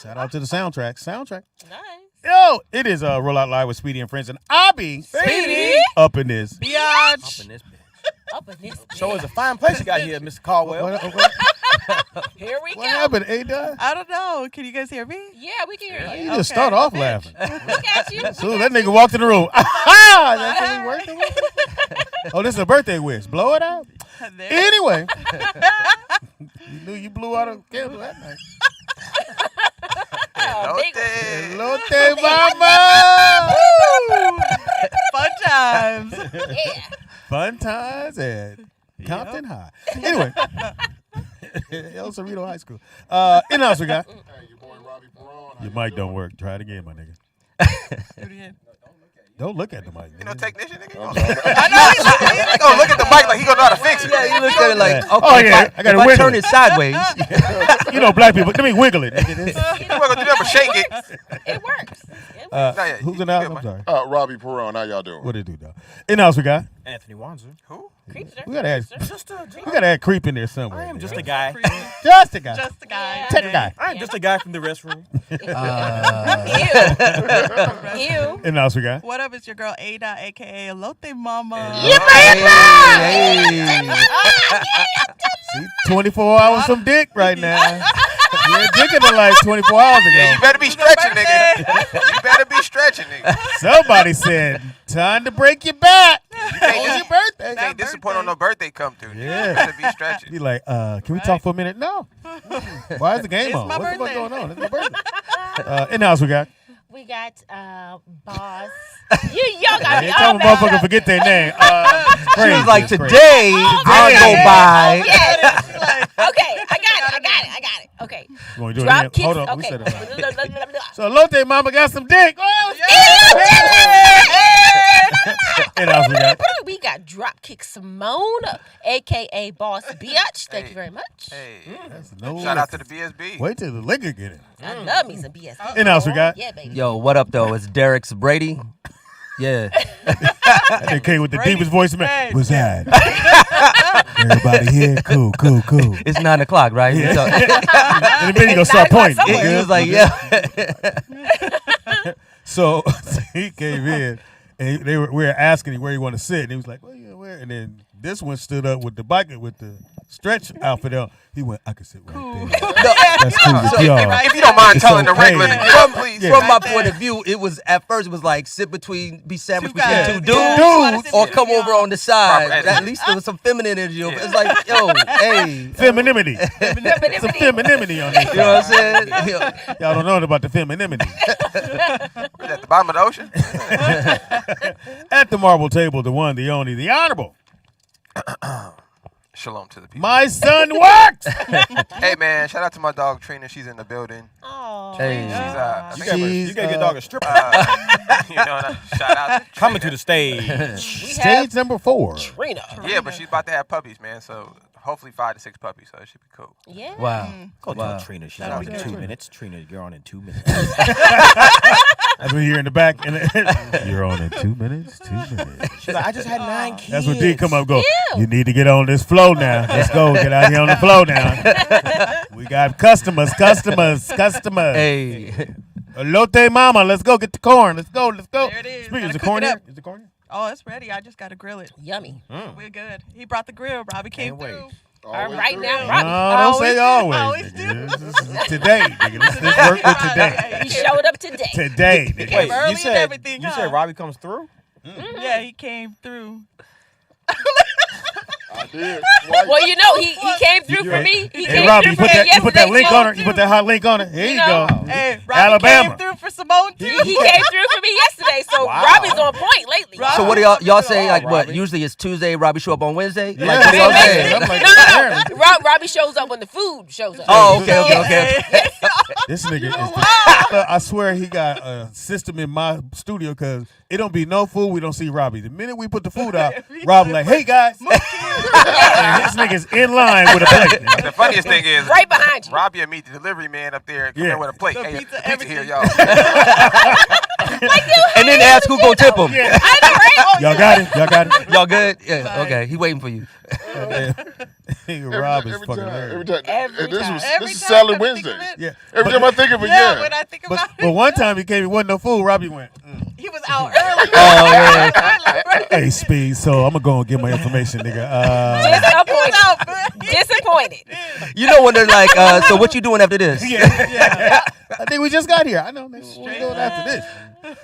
Shout out to the soundtrack. Nice. Yo, it is Rollout Live with Speedy and Friends, and I be Speedy up in this. Biatch. Up in this bitch. up in this. So it's a fine place you got here, Mr. Caldwell. Here we What go. happened, A-Dot? I don't know. Can you guys hear me? Yeah, we can hear You you. just start off laughing. We got you. So that nigga walked in the room. That's what we working with? Oh, this is a birthday wish. Blow it out. Anyway. You knew you blew out a candle that night. Big Elote mama. Fun times. yeah. Fun times at Compton High. Anyway. El Cerrito High School. In-house we got. Hey, your boy Robbie Perron. Your mic don't work. Try it again, my nigga. Do it again. Don't look at the mic. You know, technician nigga. I'm sorry. I know. He gonna look at the mic like he gonna know how to fix it. Yeah, you looked at it like, okay, Oh, yeah, I gotta if I wiggle turn it. it sideways. You know, black people. Let me wiggle it. Nigga. You ain't gonna do that but shake it. It works. Who's in the house? I'm sorry. Robbie Perron, how y'all doing? What it do, though? In-house we got. Anthony Wanzer. Who? Creepster. We gotta add. Creepster. We gotta add creep in there somewhere. I am just man. a guy. Just a guy. Just a guy. Take a guy. I am just a guy from the restroom. Ew. In-house we got. What up? It's your girl Ada, aka Elote Mama. See, 24 hours from dick right now. You're dicking it like 24 hours ago. You better be stretching, nigga. You better be stretching, nigga. Somebody said, time to break your back. It's your birthday. You can't disappoint on no birthday come through. Nigga. Yeah. You better be stretching. Be like, can we talk for a minute? No. Why is the game It's on? my What's the fuck birthday. going on? It's my birthday. In-house we got. We got Boss. Y'all got They me tell all them messed motherfucker up. forget their name. She was like, Crazy. today, I'll go by. Yes. Okay, I got it. Okay. You want to do it Drop again? kicks. Hold on. We Okay. said it. So Lotte Mama got some dick. Oh, In-house we got. We got Dropkick Simone, aka Boss Biatch. Thank you very much. Hey, No shout out to liquor. the BSB. Wait till the liquor get in. I love me some BS. In-house we got. Yeah, baby. Yo, what up, though? It's Derrex Brady. Yeah. They came with the Brady deepest voice, man. Spade. What's that? Everybody here? Cool. It's 9 o'clock, right? Yeah. So, And then you gonna start pointing. he was like, yeah. So he came in, and we were asking him where he want to sit, and he was like, "Well, yeah, where?" And then this one stood up with the bucket with the stretch outfit on. He went, "I can sit right there. That's cool with y'all." If you don't mind It's telling the okay. regular to get up, please. Yeah. From my Right there. point of view, it was at first it was like be sandwiched Two between guys. two Yeah. dudes, Dudes. or come over on the side. Proper At least there was some feminine energy. Over. It's like, yo, hey, Femininity. Some femininity on this. you know what I'm saying? Yo, Y'all don't know about the femininity. At the bottom of the ocean. At the marble table, the one, the only, the honorable. Shalom to the people. My son works. Hey man, shout out to my dog Trina. She's in the building. Oh. Hey. She's you gave your dog a stripper. you know, shout out to Coming to the stage. Stage number 4. Trina. Yeah, but she's about to have puppies, man. So hopefully 5 to 6 puppies. So it should be cool. Yeah. Wow. Go Wow. tell Trina she's Shout on out in to 2 Trina. minutes. Trina, you're on in 2 minutes. As we hear in the back. You're on in 2 minutes. 2 minutes. She's like, I just had 9 kids. That's when D come up and go, Ew. you need to get on this flow now. Let's go. Get out here on the flow now. We got customers. Hey. Lotte Mama, let's go get the corn. Let's go. There it is. Speaking, Gotta is the cook corn it here? up. Is the corn here? Oh, it's ready. I just got to grill it. Yummy. We're good. He brought the grill. Robbie came Can't wait. through. All right now, No, Robbie. don't say Always always. do. nigga. This is today, nigga. Let's work with today. He showed up today. Today, nigga. Wait, early you and said everything, you huh? said Robbie comes through? Yeah, he came through. I did. Well, you know, he came through for me. He Hey, came Robbie, through you for put me that, you put that yesterday, link too. on it. You put that hot link on it. Here you go. Hey, Robbie Alabama. came through for Simone too. He came through for me yesterday, so Wow. Robbie's on point lately. Robbie- So what do y'all say? Like what? Robbie. Usually it's Tuesday. Robbie show up on Wednesday. Yeah. Like what y'all say? I'm like, No. apparently. Robbie shows up when the food shows up. Oh, okay. This nigga is I swear he got a system in my studio because it don't be no food. We don't see Robbie. The minute we put the food out, Robbie like, hey guys. And this nigga's in line with a plate. The funniest thing is, Right behind you. Robbie will meet the delivery man up there and come Yeah. in with a plate. The Hey, pizza, pizza here, everything. y'all. And then ask who gonna tip him. Y'all got it? Y'all got it? Y'all good? Yeah. Okay. He waiting for you. Rob is every fucking time, hilarious. every time. Every And this time. was Every this is time Salad I think of Wednesday. it. Yeah. Every time I think of it, Yeah, yeah. when I think about But one time he came, he wasn't no fool. Robbie went, he was out early. Oh man. "Hey, Speed, so I'm gonna go and get my information, nigga." Disappointed. You know when they're like, so what you doing after this? Yeah. I think we just got here. I know. Nigga, what we doing after this?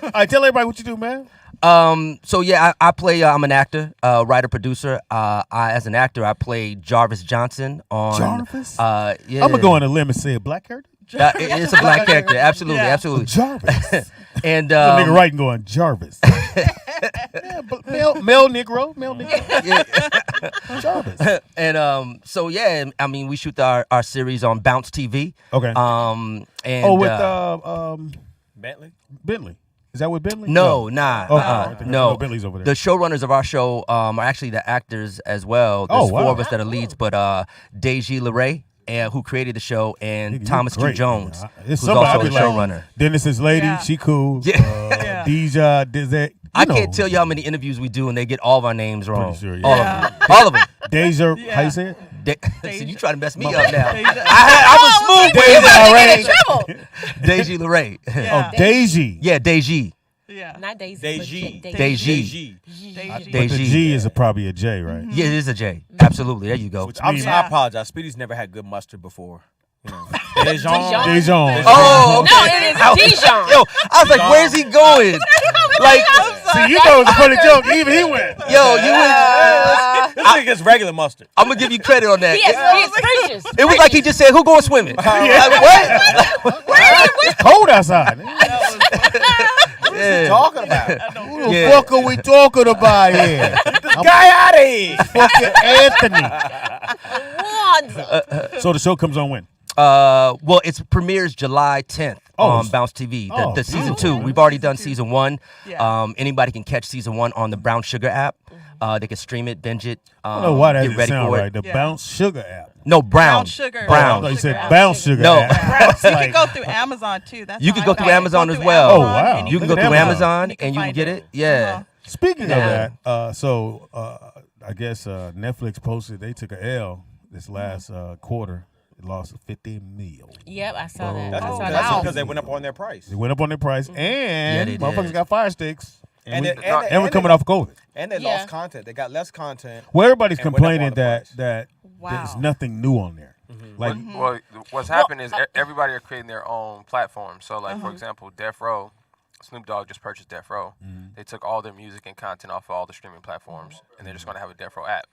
All right, tell everybody what you do, man. So yeah, I play. I'm an actor, writer, producer. As an actor, I play Jarvis Johnson on. Jarvis? Yeah. I'm gonna go on a limb and say a black character. It's a black character. Absolutely, Yeah. absolutely. Jarvis. And Some nigga writing going Jarvis. Yeah, but male Negro. Jarvis. And so yeah, I mean, we shoot our series on Bounce TV. Okay. And with Bentley? Bentley. Is that with Bentley? no, nah, Okay. I think I know no. Bentley's over there. The showrunners of our show are actually the actors as well. There's Oh, wow. 4 of us that are leads, but Deji LeRae, who created the show, and Nigga, you Thomas Q. great, Jones, man. It's who's somebody I also be the like, showrunner. Dennis's lady, Yeah. she cool. Yeah. Deja, Dizette. I can't tell you how many interviews we do, and they get all of our names wrong. Pretty sure, yeah. All of them. All of them. Deja, Yeah. how you say it? See, you trying to mess me up now. Deja. I was smooth with Deja it. LeRae. Deji LeRae. Yeah. Oh, Deji. Yeah, Deji. Yeah. Not Daisy. Deji. but Deji. Deji. But the Deji. G is probably a J, right? Yeah, it is a J. Absolutely. There you go. Which mean- I Yeah. apologize. Speedy's never had good mustard before. You know. Dijon. Dijon. Dejon. Oh, No, okay. it is Dijon. Yo, I was like, where's he going? Like, See, you know it's a funny joke. Even he went. yo, you went. This nigga gets regular mustard. I'm gonna give you credit on that. He has preachers. It was like he just said, "Who going swimming?" Like, what? It's cold outside. Yeah. Talking about Who the Yeah. fuck are we talking about here? guy out of here. Fucking Anthony. Wanda. So the show comes on when? Well, it premieres July 10th Oh, on Bounce TV. oh, The season 2. We've already done season 1. Yeah. Anybody can catch season 1 on the Brown Sugar app. They can stream it, binge it. I don't know why that get didn't ready sound for it. right. The Yeah. Bounce Sugar app. No, Brown. Brown Sugar. I Brown. thought you said Sugar. Bounce Sugar No. app. You can go through Amazon too. That's You how can I go found through it. Amazon Go as through well. Oh, Amazon wow. and You can Look go at through Amazon. Amazon and you can find get it. Yeah. Uh-huh. Speaking of Yeah. that, so I guess Netflix posted they took a L this last quarter. It lost 50 mil. Yep, I saw that. That's I saw wow. that. because they went up on their price. They went up on their price, and they motherfuckers did. got fire sticks. And we- then- and- and we're and coming they- off COVID. And they Yeah. lost content. They got less content. Well, everybody's And went up complaining on the that price. that Wow. there's nothing new on there. Like, Well, what's happened is everybody are creating their own platform. So, like for example, Death Row, Snoop Dogg just purchased Death Row. They took all their music and content off of all the streaming platforms, and they're just going to have a Death Row app.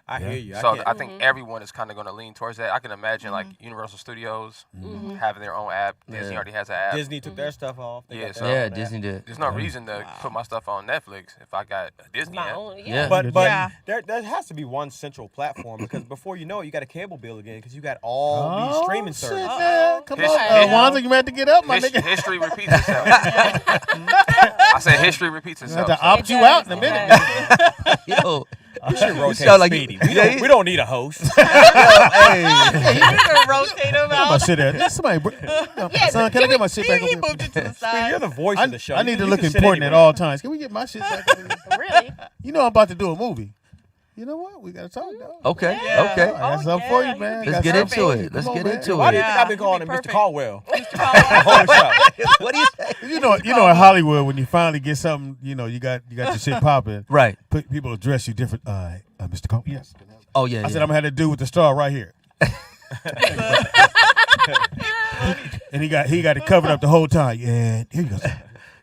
I hear you. So can't- I think everyone is kind of going to lean towards that. I can imagine like Universal Studios having their own app. Disney already has an app. Disney took their stuff off. They Yeah, got so- their Yeah, own app. Disney did. There's no reason to put my stuff on Netflix if I got a Disney My app. own, Yeah. But Yeah. there has to be one central platform because before you know it, you got a cable bill again because you got all these streaming shit, services. man. Come His- on, Wanda, you had to get up, my nigga. History repeats itself. I said history repeats I itself. have to so- opt you out in a minute. Yo, You should rotate sound like Speedy. you- We don't need a host. You can rotate them My out. shit at somebody. Son, can I get my shit back? He over here? moved it to the Speedy, side. you're the voice of the show. I need to You look can sit important at anywhere. all times. Can we get my shit back? over here? Really? You know I'm about to do a movie. You know what? We gotta talk now. okay, Yeah. okay. I got something for you, man. Let's Got get something into for you. it. Let's Come on, get man. into Why do you it. think I've been Yeah, calling you'd him be Mr. perfect. Caldwell? Mr. Caldwell. What do you say? You know in Hollywood when you finally get something, you got your shit popping. Right. People address you different. Mr. Cole. Yes. Oh yeah. I said yeah. I'm gonna have to do with the straw right here. And he got it covered up the whole time. Yeah, here you go.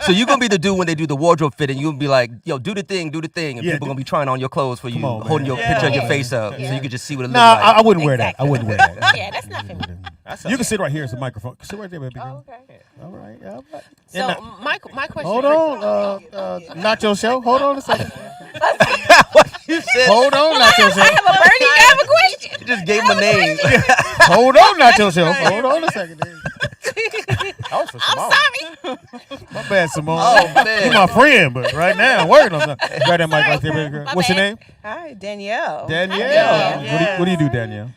So you're gonna be the dude when they do the wardrobe fitting. You'll be like, "Yo, do the thing," and Yeah, people gonna be trying on your clothes for you, Come on, holding man. your picture of your Yeah. face up, so Yeah. you can just see what it looks Nah, like. I wouldn't wear that. I wouldn't wear that. Yeah, that's not for me. You can sit right here as a microphone. Sit right there, baby Oh, girl. okay. All right. All right. So my question. Hold on, Nacho Show. Hold on a second. You said Hold on, Nacho Show. I have a burning. I have a question. you just gave him a name. Hold on, Nacho Show. Hold on a second. That was for Simone. Sorry. My bad, Simone. Oh, You man. my friend, but right now I'm working on something. Grab that mic right there, baby girl. My What's your bad. name? Hi, Danielle. Danielle. Danielle. What do you do, Danielle?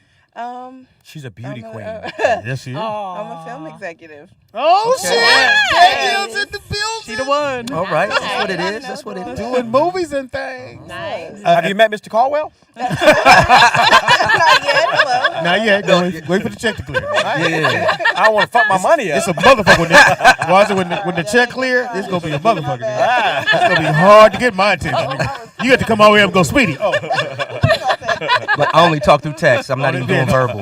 She's a beauty I'm a- queen. Yes, she is. I'm a film executive. Oh, Okay. shit. Danielle's in the building. She the one. All right, that's what it is. That's what it is. Doing movies and things. Nice. Have you met Mr. Caldwell? Not yet. Hello. Not yet. Go wait for the check to clear. Yeah. I don't want to fuck my money up. It's a motherfucker. When the check clear, it's gonna be a motherfucker. Nigga. It's gonna be hard to get my attention. Nigga. You have to come over here and go, Speedy. Oh, But I only talk through text. I'm not even doing verbal.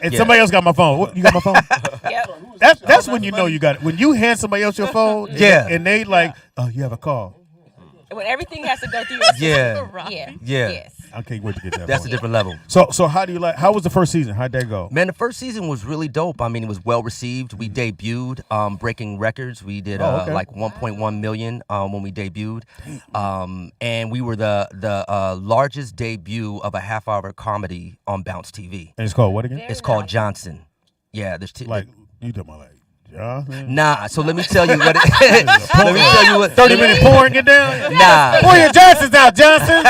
and somebody else got my phone. What, you got my phone? Yep. That's when you know you got it. When you hand somebody else your phone, Yeah. and they like, oh, you have a call. When everything has to go through your system. Yeah. Yeah. Yeah. Yes. I can't wait to get that. That's a phone. different level. So how do you like? How was the first season? How'd that go? Man, the first season was really dope. I mean, it was well received. We debuted, breaking records. We did okay. like 1.1 million when we debuted, and we were the largest debut of a half-hour comedy on Bounce TV. And it's called what again? It's called Johnson. Yeah, there's Like you talking about like Johnson? nah. So let me tell you what. Let me tell you what. 30-minute porn get down. Nah. Pour your Johnsons out, Johnsons.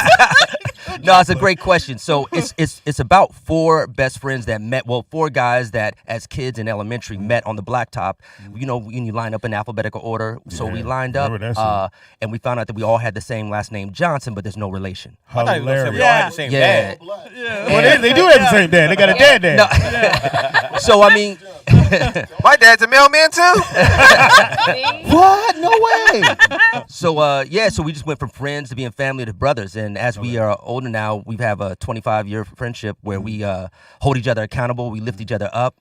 No, it's a great question. So it's about four best friends that met. Well, four guys that as kids in elementary met on the blacktop. You know, when you line up in alphabetical order. So we lined up, remember that shit. and we found out that we all had the same last name Johnson, but there's no relation. I thought you were gonna say we Hilarious. all had the same Yeah. dad. Well, they do have the same dad. They got a dad. So I mean, My dad's a mailman too. See? What? No way. so we just went from friends to being family to brothers, and as we are older now, we have a 25-year friendship where we hold each other accountable, we lift each other up,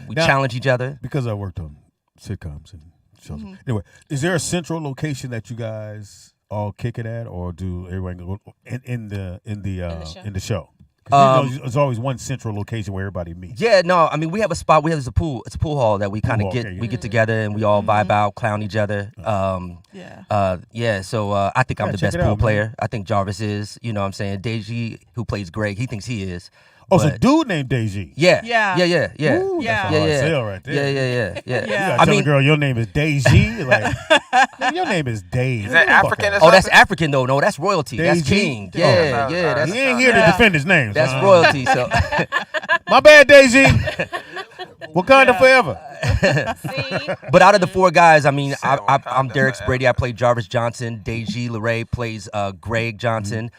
we Now- challenge each other. Because I worked on sitcoms and shows. Anyway, is there a central location that you guys all kick it at, or do everyone go in the show? 'Cause you know, there's always one central location where everybody meets. Yeah, no, I mean we have a spot. It's a pool hall that we kind Pool of hall, get. okay, We yeah. get together and we all vibe out, clown each other. Yeah. So I think I'm Yeah, the check best it out, pool man. player. I think Jarvis is. You know what I'm saying? Deji, who plays Greg, he thinks he is. Oh, so But- dude named Deji. Yeah. Yeah. Yeah. Ooh, Yeah. That's a Yeah, hard yeah. sell right there. Yeah. Yeah. You gotta I tell mean, a girl your name is Deji. Like, man, your name is Dave. Is that African or oh, that's something? African though. No, that's royalty. That's Deji? king. Oh, Yeah, no, yeah. no, That's He ain't here to Yeah. defend his name. that's son. royalty. So My bad, Deji. Wakanda forever. See? But out of the four guys, I mean, Said I'm Wakanda Derrex forever. Brady. I play Jarvis Johnson. Deji LeRae plays Greg Johnson.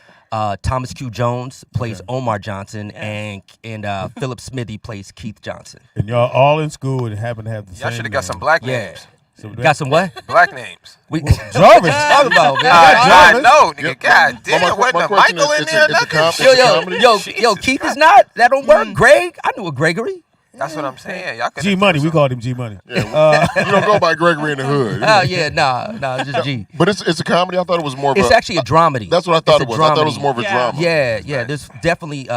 Thomas Q. Jones plays Omar Johnson, and Philip Smithy plays Keith Johnson. And y'all all in school and happen to have the Y'all same should have got name. some black Yeah. names. So Got some what? Black names. We Jarvis. talk about man. I Jarvis. know, nigga. Yep. God My damn, wasn't a question Michael is, in there or it's a nothing? comedy. Yo, Jesus Keith is Christ. not. That don't work. Greg, I knew a Gregory. That's what I'm saying. Y'all could G Money. We called him G Money. Yeah, you don't go by Gregory in the hood. Oh yeah, nah, just G. But it's a comedy. I thought it was more of It's a. actually a dramedy. That's what I thought It's it a was. I thought it was dramedy. more of a Yeah. drama. Yeah. There's definitely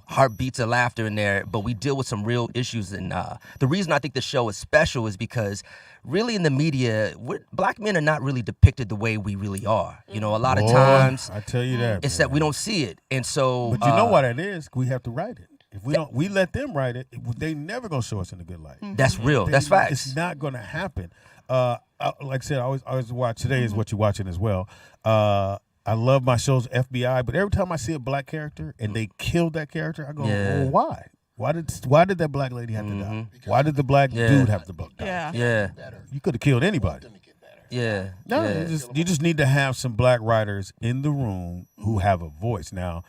heartbeats of laughter in there, but we deal with some real issues. And the reason I think the show is special is because really in the media, black men are not really depicted the way we really are. You know, a lot of Boy, times I tell you that. it's man. that we don't see it, and so. But you know what it is? We have to write it. If we don't, we let them write it. They never gonna show us in a good light. That's real. That's It's facts. not gonna happen. Like I said, I always watch. Today is what you're watching as well. I love my shows FBI, but every time I see a black character and they killed that character, I go, Yeah. well, why? Why did that black lady have to die? Why did the black Yeah. dude have to die? Yeah. Yeah, You could have killed anybody. yeah. No, yeah. you just need to have some black writers in the room who have a voice. Now,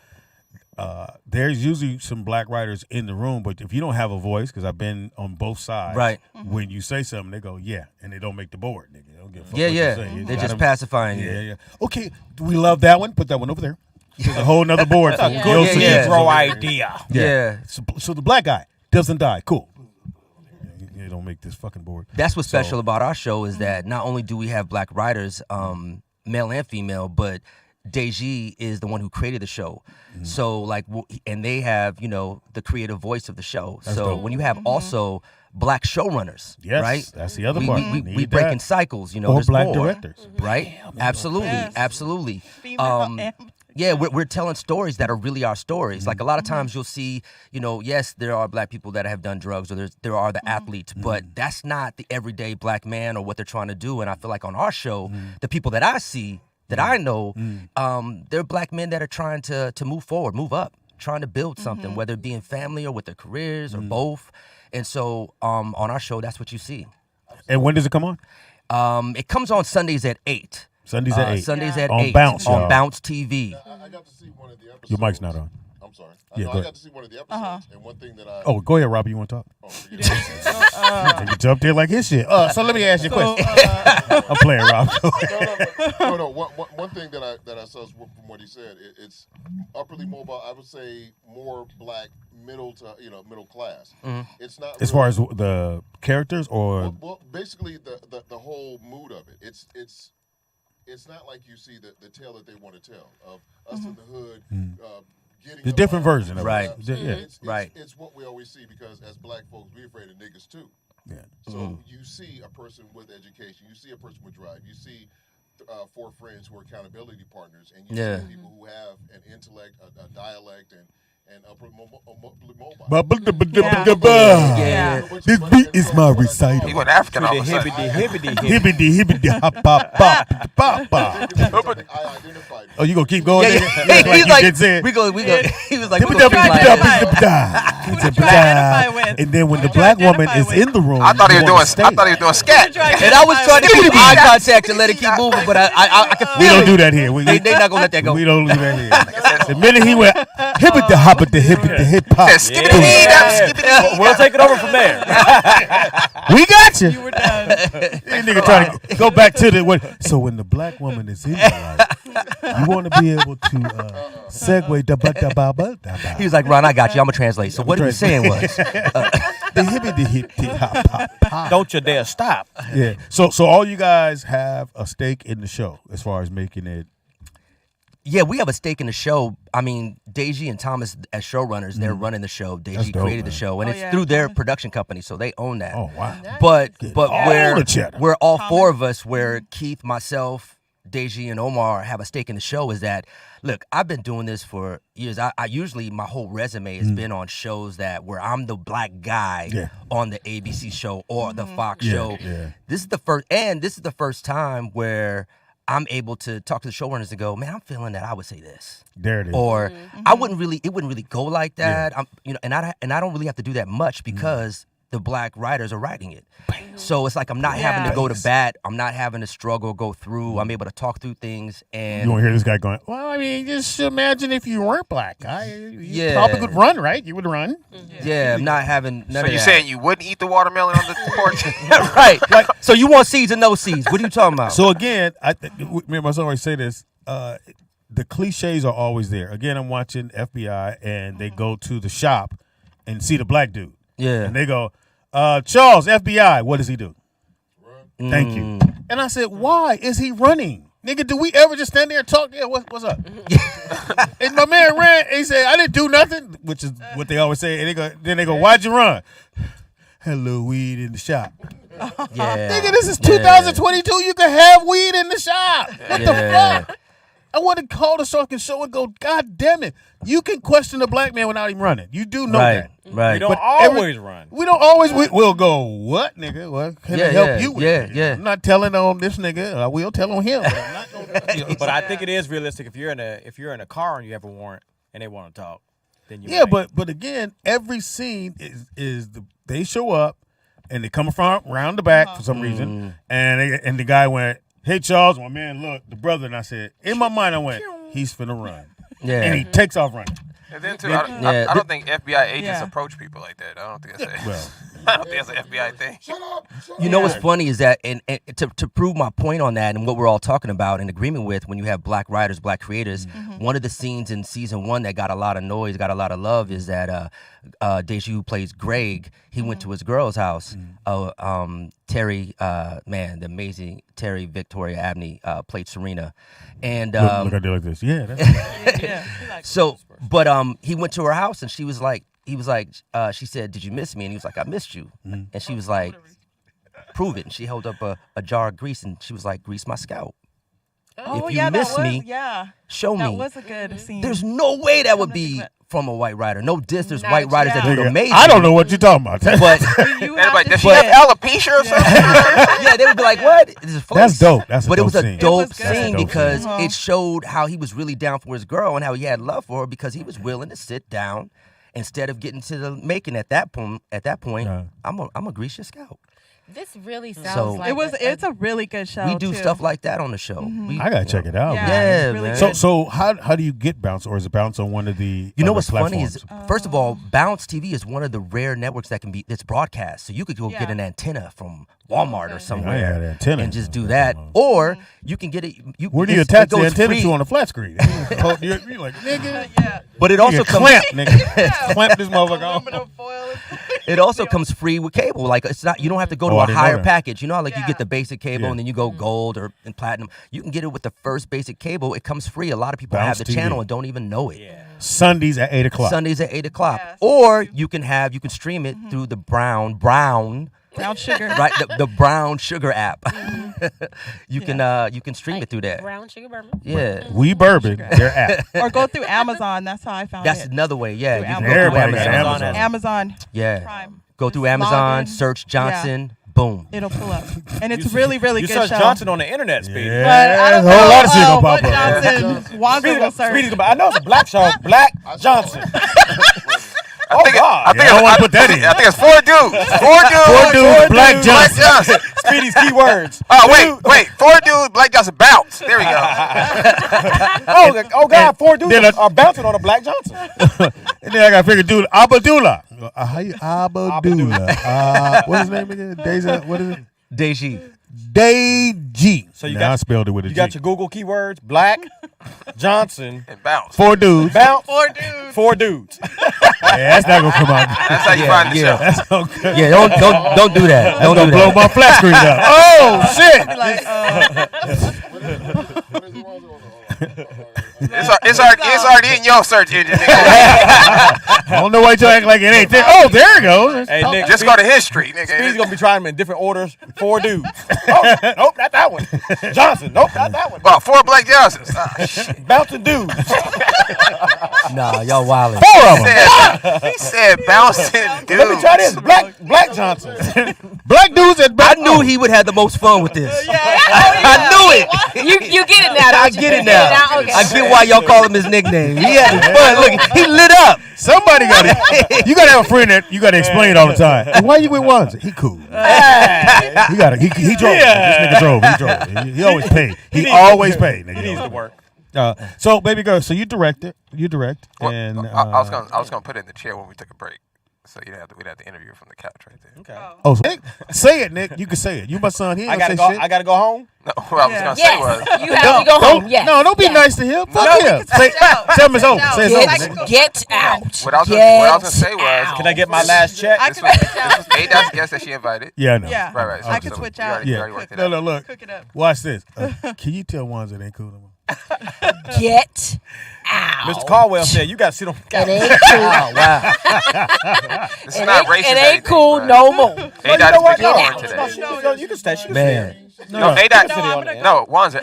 there's usually some black writers in the room, but if you don't have a voice, because I've been on both sides, Right. when you say something, they go, yeah, and they don't make the board. Nigga. They don't give a fuck Yeah, what you yeah. say. You They're got just 'em- pacifying you. Yeah. Okay, we love that one. Put that one over there. There's a whole nother board. For Yeah. girls Yeah, to yeah. use Throw over there. idea. Yeah. So the black guy doesn't die. Cool. You don't make this fucking board. That's what's special about our show is that not only do we have black writers, male and female, but Deji is the one who created the show. So like, and they have, the creative voice of the show. That's so dope. when you have also black showrunners, Yes, right? that's the other we, part. We, Need we breaking that. cycles, Or there's black more, directors. right? Absolutely, Yes. absolutely. Female and- Yeah, we're telling stories that are really our stories. Like a lot of times you'll see, yes, there are black people that have done drugs, or there are the athletes, but that's not the everyday black man or what they're trying to do. And I feel like on our show, the people that I see, that I know, they're black men that are trying to move forward, move up, trying to build something, whether it be in family or with their careers or both. And so on our show, that's what you see. And when does it come on? It comes on Sundays at 8. Sundays at 8. Sundays at On 8 Bounce, on y'all. Bounce TV. I got to see one of the episodes. Your mic's not on. I'm sorry. Yeah, I go got to see one of the episodes, and one thing that I Oh, go ahead, Robbie. You want to talk? forget it. You jumped in like his shit. So let me ask you a question. I'm playing, Rob. no. One thing that I saw from what he said, it's upperly mobile. I would say more black, middle to middle class. It's not As far as the characters, or well, basically the whole mood of it. It's not like you see the tale that they want to tell of us in the hood. Getting the different version of Right. it. Yeah. Right. It's what we always see because as black folks, we're afraid of niggas too. Yeah. So you see a person with education, you see a person with drive, you see 4 friends who are accountability partners, and you see people who have an intellect, a dialect, and upper mobile. Yeah. This beat is my recital. He went African all The of a sudden. hibbity. Hibbity, hop, pop, pop, pop, pop. I identified. Oh, you gonna keep going? Yeah, nigga? yeah. Like He's you like, did say. we go. He was like, we go streamline it. And then when the black woman is in the room, I thought he was you doing. wanna stay. I thought he was doing scat. And I was trying to keep eye contact and let it keep moving, but I could We feel don't it. do that here. We They not gonna let that go. We don't do that here. The minute he went hippity hoppity hippity hip hop, Said, skippity skippity. We'll take it over from there. we got you. You were done. This nigga trying to go back to the what? So when the black woman is in your life, you want to be able to segue da ba da ba ba da ba. He was like, Ron, I got you. I'm gonna translate. So what he was saying was, The hippity hip hop pop pop. Don't you dare stop. Yeah. So all you guys have a stake in the show as far as making it. yeah, we have a stake in the show. I mean, Deji and Thomas as showrunners, they're running the show. That's Deji dope, created the man. show, and Oh, it's yeah. through their production company, so they own that. Oh wow. But all the cheddar. where all 4 of us, where Keith, myself, Deji, and Omar have a stake in the show is that, look, I've been doing this for years. I usually, my whole resume has been on shows where I'm the black guy on the ABC show or the Fox show. Yeah. This is the first time where I'm able to talk to the showrunners and go, man, I'm feeling that I would say this. There it is. Or it wouldn't really go like that. And I don't really have to do that much because the black writers are writing it. So it's like I'm not having to go to bat. I'm not having to struggle, go through. I'm able to talk through things. And You won't hear this guy going, well, I mean, just imagine if you weren't black. You Yeah. probably could run, right? You would run. yeah, I'm not having none So of you that. saying you wouldn't eat the watermelon on the porch? Right. Like, so you want seeds and no seeds. What are you talking about? So again, me and my son always say this, the cliches are always there. Again, I'm watching FBI and they go to the shop and see the black dude. Yeah. And they go, Charles, FBI, what does he do? Thank you. And I said, why is he running? Nigga, do we ever just stand there and talk? Yeah, what's up? And my man ran, and he said, I didn't do nothing, which is what they always say. And then they go, why'd you run? Hello, weed in the shop. Yeah. Nigga, this is 2022. You can have weed in the shop. What the fuck? I want to call the fucking show and go, God damn it. You can question a black man without him running. You do know that. Right. We don't But always run. We don't always. We'll go, what, nigga? What can I help you with? Yeah. I'm not telling on this nigga. I will tell on him. But I'm not gonna, But I think it is realistic if you're in a car and you have a warrant and they want to talk, then you yeah, might. but again, every scene is they show up and they come from around the back for some reason, and the guy went, hey Charles, my man, look, the brother, and I said, in my mind I went, he's finna run, Yeah. and he takes off running. And then too, I don't think FBI agents approach people like that. I don't think that's Well, I don't think that's an FBI thing. You know what's funny is that, and to prove my point on that and what we're all talking about in agreement with, when you have black writers, black creators, one of the scenes in season 1 that got a lot of noise, got a lot of love, is that Deji, who plays Greg, he went to his girl's house. Terry, man, the amazing Terry Victoria Abney played Serena, and look, I did like this. Yeah. That's, so, but he went to her house and she was like, she said, did you miss me? And he was like, I missed you. And she was like, prove it. And she held up a jar of grease and she was like, grease my scalp. Oh, If you yeah, miss that was, me, yeah. show That me. was a good scene. There's no way that would be from a white writer. No diss. There's white writers that do it nigga, amazing. I don't know what you're talking about. But You They're have like, to does she see have it. alopecia or something? yeah, they would be like, what? This is That's flex. dope. That's a But it was dope a scene. dope It was good. That's a scene dope because scene. it showed how he was really down for his girl and how he had love for her because he was willing to sit down instead of getting to the making at that point. I'm a grease your scalp. This really sounds So- like It's a really good show. We do too. stuff like that on the show. We- I gotta check it out. Yeah, man. Yeah, it's really man. good. So how do you get Bounce, or is it Bounce on one of the? You know other what's funny is, platforms? first of all, Bounce TV is one of the rare networks that's broadcast. So you could go get Yeah. an antenna from Walmart or I ain't somewhere had an antenna. and just do that, or you can get it. Where do you it attach the goes antenna free. to on the flat screen? you're like, nigga. Yeah. But it also comes. clamp, nigga. Clamp this motherfucker on. Aluminum foil. It also comes free with cable. Like it's not. You don't have to go to Oh, I a didn't know higher that. package. You know how like you Yeah. get the basic cable Yeah. and then you go gold or and platinum. You can get it with the first basic cable. It comes free. A lot of people Bounce have the TV. channel and don't even know it. Sundays at 8:00. Sundays at 8:00, Yes. or you can stream it through the brown Brown sugar. right the brown sugar app. you can stream like it through that. brown sugar bourbon. Yeah. We bourbon. They're at. Or go through Amazon. That's how I found That's it. another way. Yeah, you can go Everybody through got Amazon. Amazon. Amazon Yeah. Prime. Go through Just log Amazon, in. search Johnson, boom. It'll pull up, and it's really, really You good search show. Johnson on the internet, Speedy. Yeah, But I don't a whole know, lot of shit gonna what pop up. Johnson. Wanda will search. Speedy's gonna, I know it's a black show. Black Johnson. I think God. Yeah, I don't want to put that in. I think it's 4 dudes. 4 dudes. Four dudes, Black Black Johnson. Johnson. Speedy's keywords. Oh, wait. 4 dudes, Black Johnson bounce. There we go. Oh God, 4 dudes then are bouncing on a Black Johnson. And then I got to figure dude Abdullah. How you Abdullah? What's his name again? Deja. What is it? Deji. Deji. So you Now got- I spelled it with a You G. got your Google keywords: Black Johnson, And bounce. 4 dudes. bounce, 4 dudes. 4 dudes. Yeah, that's not gonna come out. That's how you find the show. That's okay. Yeah, don't do that. Don't Don't do blow that. my flat screen up. Oh shit! Like, What is wrong? It's already in your search engine. Nigga. I don't know why you act like it ain't there. Oh, there it goes. Hey Nick, Just go to history, Speedy's nigga. gonna be trying them in different orders. 4 dudes. Oh, nope, not that one. Johnson. Nope, not that one. Well, 4 Black Johnsons. Ah, shit. Bouncing dudes. Nah, y'all wildin'. 4 of them. He said bouncing dudes. Let me try this. Black Johnson. Black dudes at I Black. knew he would have the most fun with this. I knew it. You get it now. I don't you? get it now. Okay. I get why y'all call him his nickname. He had fun. Look, he lit up. Somebody got it. You gotta have a friend that you gotta explain all the time. Hey, why you with Wanza? He cool. You gotta. He drove. Yeah. This nigga drove. He drove. He always paid. He always paid. Nigga. He needs to work. So baby girl, so you direct it. You direct, Well, and I was gonna put it in the chair when we took a break, so we'd have to interview her from the couch right there. Okay. oh, so, Nick, say it, Nick. You can say it. You my son. He ain't I gonna gotta say go. shit. I gotta go home. No, what I was gonna say was Yes, you have to go home. Yes. No, don't be Yes. nice to him. Fuck No, we him. can switch out. Tell him it's over. Say it's over. Get, Nigga. get out. what I was gonna say was Can I get my last check? I this can was switch out. A-Dot's guest that she invited. Yeah, I know. Yeah. Right. I can so switch we out. already- we Yeah. already worked it No, out. no, look. Cook it up. Watch this. Can you tell Wanza it ain't cool no more? Get out. Mr. Caldwell said you gotta sit on the It couch. ain't cool. Oh, wow. This is not racist. It or ain't anything, cool but no more. A-Dot You know is what? making No, corn no, today. you can stay. She can Man. No, A-Dot. No, I'm gonna go. No, Wanza. go?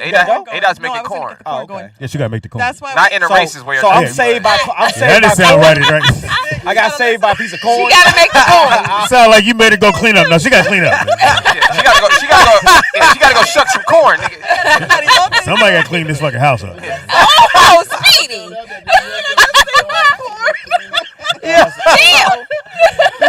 A-Dot's No, I making was gonna corn. get the corn Oh, going. okay. Yeah, she gotta make the corn. That's why. Not in a racist way. or So I'm anything, saved by. but- I'm Yeah, saved that by. didn't sound right. I got saved by a piece of corn. You gotta make the corn. Sound like you made her go clean up. No, she gotta clean up. Yeah, she gotta go. She gotta go shuck some corn, nigga. Somebody gotta clean this fucking house up. Oh, Speedy. Damn.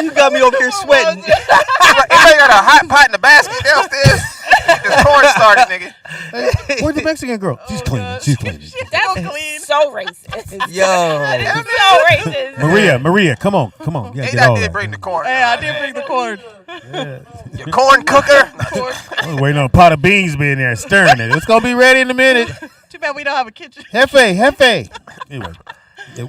You got me over here sweating. Anybody got a hot pot in the basket downstairs? Get this corn started, nigga. Where's the Mexican girl? She's cleaning. She's cleaning. That's so racist. Yo. So racist. Maria, come on. You gotta get A-Dot all did that. bring the corn. Hey, I did bring the corn. Your corn cooker. I was waiting on a pot of beans being there, stirring it. It's gonna be ready in a minute. Too bad we don't have a kitchen. Hefe. Anyway,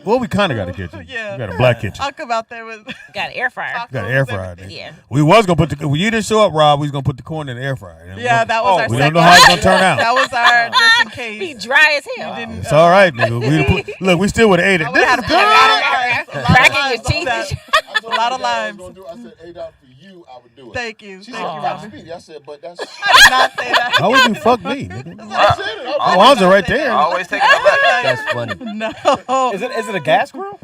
well, we kind of got a kitchen. Yeah. We got a black kitchen. I'll come out there with. Got an air fryer. We got an air fryer. nigga. Yeah. We was gonna put the. When you didn't show up, Rob, we was gonna put the corn in the air fryer. Yeah, that was our We second. don't know how it's gonna turn out. That was our just in Be case. dry as hell. It's all right, nigga. Look, we still would have ate it. I would've had a Cracking Cracking your teeth. and shit. A lot of limes. I said A-Dot for you, I would do it. Thank you. She Thank said, you, you got Robin. Speedy. I said, but that's. I did not say that. How would you fuck me, nigga? I said it. Oh, Wanza right there. Always taking the left. That's funny. No. Is it a gas grill?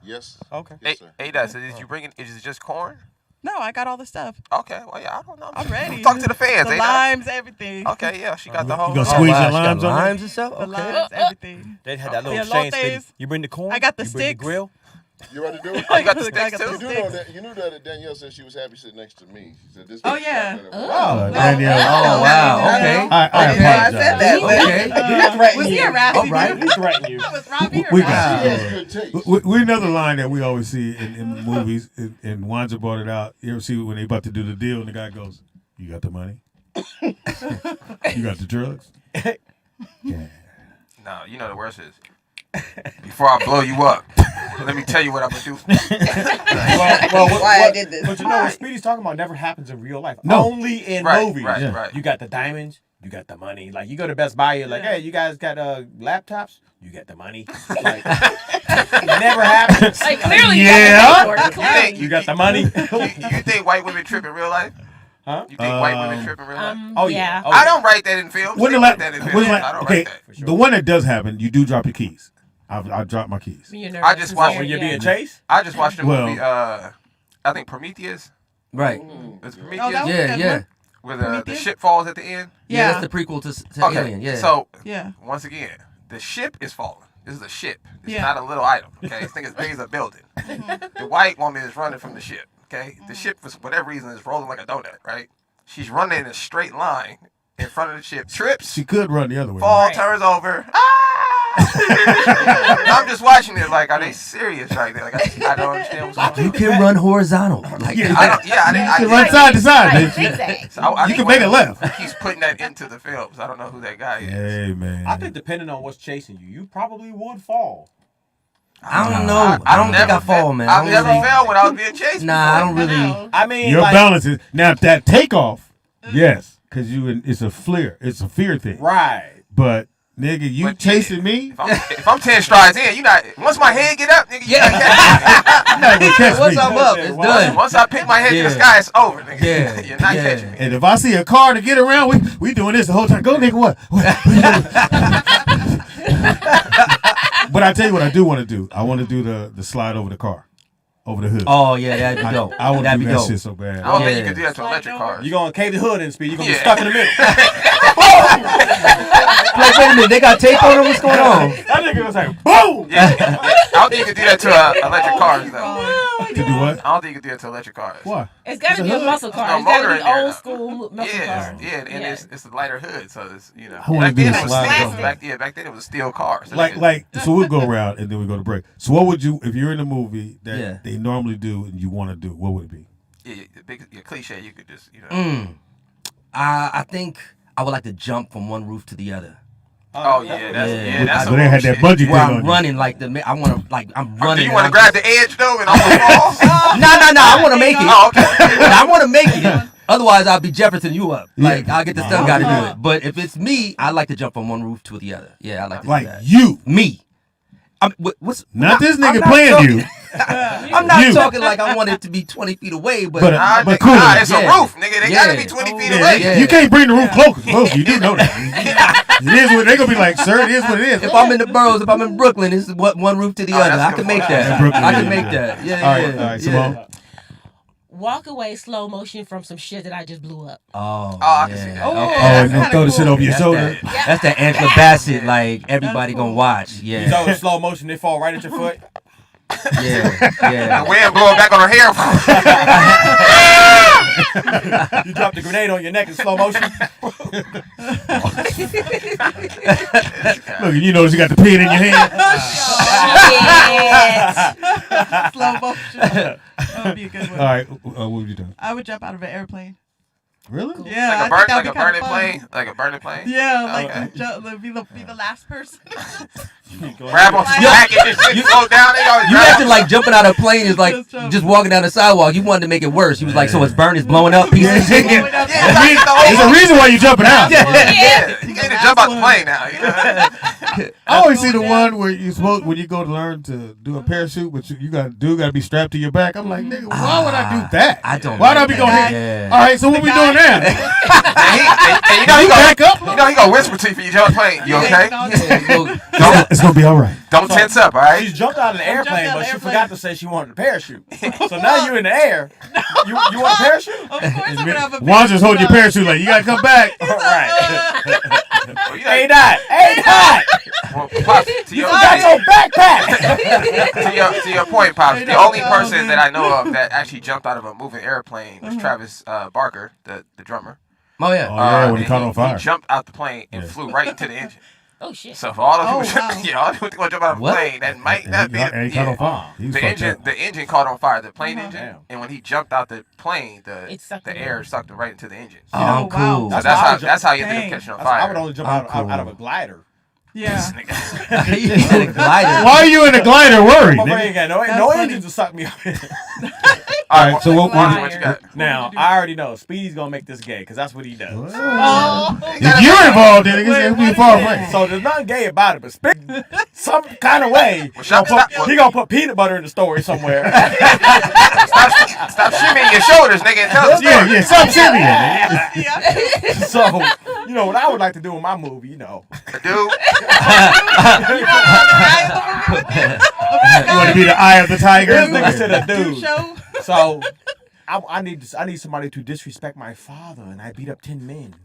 Yes. Okay. Yes, sir. A-Dot, so did you bring it? Is it just corn? No, I got all the stuff. Okay, well, yeah, I don't know. I'm ready. Talk to the fans, The A-Dot. limes, everything. Okay, yeah, she got the You whole. gonna Oh, squeeze wow, your she got limes on there? limes and stuff? The Okay. limes, everything. They had that little The exchange. elotes. You bring the corn. I got the you bring sticks. The grill. You ready to do it? You got the sticks too? You knew that Danielle said she was happy sitting next to me. She said this. Oh, yeah. Danielle. Oh wow. Okay. I I apologize. said that. Okay. Was he harassing All right, you? he threatened you. Was Robbie We harassing got She has good taste. we another line that we always see in movies, and Wanza brought it out. You ever see when they about to do the deal, and the guy goes, "You got the money? You got the drugs?" Yeah. No, you know the worst is before I blow you up. Let me tell you what I'm gonna do. Why I did this. But you know what Speedy's talking about never happens in real life. No. Only in Right, movies. right, Yeah. right. You got the diamonds. You got the money. Like you go to Best Buy, you're like, hey, you guys got laptops? You got the money. Like, it never happens. Like clearly, Yeah. you got the clearly. You got the money. You think white women trip in real life? Huh? You think white women trip in real life? Oh yeah. Oh, I don't write that in films. When They the write that in films. I don't okay, write that. sure. the one that does happen, you do drop your keys. I drop my keys. I just watched When you're Yeah. being chased? I just watched the Well- movie. I think Prometheus. Right. It's Oh, Prometheus that was a Yeah. good Yeah. one. where the Prometheus? ship falls at the end. Yeah. Yeah. That's the prequel to Okay, Alien. Yeah. so Yeah. once again, the ship is falling. This is a ship. It's Yeah. not a little item. Okay, this thing is big as a building. The white woman is running from the ship. Okay, the ship for whatever reason is rolling like a donut. Right, she's running in a straight line in front of the ship. Trips, She could run the other way. fall, Right. turns over. I'm just watching it like, are they serious right there? Like, I don't understand what's going You on. can run horizontal. Like Yeah. I don't, yeah, I didn't. You can I run side to side, Right, bitch. zigzag. so I You think can make it one- left. He keeps putting that into the films. I don't know who that guy is. Hey man. I think depending on what's chasing you, you probably would fall. I don't know. I don't think I fall, man. I I've don't never really- fell when I was being chased. Nah, I don't before. really. I mean, your like, balance is now that takeoff. Yes, because it's a fear. It's a fear thing. right. But nigga, you But chasing me? If I'm 10 strides in, you not. Once my head get up, nigga, you Yeah. not catching You're not gonna catch Once me. I'm up, it's me. done. Once I pick my head to Yeah. the sky, it's over, nigga. Yeah. You're not Yeah. catching me. And if I see a car to get around, we doing this the whole time. Go nigga, what? But I tell you what I do want to do. I want to do the slide over the car, over the hood. Oh yeah, that'd be dope. I want to That'd do be that dope. shit so bad. I don't think Yeah. you can do that to electric cars. You're going to cave the hood in, Speed. You're going to be Yeah. stuck in the middle. Like, wait a minute, they got tape on them. What's going on? That nigga was like, boom! Yeah. I don't think you can do that to electric cars, though. To do what? I don't think you can do that to electric cars. Why? It's got to be a muscle car. No It's got motor to in be there, old though. school muscle car. Yeah, and it's a lighter hood, so it's, you know. I wanna Back do then the it was slide steel. over. Back then it was a steel car. So So we'll go around and then we go to break. So what would you, if you're in a movie that Yeah. they normally do and you want to do, what would it be? yeah, cliche, you could just, you know. I think I would like to jump from one roof to the other. Oh yeah, that's So some they had that shit. bungee thing Where on I'm you. running like I'm running. Do you and want to I'm grab the edge though and almost fall? No, I want to make it. Oh, okay. I want to make it. Otherwise, I'll be Jefferson you up. Like, Yeah. I'll get the stunt guy to do it. But if it's me, I like to jump from one roof to the other. Yeah, I like to do Like that. you, Me. What's not this I'm nigga not playing talking- you. I'm not You. talking like I want it to be 20 feet away, but, But cool. It's a Yeah. roof, nigga. They Yeah. gotta be 20 feet Yeah, away. Yeah. You can't bring the roof close. You do know that. It is what they gonna be like, sir. It is what it is. if I'm in the boroughs, if I'm in Brooklyn, it's one roof to the Oh, other. that's I good can point. make Yeah, that. Brooklyn, I can yeah, make yeah. that. Yeah, All right, yeah. Simone. Walk away slow motion from some shit that I just blew up. Oh, I can yeah. see that. Oh, Okay. and then That's throw the kinda shit over your That's shoulder. that, that's that Angela Bassett, like everybody gonna watch. You Yeah, know, in slow motion, they fall right at your foot. yeah, yeah. The wind blowing back on her hair. You drop the grenade on your neck in slow motion. Look, you notice you got the pin in your hand. Shit. Slow motion. That would be a good one. All right, what would you do? I would jump out of an airplane. Really? Yeah, Like I a think that'd be burning kind of fun. plane. Like a burning plane. Yeah, like Okay. be the last person. Grab onto the back and just slow down. They always You grab acting like jumping out of a plane is like Just jump. just walking down the sidewalk. You wanted to make it worse. He was like, so it's burning, it's blowing up. Pieces. Yeah, There's a reason why you jumping out. yeah. You can't jump out the plane now. You know? I always see the one where you supposed when you go to learn to do a parachute, but you got to be strapped to your back. I'm like, nigga, why would I do that? I don't. Why would I like be that. going? Yeah. All right, so what we doing now? And you know he Back gonna, up. you know he gonna whisper to you if you jump the plane. You okay? Yeah, look, It's gonna be all right. Don't tense up, all right? She jumped out of the jumped airplane, out of but the she airplane. forgot to say she wanted a parachute. So now you in the air. You want a parachute? Of course, I'm gonna have a. Juan's just holding your parachute like you gotta come back. Right. Oh, you Hey, know, not. Hey, not. Well, Pops, to your to your point, Pops, the only person that I know of that actually jumped out of a moving airplane was Travis Barker, the drummer. Oh yeah. Oh, yeah, when he caught on fire. He jumped out the plane and flew right into the engine. Oh shit. So for all those people, wow. all the people going to jump out of a plane, that might not be. And he caught on fire. He was fucked up. The engine caught on fire, the plane engine, and when he jumped out the plane, It sucked the him air sucked him right into the engine. Oh, wow. cool. So that's how you ended up catching on I fire. would only jump out of a glider. Yeah. You said a glider. Why are you in a glider worried? My nigga? ain't got no funny. engines to suck me up. All right, so what you got? Now, I already know Speedy's going to make this gay because that's what he does. Oh. If you're involved in it, it'll be far away. So there's nothing gay about it, but some kind of way, stop- he going to put peanut butter in the story somewhere. Stop shimmying your shoulders, nigga, and tell us. Yeah, stop sitting here. So, you know, what I would like to do in my movie, you know. Dude, You want to be the eye of the tiger? This nigga said a dude. Show. So, I need somebody to disrespect my father, and I beat up 10 men.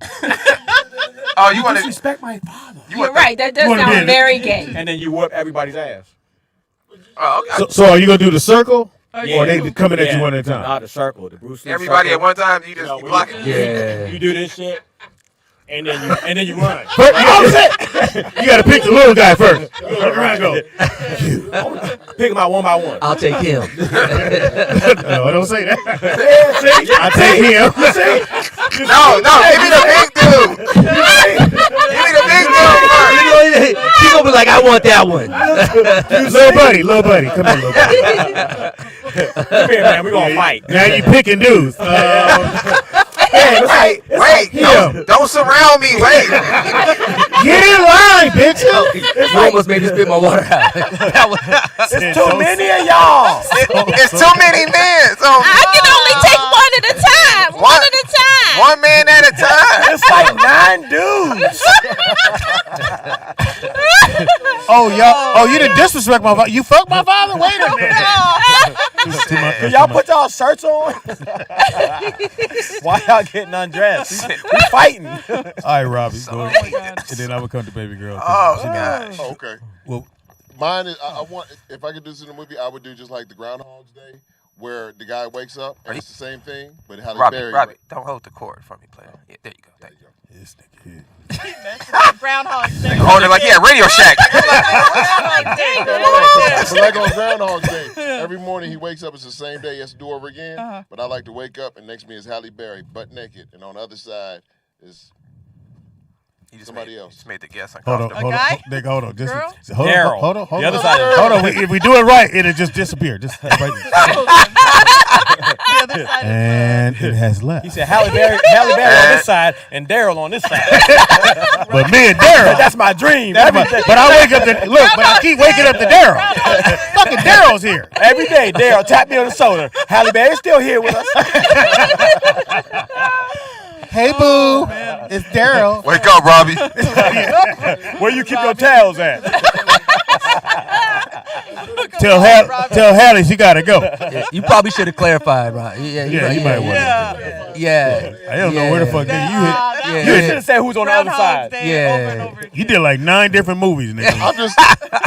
oh, you want to? Disrespect my father. You're right. That does wanna be in sound it. very gay. And then you whoop everybody's ass. Oh, okay. So are you going to do the circle? Yeah. Or they coming at you one at a time? Nah, the circle, the Bruce Lee Everybody circle. at one time, you just block it. Yeah. You do this shit, and then you run. You got to pick the little guy first. Around go. Pick them out one by one. I'll take him. No, I don't say that. I take him. No, give me the big dude. Give me the big dude first. He's gonna be like, I want that one. Little buddy. Come here, little buddy. Come here, man. We gonna fight. Now you picking dudes. Wait, don't surround me. Wait. Get in line, bitch. You almost made me spit my water out. There's too many of y'all. It's too many men. So I can only take one at a time. One at a time. one man at a time. It's like 9 dudes. You didn't disrespect my father. You fucked my father? Wait a minute. Can y'all put y'all shirts on? Why y'all getting undressed? We fighting. All right, Robbie. Go ahead. And then I will come to baby girl. Oh gosh. Oh, okay. Well, Mine is I want if I could do this in a movie, I would do just like the Groundhog's Day, where the guy wakes up and it's the same thing, but how they bury Robbie, it. don't hold the cord for me, player. Yeah, there you go. Thank you. this nigga here. Groundhog Day. Hold it like Radio Shack. So like on Groundhog's Day, every morning he wakes up, it's the same day, he has to do over again. But I like to wake up and next to me is Halle Berry, butt naked, and on the other side is somebody else. Just made the guess Hold uncomfortable. on, hold guy? on, nigga, hold on. Just, Girl? hold Daryl. on, hold on, hold The on. other side of Hold on. If we do it right, it'll just disappear. Just right there. And it has left. He said Halle Berry on this side and Daryl on this side. But me and Daryl. That's my dream. But I wake up to look, but I keep waking up to Daryl. Fucking Daryl's here. Every day, Daryl tap me on the shoulder. Halle Berry's still here with us. Hey boo, it's Daryl. Wake up, Robbie. Where you keep your towels at? Tell Hallie she gotta go. Yeah, you probably should have clarified, right? Yeah, you might want to. Yeah. I don't know where the fuck nigga you hit. You should have said who's on the other side. Yeah. You did like 9 different movies, nigga. I'm just.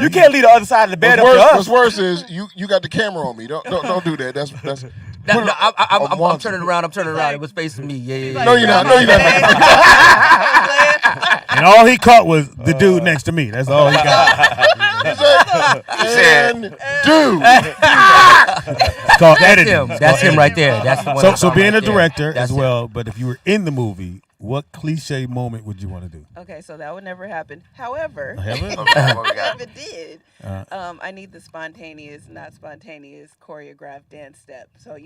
You can't leave the other side of the bed up to What's us. worse is you got the camera on me. Don't do that. That's. No, I'm Wanted. turning around. It was facing me. Yeah. No, you're not. No, you're not. And all he caught was the dude next to me. That's all he got. He said, dude. It's called editing. That's him right there. That's the one. So being right a director there. as That's well, but if you were in the movie, what cliche moment would you want to do? Okay, so that would never happen. However, What we got? if it did, I need the spontaneous, not spontaneous, choreographed dance step. So,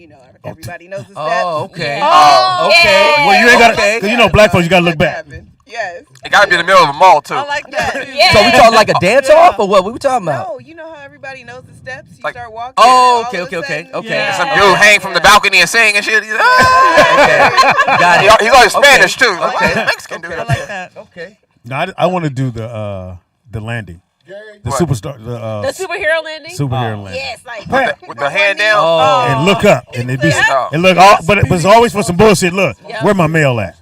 everybody knows the steps. Oh, okay. Yeah. Oh, okay. Well, you ain't got to, Okay. because black folks, you got to look back. Yes. It gotta be in the middle of a mall too. I like that. Yeah. So we talking like a dance off or what? What we talking about? No, you know how everybody knows the steps? You Like- start walking. Oh, and okay, all of a okay. sudden- Yeah. Some dude hang from the balcony and sing and shit. He's, Got it. He's always Spanish too. Like, Okay. why is Mexican dude I up like there? that. Okay. No, I want to do the landing. The What? superstar, The superhero landing? superhero landing. Yes, like With the hand down. Oh. And look up, and it be, Oh. and look, but it was always for some bullshit. Look, where my mail at?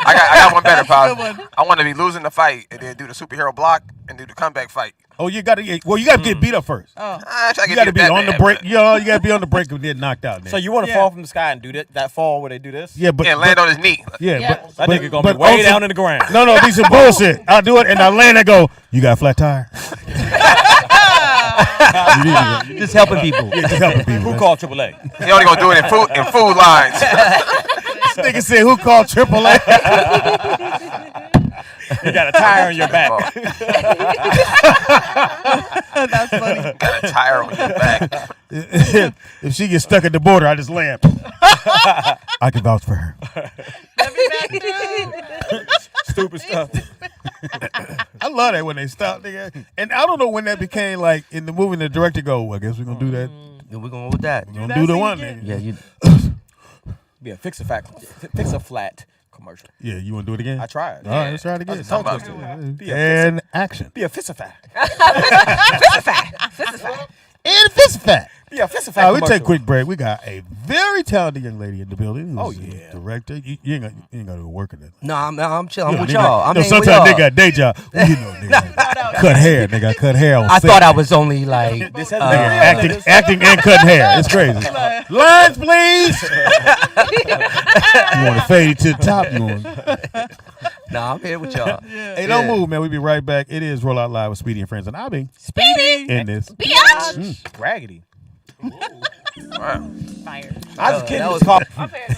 I got one better, pal. I want to be losing the fight and then do the superhero block and do the comeback fight. Oh, you got to get beat up first. I try to You get got to be on the break. You got to be on the break and get knocked out. Nigga. So you want to fall from the sky and do that fall where they do this? Yeah, but and land on his knee. Yeah, Yeah. but That nigga gonna be way down in the ground. No, be some bullshit. I'll do it and I land and go. You got a flat tire? Just helping people. Yeah, just helping people. Who man. called AAA? He only gonna do it in food lines. This nigga said, "Who called AAA?" You got a tire on your back. That's funny. Got a tire on your back. If she gets stuck at the border, I just land. I can vouch for her. Stupid stuff. I love that when they stop, nigga. And I don't know when that became like in the movie. The director go, well, "I guess we're gonna do that. Yeah, we're going with that. We're gonna do the one, nigga." Yeah, you. Be a fix a flat commercial. Yeah, you want to do it again? I tried. All right, let's try it again. That's a tongue Talk twister. about Be a And action. Be a fist-a-fat. And fist fat. Be a fist-a-fat All right, we commercial. take a quick break. We got a very talented young lady in the building. Oh, Who's a yeah. director. You ain't got to work in it. No, I'm chilling. I'm Yeah, with nigga, y'all. I'm no, hanging with sometimes they y'all. got day job. Well, you know, nigga, cut hair. Nigga, I cut hair on I set. thought I was only like. This has Nigga, acting and cutting hair. It's crazy. Lines, please. You want to fade to the top? You want? Nah, I'm here with y'all. Hey, don't move, man. We be right back. It is Roll Out Live with Speedy and Friends, and I'll be Speedy. in this. Biatch. raggedy. Wow. Fire. I was kidding. that It's called.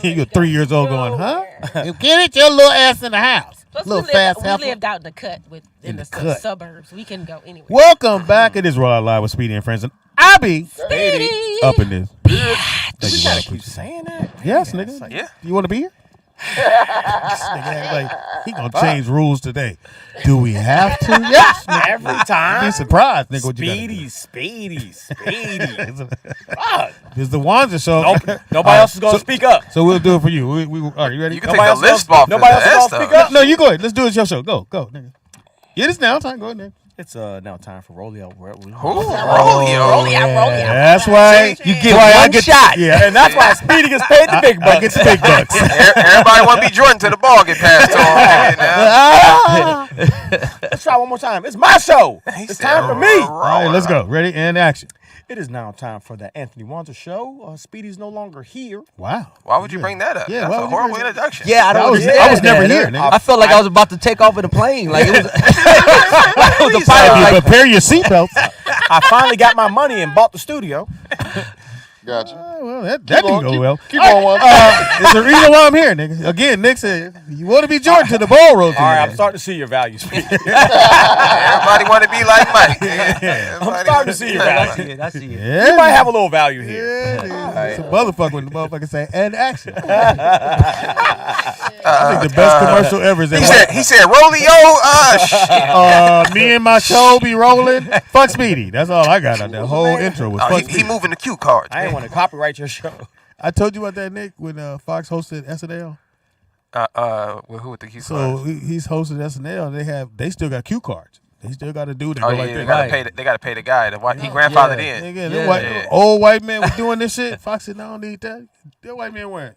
You're 3 years old going, huh? You get it, your little ass in the house. Plus, Little we fast lived, heifer. we lived out in the cut in the cut. suburbs. We can go anywhere. Welcome back. It is Roll Out Live with Speedy and Friends, and I'll be Speedy. up in this. Thank We you, gotta Rob. keep saying that. Yes, nigga. Like, Yeah. You want to be here? This nigga act like he gonna change rules today. Do we have to? Yes. Nigga. every time. Be surprised, nigga. What you gotta do. Speedy. It's the Wanza show. Nobody else is gonna speak up. So we'll do it for you. We are you ready? You can Nobody take else the list gonna- off. nobody else the gonna S speak stuff. up? No, you go ahead. Let's do it. It's your show. Go, nigga. Yeah, it's now time. Go ahead, nigga. It's now time for ROLLOUT. Who? Roll yo. That's why You get why I one get shot. Yeah, And that's why Speedy gets paid the big bucks. I get the big bucks. Everybody want to be Jordan till the ball get passed to him. Let's try one more time. It's my show. It's time for me. All right, let's go. Ready and action. It is now time for the Anthony Wanza show. Speedy's no longer here. Wow. Why would you bring that up? Yeah, That's why a would you horrible bring that- introduction. Yeah, I don't. I was understand never that. here, nigga. I felt like I was about to take off in a plane. Like it was. It was a pilot. You Like, prepare your seatbelts. I finally got my money and bought the studio. Gotcha. Well, that didn't go well. Keep on one. It's the reason why I'm here, nigga. Again, Nick said you want to be Jordan to the ball roll. All right, I'm starting to see your value, Speedy. Everybody want to be like Mike. I'm starting to see your I value. see it. I see it. Yeah, You might have a little value here. yeah, it's a motherfucker when the motherfucker say and action. I think the best commercial ever is that He said, Rollio, shit. me and my show be rolling. Fuck Speedy. That's all I got on that whole intro was Oh, fuck he Speedy. moving the cue cards. I ain't want to copyright your show. I told you about that, Nick, when Fox hosted SNL. With who with the cue So cards? he's hosted SNL. They still got cue cards. They still got to do that. Oh go yeah, like they that. gotta Right. pay. They gotta pay the guy. He grandfathered in. Nigga, Yeah. them white, Yeah. old white man was doing this shit. Fox said, "No, I don't need that." That white man went.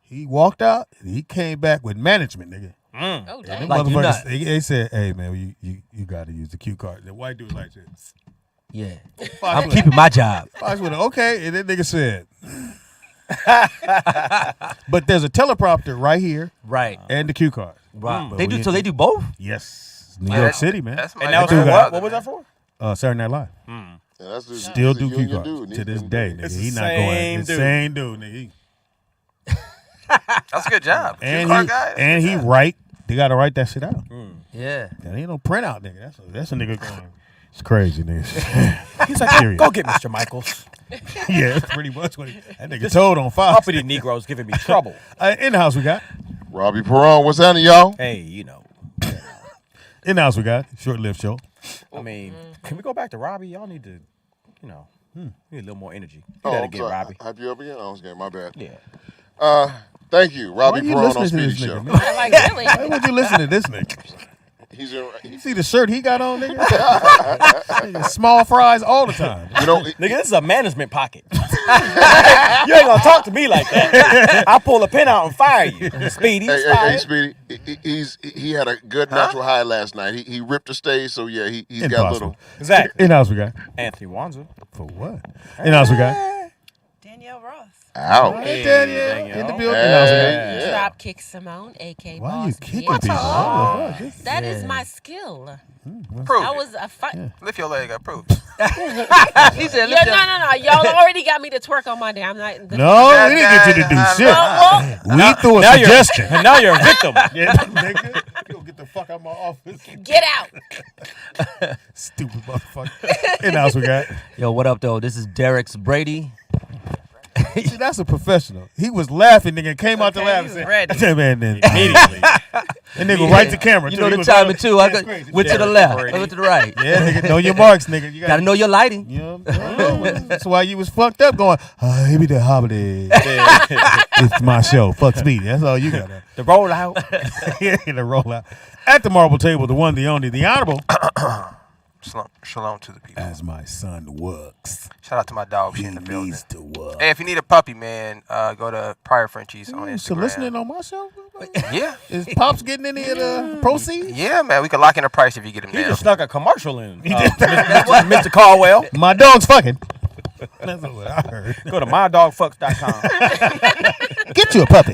He walked out. And he came back with management, nigga. Oh, And dang. them Like you motherfuckers, not- they said, "Hey man, you got to use the cue card." The white dude like this. Yeah, Fox I'm went, keeping my job. Fox went, okay, and that nigga said. But there's a teleprompter right here Right. and the cue card. Right. But They we do. So they do both. Yes, New Yeah, York that- City, man. That's And my that was dude for got- what? What was that for? Saturday Night Live. Yeah, that's the- Still that's the do cue union cards dude. to this day, nigga. It's He the not same going. The dude. same dude, nigga. That's a good job. And Cue card he guy. and he write. They gotta write that shit out. Yeah. That ain't no printout, nigga. That's a nigga going. It's crazy, nigga. He's like, Serious. go get Mr. Michaels. Yeah, that's pretty much what that nigga told on Fox. Uppity Negroes giving me trouble. In the house we got. Robbie Perron, what's happening, y'all? Hey, you know. In the house we got. Short-lived show. I mean, can we go back to Robbie? Y'all need to, you know, need a little more energy. Do Oh, that I'm again, sorry. Robbie. Hype you up again? Oh, okay, my bad. Yeah. Thank you, Why Robbie you Perron listening on to Speedy this Show. nigga, man? Like, really? Why would you listen to this nigga? He's You in, see the shirt he got on, nigga? Nigga, small fries all the time. you know, Nigga, this is a management pocket. You ain't gonna talk to me like that. I'll pull a pin out and fire you. Speedy, Hey, Speedy. He had a good natural high last night. He ripped the stage, so yeah, he's got a little. Exactly. In-house we got. Anthony Wanza. For what? In-house we got. Danielle Ross. Ow. Hey, Danielle. Danielle. In the building. In-house we got. Yeah. Drop kick Simone, aka Why are you Boss kicking Bitch. people? What the fuck? That is my skill. Prove I it. was a fight. Lift your leg up. Prove. He said, Yeah, no. Y'all already got me to twerk on my day. I'm not. No, we didn't get you to do shit. Well, We threw a now suggestion. And now you're a victim. Yeah, nigga. You gonna get the fuck out of my office. get out. Stupid motherfucker. In-house we got. Yo, what up, though? This is Derrex Brady. See, that's a professional. He was laughing, nigga. Came out to laugh and he said, was ready. "Hey, man, then immediately." And nigga right to camera. You too. know He the was timing, like, too. I "That's got, crazy." went to the Derrex left. Brady. I went to the right. Yeah, nigga, know your marks, nigga. You Gotta know your lighting. You know, that's why you was fucked up going, here be the holiday. It's my show. Fuck Speedy. That's all you got. The rollout. Yeah, the rollout. At the marble table, the one, the only, the honorable. Shalom to the people. As my son works. Shout out to my dog. She He in the building. needs to work. Hey, if you need a puppy, man, go to Prior Frenchies on Instagram. So listening on my show? Yeah. Is Pops getting any of the proceeds? Yeah, man. We can lock in a price if you get him He down. just snuck a commercial in. Mr. Caldwell. My dog's fucking. That's what I heard. Go to mydogfucks.com. Get you a puppy.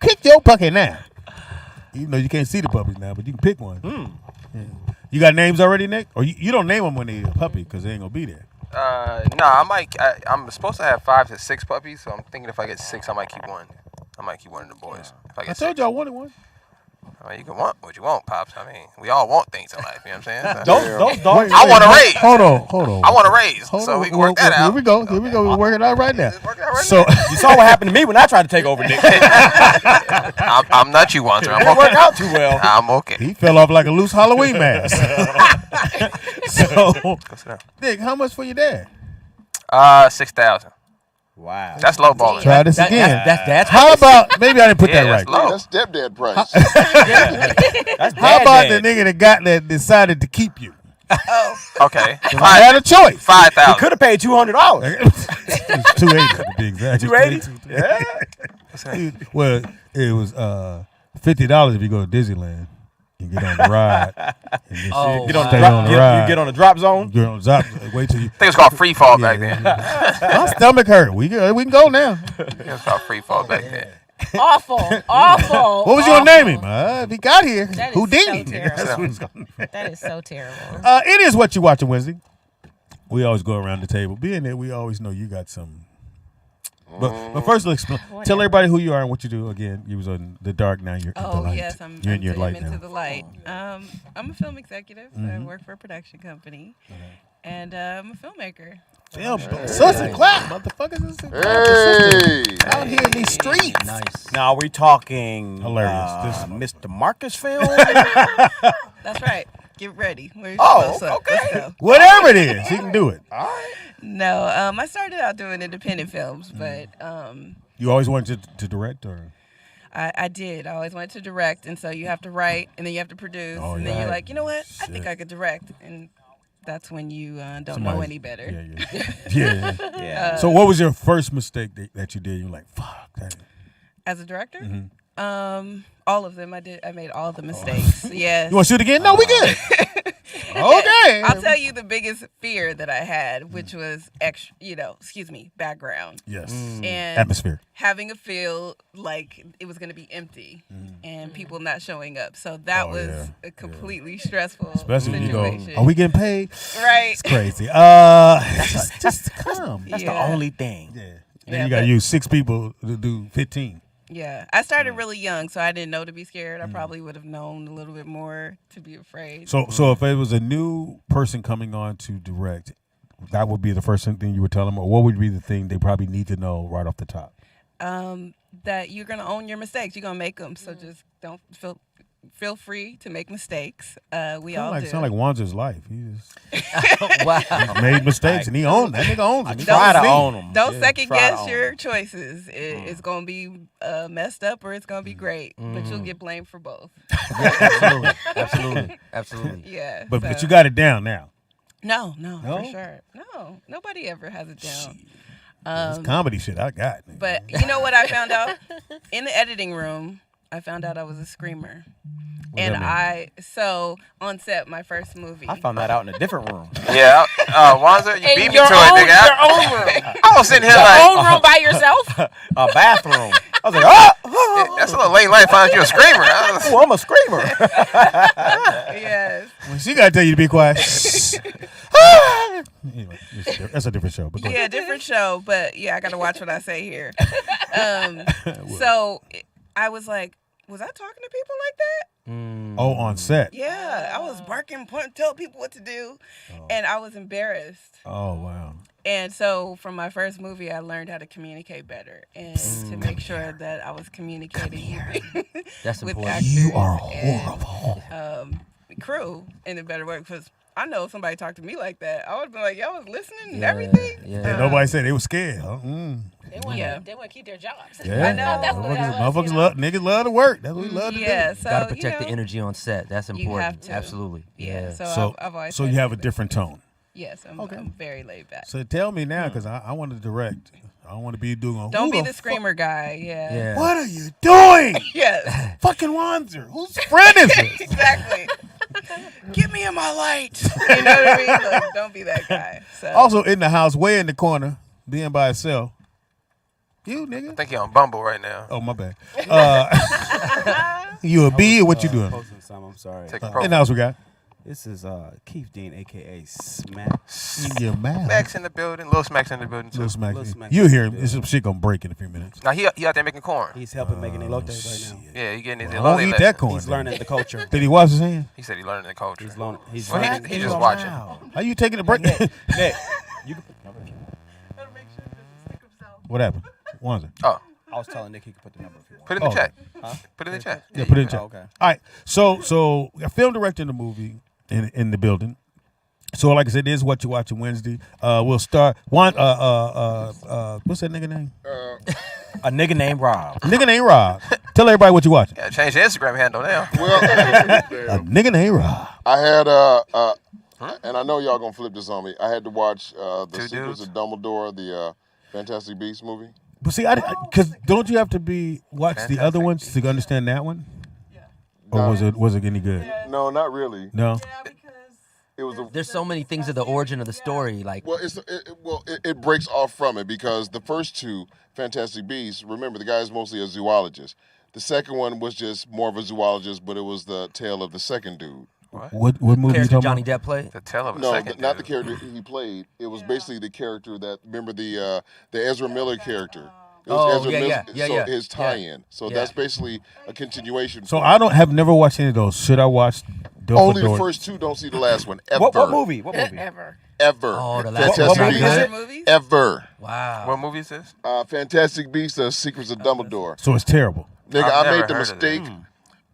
Pick your puppy now. You know you can't see the puppies now, but you can pick one. Yeah. You got names already, Nick? Or you don't name them when they're a puppy because they ain't going to be there. I'm supposed to have 5 to 6 puppies, so I'm thinking if I get 6, I might keep one. I might keep one of the boys. If I I get told 6. you I wanted one. I mean, you can want what you want, Pops. I mean, we all want things in life, you know what I'm saying? Those dogs. I want to raise. Hold on. I want to raise, Hold so on. we can work that out. Here we go. We're working it out right now. Work it out right So, You saw what happened to me when I tried to take over Nick. I'm not you, Wanzer. I'm Didn't work okay. out too well. I'm okay. he fell off like a loose Halloween mask. So, Go sit down. Nick, how much for your dad? 6,000. Wow. That's low balling. Try this again. That's How about, maybe I didn't put Yeah, that right. that's low. That's stepdad price. That's How bad about dad. the nigga that got that decided to keep you? Okay. I had a choice. He 5,000. could have paid $200. It's 280 to be exact. 280? Yeah. Well, it was $50 if you go to Disneyland and get on the ride. And just Oh, Get on the stay drop, on the you ride. get on the drop zone. Get on the top. Wait till you. I think it's called free fall back then. My stomach hurt. We can go now. It's called free fall back then. Awful. What was you gonna name him? If he got here, That is Houdini. so terrible. That's what it's gonna be. That is so terrible. It is what you watching Wednesday. We always go around the table. Being there, we always know you got some. But first, let's tell everybody who you are and what you do. Again, you was on the dark. Now you're in the light. Yes, I'm you're in your light into now. the light. I'm a film executive. So I work for a production company, and I'm a filmmaker. Damn, sus and clap, motherfuckers. Hey. Out here in these streets. nice. Now are we talking Hilarious. Mr. Marcus film? That's right. Get ready. Where's Oh, your close up? okay. Let's go. Whatever it is, he can do it. No, I started out doing independent films, but You always wanted to direct, or I did. I always wanted to direct, and so you have to write, and then you have to produce, Oh, and then yeah. you're like, you know what? I think Shit. I could direct, and that's when you don't know Somebody's- any better. Yeah. Yeah. So, what was your first mistake that you did? You're like, fuck that. As a director, all of them. I made all the mistakes. Yes. You want to shoot again? No, we good. Okay. I'll tell you the biggest fear that I had, which was background. Yes. And Atmosphere. having a feel like it was going to be empty and people not showing up. So that Oh, was yeah. a completely stressful Especially when you go, situation. are we getting paid? Right. It's crazy. Just come. That's Yeah. the only thing. Yeah. Then Yeah, you got to but- use 6 people to do 15. Yeah. I started really young, so I didn't know to be scared. I probably would have known a little bit more to be afraid. So if it was a new person coming on to direct, that would be the first thing you would tell them, or what would be the thing they probably need to know right off the top? That you're going to own your mistakes. You're going to make them. So just don't feel free to make mistakes. We all do. Sound like Wanzer's life. He just Wow. made mistakes and he owned that nigga owns it. He Try to don't see. own them. Don't second try to guess own your choices. It's going to be messed up or it's going to be great, but you'll get blamed for both. Absolutely. Yeah. But so- you got it down now. No, No? for sure. No, nobody ever has it down. This comedy shit I got. Nigga. But you know what I found out? In the editing room, I found out I was a screamer. So on set, my first movie. I found that out in a different room. Yeah, Wanzer, you beat me to it, nigga. Your own room. I was sitting here Your like own room by yourself. A bathroom. I was like, oh, that's a little late life. Find you a screamer. oh, I'm a screamer. Yes. When she gotta tell you to be quiet. Anyway, that's a different show. But go Yeah, ahead. different show. But yeah, I got to watch what I say here. So I was like, was I talking to people like that? Oh, on set. Yeah, I was barking, pointing, telling people what to do, and I was embarrassed. Oh wow. And so from my first movie, I learned how to communicate better and to make sure that I was communicating That's with important. actors You are and, horrible. crew in a better way. Because I know if somebody talked to me like that, I would have been like, y'all was listening and Yeah, everything. yeah. And nobody said they were scared. Huh? They want Yeah. to keep their jobs. Yeah. I know. That's what that was, Motherfuckers you know? love niggas love to work. That's what we love to Yeah, do. so Gotta protect the you know, energy on set. That's you important. have to. Absolutely. Yeah. Yeah. So I've always So said you have a that. different tone. Yes, I'm very laid back. So tell me now, because I want to direct. I don't want to be doing. Don't who be the fuck- screamer guy. Yeah. Yeah. What are you doing? Yes. Fucking Wanzer. Whose friend is this? Exactly. Get me in my light. You know what I mean? Like, don't be that guy. So. Also in the house, way in the corner, being by itself. You nigga. I think you're on Bumble right now. Oh my bad. You a B or what you doing? Posting some, I'm sorry. Take a In profile. the house we got. This is Keith Dean, a.k.a. Smack. Your man. Smacks in the building. Lil Smacks in the building too. Little smack. Little smack. You hear him. This some shit gonna break in a few minutes. Now he out there making corn. He's helping making elotes right now. Yeah, he getting his I won't elote eat lesson. that corn. He's learning the culture. Did he wash his hand? He said he learning the culture. He's learning. He's Well, learning. he just watching. How you taking a break? Nick, you can put the number. What happened? Wanzer. Oh, I was telling Nick he could put the number if he wants. put it in the Oh. chat. Huh? Put it in the chat. Yeah, put it in chat. Oh, okay. All right. So a film director in the movie in the building. So like I said, this is what you watching Wednesday. We'll start one. What's that nigga name? A nigga named Rob. Nigga named Rob. Tell everybody what you watching. Yeah, change the Instagram handle now. Well, A nigga named Rob. I had and I know y'all gonna flip this on me. I had to watch the Two Secrets dudes? of Dumbledore, the Fantastic Beasts movie. But see, because don't you have to watch the other Fantastic. ones to understand that one? Or was it any good? No, not really. No. It was a There's so many things of the origin of the story. Like, well, it breaks off from it because the first two Fantastic Beasts. Remember, the guy is mostly a zoologist. The second one was just more of a zoologist, but it was the tale of the second dude. What movie you character talking Johnny about? Depp played. The tale of a No, second not the dude. character he played. It was basically the character that remember the Ezra Miller character. It Oh, was Ezra yeah, Miller, yeah, so yeah, his tie-in. So yeah. that's basically a continuation. So from I it. have never watched any of those. Should I watch? Only the first two. Don't see the last one ever. What movie? What movie? Ever. Ever. Oh, the last Fantastic one. Beasts. What movie is Other movies? Ever. Wow. What movie is this? Fantastic Beasts: The Secrets of Dumbledore. So it's terrible. Nigga, I've I never made the heard of mistake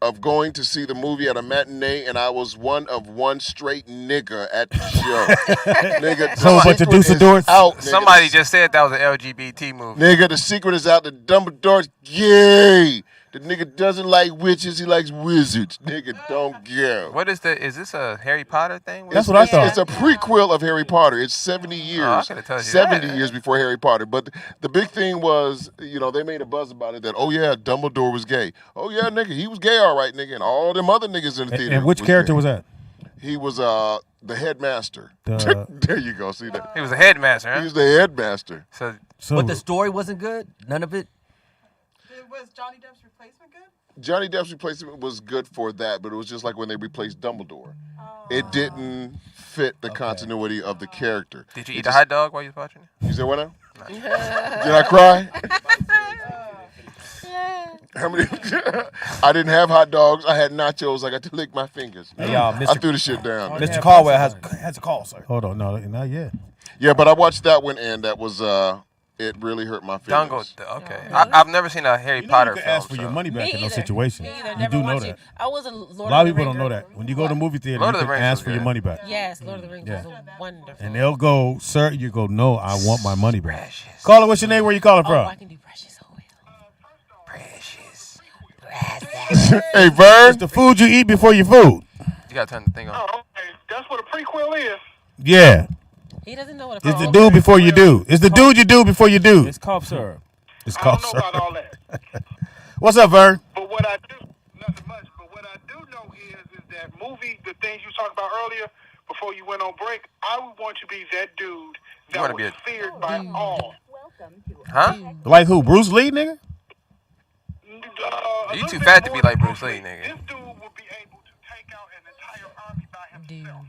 of going to see the movie at a matinee, and I was one of one straight nigga at the show. Nigga, So a bunch of the secret deuce-a-doors? is out. Nigga. Somebody just said that was an LGBT movie. Nigga, the secret is out. The Dumbledore's gay. The nigga doesn't like witches. He likes wizards. Nigga, don't give. What is this a Harry Potter thing? That's what I thought. It's a prequel of Harry Potter. It's 70 years. I could've told you 70 that. years before Harry Potter. But the big thing was, they made a buzz about it that, oh yeah, Dumbledore was gay. Oh yeah, nigga, he was gay, all right, nigga. And all them other niggas in the theater. And which character gay. was that? He was the headmaster. The- There you go. See that? He was a headmaster, He huh? was the headmaster. So So But the story wasn't good. None of it. Was Johnny Depp's replacement good? Johnny Depp's replacement was good for that, but it was just like when they replaced Dumbledore. It didn't fit the continuity of the character. did you It eat a just- hot dog while you was watching it? You said what now? Did I cry? How many? I didn't have hot dogs. I had nachos. I got to lick my fingers. Hey, y'all, I threw the shit down. Mr. Caldwell has a call, sir. hold on, no, not yet. Yeah, but I watched that one, and that was it really hurt my feelings. Dungle. Okay. I've never seen a Harry Potter you can film. ask for your so- money back Me in those either. situations. Me either. You Never do know watched that. it. I was a Lord A lot of the people don't Rings know that. When you go to movie theater, Lord you of the can Rings ask was for your good. money back. Yes, Lord of the Rings Yeah. was wonderful. And they'll go, sir, you go, no, I want my money back. Caller, what's your name? Where you calling Oh, from? I can do precious oil. Precious. Hey, Vern. It's the food you eat before your food. You gotta turn the thing on. Oh, okay. That's what a prequel is. Yeah. He doesn't know what. It's the dude before you do. It's the dude you do before you do. It's cough syrup. It's I don't cough know syrup. about all that. What's up, Vern? But what I do, nothing much. But what I do know is that movie, the things you talked about earlier, before you went on break, I would want to be that dude that was feared by all. Huh? Like who? Bruce Lee, nigga? You too fat to be like Bruce Lee, nigga. This dude would be able to take out an entire army by himself.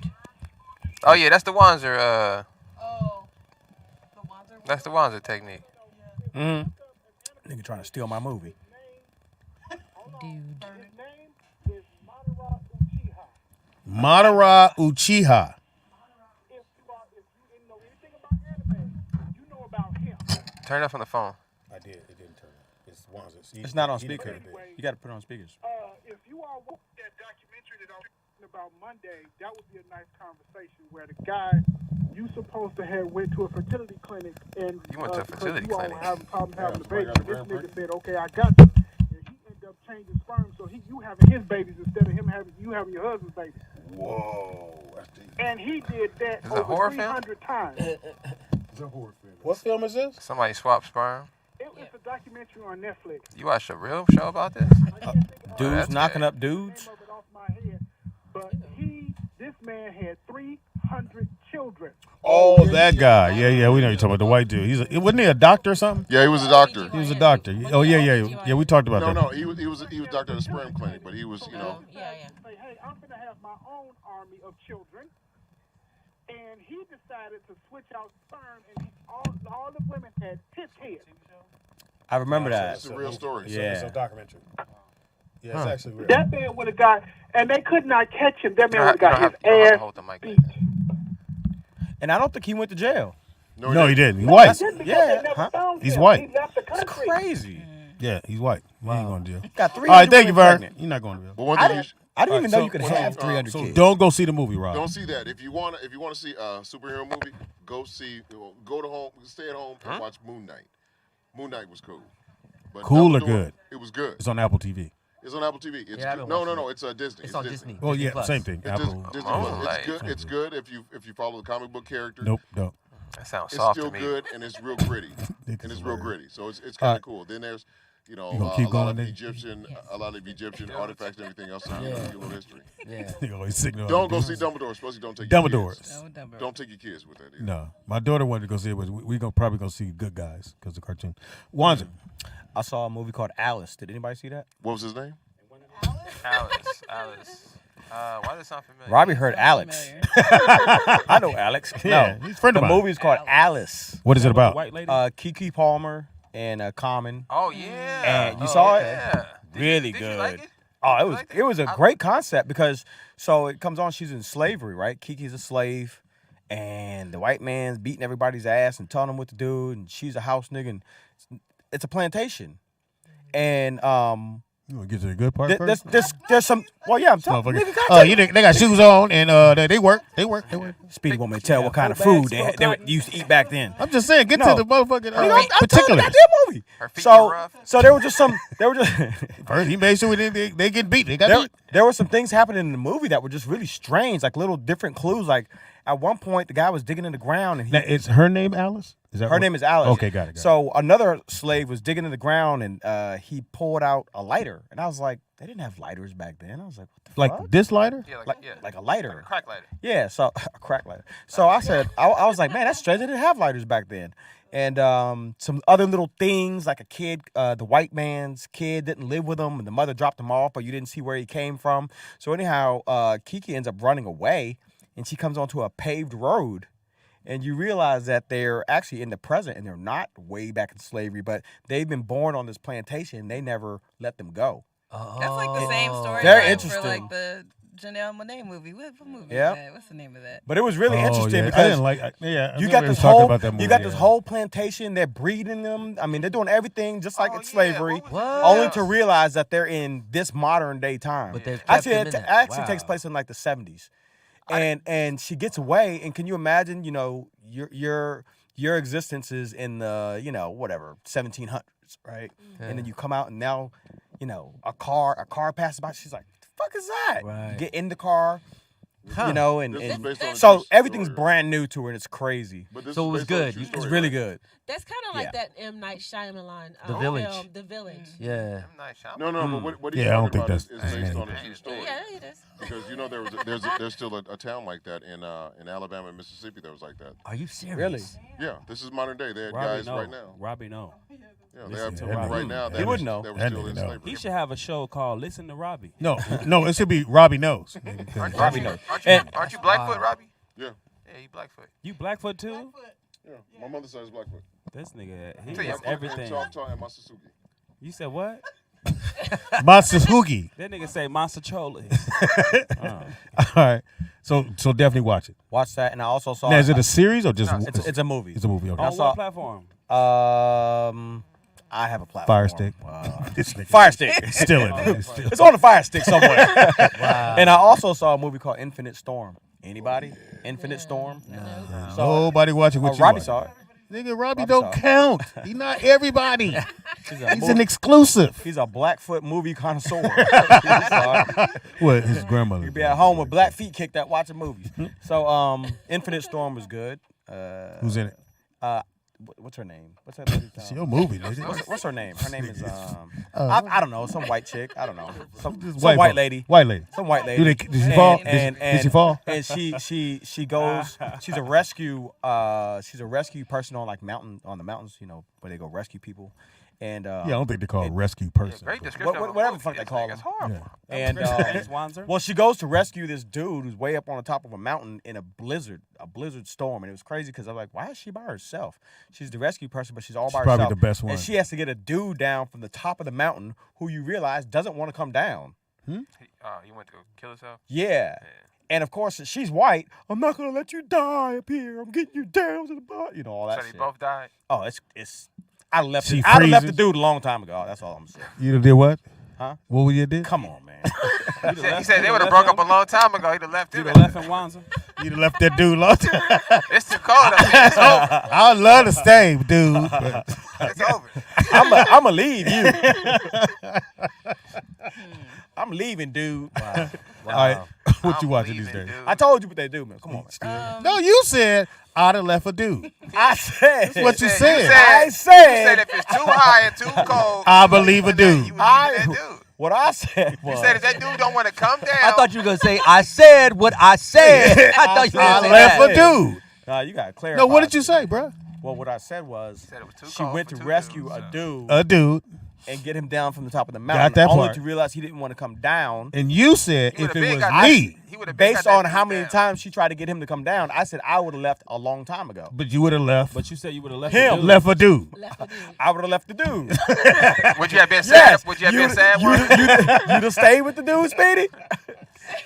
Oh yeah, that's the Wanzer. That's the Wanzer technique. Nigga trying to steal my movie. Dude. Madara Uchiha. Turn it up on the phone. I did. It didn't turn up. It's not on speaker. You got to put it on speakers. If you all watch that documentary that I was talking about Monday, that would be a nice conversation where the guy you supposed to have went to a fertility clinic and You went to a fertility you all clinic. were having problems having a baby. This nigga said, "Okay, I got this," and he ended up changing sperm, so you having his babies instead of him having your husband's baby. Whoa, that's deep. And he did that Is it a horror over film? 300 times. It's a horror film. What film is this? Somebody swap sperm. It's a documentary on Netflix. You watched a real show about this? Dudes that's knocking gay. up dudes. Name of it off my head, but this man had 300 children. Oh, that guy. Yeah, we know you're talking about the white dude. Wasn't he a doctor or something? Yeah, he was a doctor. He was a doctor. Oh yeah. We talked about that. No, he was doctor at a sperm clinic, but he was, you know. Yeah. Say, hey, I'm gonna have my own army of children, and he decided to switch out sperm, and all the women had his kids. I remember that. It's a real story. Yeah. It's a documentary. Yeah, it's actually real. That man would have got, and they could not catch him. That man would have got his You don't have to ass hold the mic like beat. that. And I don't think he went to jail. No, he didn't. He's white. Just because Yeah, they never huh? found He's him. white. He left the It's country. crazy. Yeah, he's white. He ain't going to jail. Got 300 All right, thank you, women Vern. pregnant. You're not going to jail. But one I thing didn't even know you could have 300 So kids. don't go see the movie, Rob. don't see that. If you want to see a superhero movie, go to home, stay at home and watch Moon Knight. Moon Knight was cool. But Cool or Dumbledore, good? It was good. It's on Apple TV. It's on Apple TV. It's Yeah, I've good. been No, watching it. it's Disney. It's on Disney. Well, Disney yeah, Plus. same thing. It's Apple. Disney Oh, Plus. like- It's good. It's good if you follow the comic book character. Nope, don't. That sounds It's soft still to me. good and it's real gritty. and it's real gritty. So it's kind of cool. Then there's You gonna keep a going lot of then? Egyptian artifacts and everything else. So you know your little history. Yeah. You always signal Don't go other see dudes. Dumbledore. Especially don't take your Dumbledore. kids. Don't take your kids with that. Either. No, my daughter wanted to go see it, but we probably gonna see Good Guys because the cartoon. Wanzer. I saw a movie called Alice. Did anybody see that? What was his name? Alice. Why does it sound familiar? Robbie heard Alex. I know Alex. Yeah, no, he's a friend of the mine. movie is called Alice. What is it about? White lady. Kiki Palmer and Common. Oh yeah. And you saw it? Yeah. Really did good. You like it? Oh, it was a great concept because so it comes on. She's in slavery, right? Kiki's a slave, and the white man's beating everybody's ass and telling them what to do, and she's a house nigga. And it's a plantation, and You want to get to the good part first? there's some. Well, yeah, I'm telling Motherfucker. you. They got shoes on and they work. Speedy want me to tell what kind of food they used to eat back then. I'm just saying, get No. to the motherfucking I'm telling you, particulars. goddamn movie. Her feet So, were rough. so there was just some. There were just. First, he made sure they get beat. They got beat. There were some things happening in the movie that were just really strange, like little different clues. Like at one point, the guy was digging in the ground, and Now, is her name Alice? Is that her name is Alice. Okay, got it. So another slave was digging in the ground, and he pulled out a lighter, and I was like, they didn't have lighters back then. I was like, what the like fuck? this lighter? Yeah, Like a lighter. Like a crack lighter. Yeah, so a crack lighter. So I said, I was like, man, that's strange. They didn't have lighters back then. And some other little things, like a kid, the white man's kid didn't live with him, and the mother dropped him off, but you didn't see where he came from. So anyhow, Kiki ends up running away, and she comes onto a paved road. And you realize that they're actually in the present, and they're not way back in slavery, but they've been born on this plantation, and they never let them go. That's like the same story. Very For interesting. like the Janelle Monáe movie. What movie Yeah. is that? What's the name of that? But it was really interesting yeah. because I didn't like. I you remember got we this was talking whole about that movie, you got this yeah. whole plantation. They're breeding them. I mean, they're doing everything just like it's slavery, What? only to realize that they're in this modern day time. But they've kept Actually, them it in that. actually Wow. takes place in like the 70s, and she gets away. And can you imagine? You know, your existence is in the whatever 1700s, right? Yeah. And then you come out, and now, a car passes by. She's like, "What the fuck is that?" Right. Get in the car. You know, and, This is and based on a so true everything's story. brand new to her, and it's crazy. But this So is it was based on a good. true It's story, It's really right? good. That's kind of like Yeah. that M. Night Shyamalan. The Village. The Village. Yeah. No, but what he's Yeah, I don't talking think about is that's based his on a name. true story. Yeah, it is. Because you know there's still a town like that in Alabama and Mississippi that was like that. Are you serious? Really? Yeah, this is modern day. They had Robbie guys know. right now. Robbie know. Yeah, they Listen have to people Robbie. right now He that would know. that That was still nigga in know. slavery. He should have a show called "Listen to Robbie." No, it should be Robbie Knows. Robbie knows. Aren't you Blackfoot, Robbie? Yeah, Yeah, you Blackfoot. You Blackfoot too? yeah. My mother's side is Blackfoot. This nigga, he Tell you, is everything. Choctaw and Massachusetts. You said what? Monster Hoogie. That nigga say Monster Chole. All right. So definitely watch it. Watch that, and I also saw. Now, is it a series or just It's a movie. It's a movie. Okay. I On saw- what platform? I have a platform. Fire Stick. This nigga Fire Stick. still in there. It's on the Fire Stick somewhere. And I also saw a movie called Infinite Storm. Anybody? Infinite Storm? Nobody watching what you Robbie watch. saw it. Nigga, Robbie Robbie don't saw it. count. He not everybody. He's a He's movie- an exclusive. He's a Blackfoot movie connoisseur. What? His grandmother. He'd be at home with black feet kicked out watching movies. So Infinite Storm was good. Who's in it? What's her name? What's that lady's It's name? your movie, nigga. What's her name? Her name is I don't know, some white chick. I don't know. Some White white folk. lady. White lady. Some white lady. Did she fall? And Did she fall? And she goes. She's a rescue. She's a rescue person on the mountains. You know, where they go rescue people. And Yeah, I don't think they call it rescue person. Great description. of a whatever movie. the fuck they It's call like, them. It's horrible. And Miss Wanzer? well, she goes to rescue this dude who's way up on the top of a mountain in a blizzard storm, and it was crazy because I'm like, why is she by herself? She's the rescue person, but she's all by herself. probably the best one. And she has to get a dude down from the top of the mountain who you realize doesn't want to come down. You went to go kill herself? Yeah. And of course, she's white. I'm not gonna let you die up here. I'm getting you down to the bottom. You know all that So shit. they both died? Oh, it's. I'd have left She the freezes. dude a long time ago. That's all I'm saying. You did what? Huh? What would you did? Come on, man. He said they would have broke up a long time ago. He'd have left him. You left in Wanzer? You'd have left that dude long time. It's too cold up here. It's over. I'd love to stay, dude. But It's over. I'm gonna leave you. I'm leaving, dude. all right, what you I'm watching these leaving, days? dude. I told you what they do, man. Come on, man. No, you said I'd have left a dude. I said. That's what you You said. I You said. said if it's too high and too cold, I believe a dude. you would leave that dude. What I said was. You said if that dude don't want to come down. I thought you were gonna say I said what I said. I thought you were I gonna say left that. a dude. Nah, you gotta clarify. No, what did you say, bro? Well, what I said was said it was too she cold went for to two rescue dudes, a so. dude A dude. and get him down from the top of the mountain, that only part. to realize he didn't want to come down. And you said He if would've it been was got that- me, he would've been Based got that on dude how many down. times she tried to get him to come down, I said I would have left a long time ago. but you would have left. But you said you would have left Him. the dude. Left a dude. Left a dude. I would have left the dude. Would you have been sad? Yes. Would you have been sad? You'd have stayed with the dude, Speedy?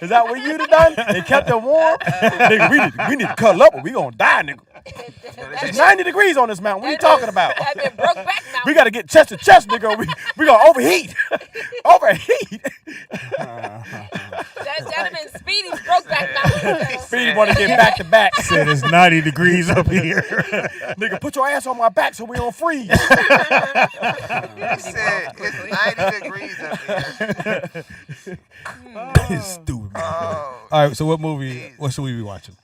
Is that what you'd have done? They kept him warm? Nigga, we need to cuddle up or we gonna die, nigga. It's 90 degrees on this mountain. What are you talking about? That been broke back now. We gotta get chest to chest, nigga. We gonna overheat. Overheat. That have been Speedy's broke back now. Speedy wanna get back to back. Said it's 90 degrees up here. Nigga, put your ass on my back so we don't freeze. He said it's 90 degrees up here. It's stupid. Man. Oh, All right, so what should we be watching?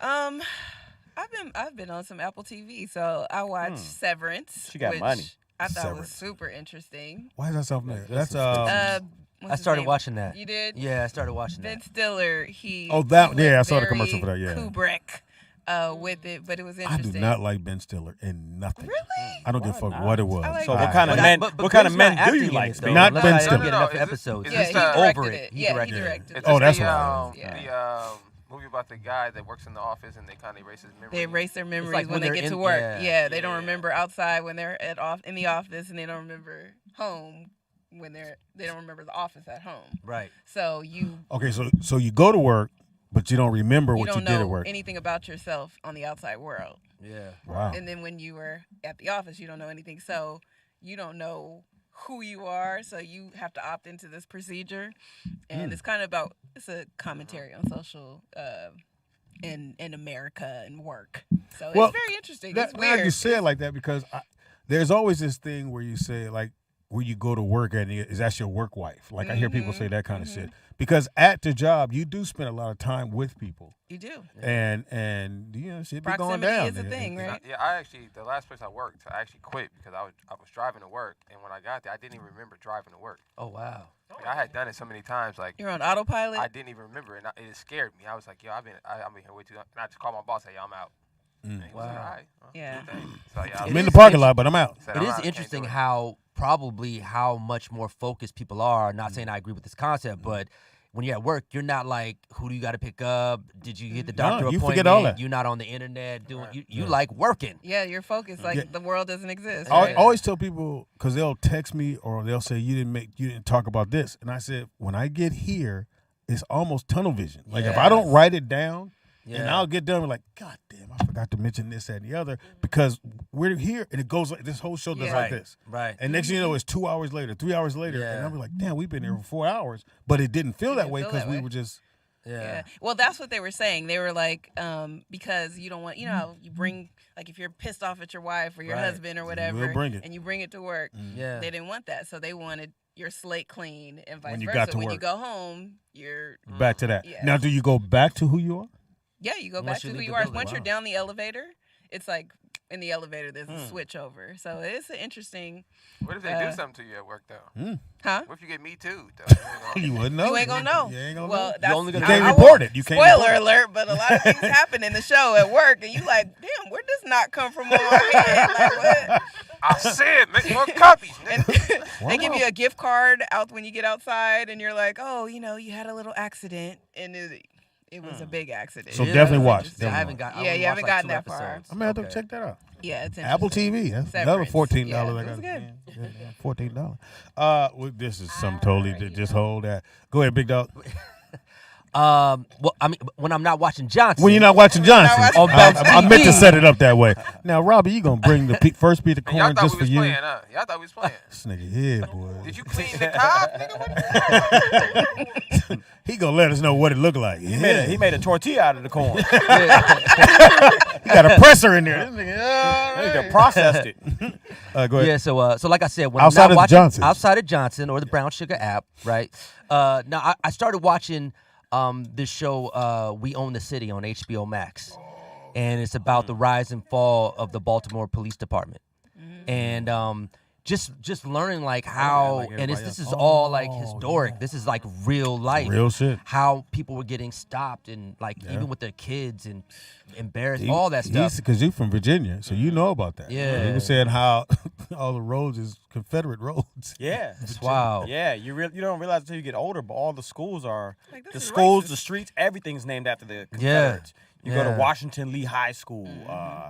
I've been on some Apple TV, so I watched Severance. She got which money. I thought Severance. was super interesting. Why is that so familiar? That's What's I his started name? watching that. You did? Yeah, I started watching Ben that. Stiller. He. Oh, that- he went yeah, I saw the very commercial for that, yeah. Kubrick with it, but it was I interesting. do not like Ben Stiller in nothing. Really? I don't give a fuck what it was. I like So Ben what kind of But men? but What kind of Ben's men not do you acting in like? it, though, Speedy? Not unless Ben I Stiller. get No, enough is episodes. it- Yeah, is he this, directed over it. it. He Yeah, directed he it. directed Is it. Oh, this that's the, what it the movie about the guy that works in the office and they kind of erase his memory? They erase their memories like when when they they're get to in- work. yeah. Yeah, they don't Yeah. remember outside when they're in the office, and they don't remember home when they don't remember the office at home. Right. So you Okay, so you go to work, but you don't remember what you don't did at know work. anything about yourself on the outside world. Yeah. Wow. And then when you were at the office, you don't know anything. So you don't know who you are. So you have to opt into this procedure. And it's kind of it's a commentary on social in America and work. So Well, it's very interesting. That, It's now weird. you say it like that because there's always this thing where you say like where you go to work and is that's your work wife. Like I hear people say that kind of shit. Because at the job, you do spend a lot of time with people. You do. And you know, shit be going Proximity down. is a thing, right? Yeah, I actually, the last place I worked, I actually quit because I was driving to work, and when I got there, I didn't even remember driving to work. Oh wow. Like, I had done it so many times, like You're on autopilot. I didn't even remember, and it scared me. I was like, yo, I've been here way too long. And I just called my boss, say, yo, I'm out. And he was like, all right. Well, Yeah. So, yeah, I'm in the parking lot, but I'm out. Said, It I'm is out, can't interesting do it. how much more focused people are. Not saying I agree with this concept, but when you're at work, you're not like, who do you got to pick up? Did you get the doctor you appointment? forget all that. You're not on the internet doing. You like working. Yeah, you're focused like the world doesn't exist. I Right? always tell people because they'll text me or they'll say you didn't talk about this, and I said when I get here, it's almost tunnel vision. Like if I don't write it down, and I'll get done with like, God damn, I forgot to mention this, that, and the other because we're here and it goes like this whole show does like this, right? And next thing you know, it's 2 hours later, 3 hours later, and I'm like, damn, we've been here for 4 hours, but it didn't feel that way because we were just. Yeah. Well, that's what they were saying. They were like, because you don't want, you know, you bring, like, if you're pissed off at your wife or your husband or whatever, and you bring it to work, they didn't want that. So they wanted your slate clean and vice versa. When you go home, you're back to that. Yeah. Now, do you go back to who you are? Yeah, you go back to who you are. Once you're down the elevator, it's like in the elevator, there's a switch over. So it's an interesting. What if they do something to you at work, though? Huh? What if you get me too? You wouldn't know. You ain't gonna know. You ain't gonna well, know. That's, You only gonna can't report it. You can't. Spoiler alert! But a lot of things happen in the show at work, and you like, damn, where does not come from on my head? Like what? I said, make more copies. They give you a gift card out when you get outside, and you're like, oh, you know, you had a little accident, and it was a big accident. So definitely watch. I haven't got. Yeah, you haven't gotten that far. I'm gonna have to check that out. Yeah, it's Apple TV. That's another $14. Yeah, I it was got. good. $14. Well, this is some totally. Just hold that. Go ahead, big dog. Well, I mean, when I'm not watching Johnson. When you're not watching Johnson, I meant to TV. set it up that way. Now, Robbie, you gonna bring the first beat of Y'all corn thought just we for was you? playing, huh? Y'all thought we was playing. This nigga here, boy. Did you clean the car, nigga? He gonna let us know what it looked like. He made a tortilla out of the corn. He got a presser in there. This nigga, processed it. Go ahead. Yeah, so like I said, when Outside I'm of not watching Johnson. outside of Johnson or the Brown Sugar app, right? Now I started watching this show We Own the City on HBO Max, and it's about the rise and fall of the Baltimore Police Department, and just learning like how and this is all like historic. This is like real life, Real shit. How people were getting stopped and like even with their kids and embarrassed, all that stuff. Because you're from Virginia, so you know about that. Yeah. He was saying how all the roads is Confederate roads. Yeah, it's wild. Yeah, you don't realize until you get older, but all the schools are Like, the schools, the streets, everything's named after the Confederates. You go to Yeah. Washington Lee High School.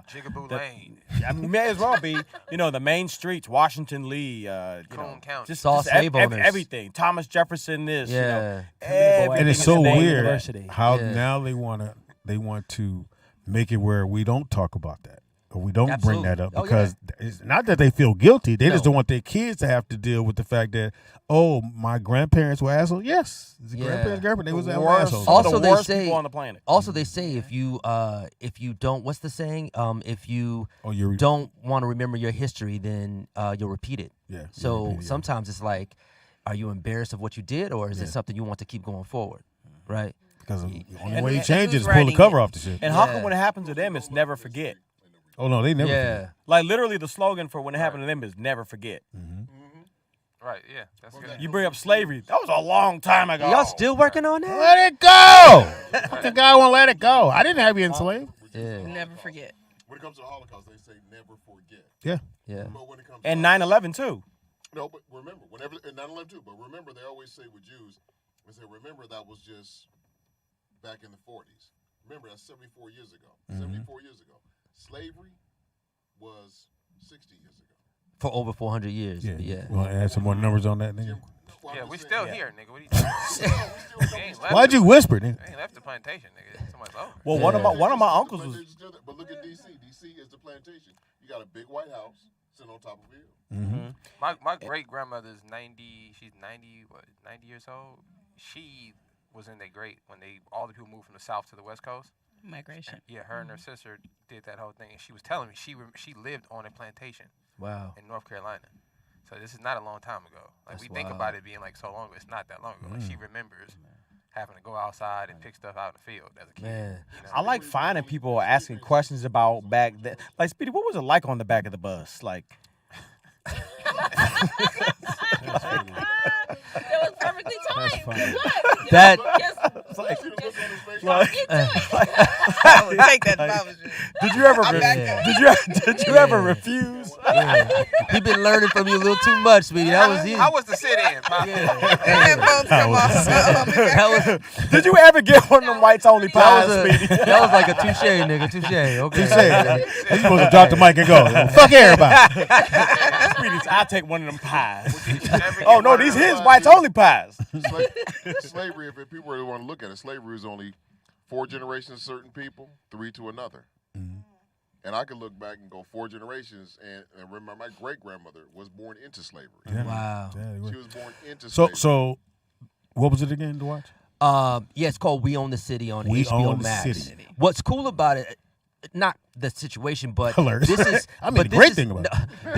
Jigaboo Lane. I mean, may as well be. You know, the main streets, Washington Lee. Cone County. Just all slave owners. everything. Thomas Jefferson. This. Yeah. You know, And it's so everything is weird University. how Yeah. now they want to make it where we don't talk about that. Or we don't Absolutely. bring that up Oh, because it's not that they feel guilty. They just No. don't want their kids to have to deal with the fact that, oh, my grandparents were assholes. Yes, the grandparents, they was assholes. Also, the they worst say people on the planet. Also, they say if you don't, what's the saying? If you don't want to remember your history, then you'll repeat it. Yeah. So sometimes it's like, are you embarrassed of what you did, or is it something you want to keep going forward? Right. Because the only And- way you and change it is who's pull the writing cover it? off the shit. And how come when it happens to them, it's never forget? Oh, no, they never. Yeah. forget. Like literally, the slogan for when it happened to them is never forget. Right, yeah. That's good. You bring up slavery. That was a long time ago. Y'all still working on that? Let it go. The guy won't let it go. I didn't have you enslaved. Yeah. Never forget. When it comes to the Holocaust, they say never forget. Yeah. Yeah. But when it comes And to 9/11 too. No, but remember, whenever and 9/11 too. But remember, they always say with Jews, they say remember that was just back in the 40s. Remember that's 74 years ago. 74 years ago, slavery was 60 years ago. For over 400 years. Yeah. Yeah. You want to add some more numbers on that, nigga? Well, Yeah, I'm we just still saying, here, nigga. What are you doing? We ain't left Why'd the- you whisper, nigga? we ain't left the plantation, nigga. Somebody's over. Well, Yeah. one of my uncles was. But look at DC. DC is the plantation. You got a big white house sitting on top of a hill. Mm-hmm. My great grandmother's 90. She's 90. What? 90 years old. She was in when all the people moved from the south to the west coast. Migration. Yeah, her and her sister did that whole thing, and she was telling me she lived on a plantation Wow. in North Carolina. So this is not a long time ago. Like we think about it being like so long, but it's not that long ago. Like she remembers having to go outside and pick stuff out in the field as a kid. Man. You know? I like finding people asking questions about back then. Like, Speedy, what was it like on the back of the bus? Like, That was perfectly timed. Look, That- Take that Baba shit. did you ever? I'm back there. Did you ever refuse? Yeah. He been learning from you a little too much, Speedy. That was you. How was the sit-in? Pop? Headphones come off. That was Did you ever get one of them whites only pies, Speedy? that was like a touche, nigga. Touche. Okay. He's supposed to drop the mic and go. Fuck everybody. Speedy, I take one of them pies. Never Oh get no, one of these them. his whites only pies. Slavery, if people really want to look at it, slavery is only 4 generations to certain people, 3 to another. And I could look back and go 4 generations and remember my great-grandmother was born into slavery. Yeah. Wow. Yeah, She was born into so, slavery. so, what was it again to watch? Yeah, it's called We Own the City on We HBO Own the Max. City. What's cool about it, not the situation, but Hilarious. this is I mean, but the this great is- thing about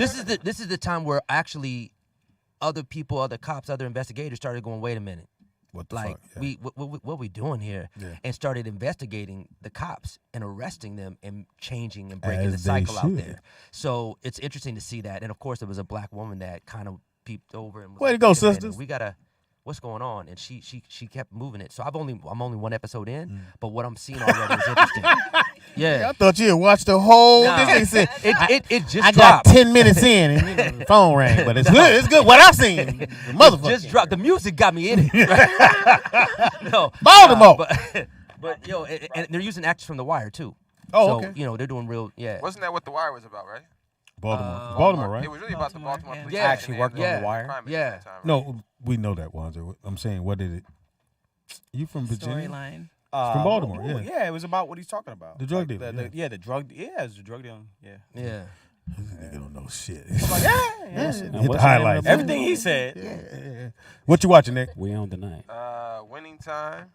it. this is the time where actually other people, other cops, other investigators started going, wait a minute. What the Like fuck? Yeah. what we doing here, Yeah. and started investigating the cops and arresting them and changing and breaking the As they cycle out should. there. So it's interesting to see that, and of course there was a black woman that kind of peeped over and was Way to like, go, "Wait a minute, sisters." we gotta. What's going on?" And she kept moving it. So I'm only 1 episode in, but what I'm seeing already is interesting. Yeah, I thought you had watched the whole. Nah. This thing said, it just I dropped. got 10 minutes in, and the phone rang. But it's good. It's good. What I seen, the motherfucker. Just dropped. The music got me in it. No, Baltimore. but yo, and they're using actors from The Wire too. Oh, So, okay. you know, they're doing real. Yeah. Wasn't that what The Wire was about, right? Baltimore, right? It was really about the Baltimore, Baltimore yeah. police. Yeah. Actually worked on Yeah. The Wire. Crime at Yeah. that time, right? No, we know that, Wanzer. I'm saying, what did it? You from Virginia? Storyline. From Baltimore, well, yeah. Yeah, it was about what he's talking about. The drug Like, dealer, the drug. Yeah, it's the drug dealing. Yeah. Yeah. This nigga don't know shit. Like, yeah. Hit the what's the name of highlights. the Everything he said. Yeah. What you watching, Nick? We Own the Night. Winning Time.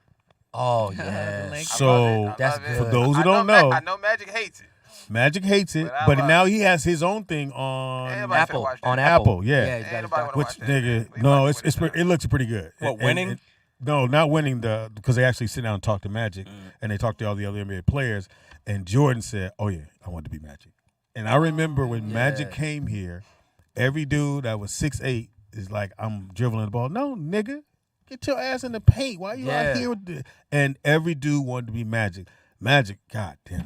Oh yeah. Like- So, That's love it. good. for those who I don't know, know, I know Magic hates it. Magic hates it, But I but love now it. he has his own thing on Ain't nobody finna Apple watch that. on Apple, yeah. Yeah, he's got Ain't his nobody doc- wanna which watch that. nigga, We no, watch Winning it looks pretty good. What, winning? No, not winning because they actually sit down and talk to Magic, and they talk to all the other NBA players. And Jordan said, "Oh yeah, I want to be Magic." And I remember when Magic came here, every dude that was 6'8" is like, "I'm dribbling the ball." No, nigga, get your ass in the paint. Why you out here with the? And every dude wanted to be Magic. Magic, god damn,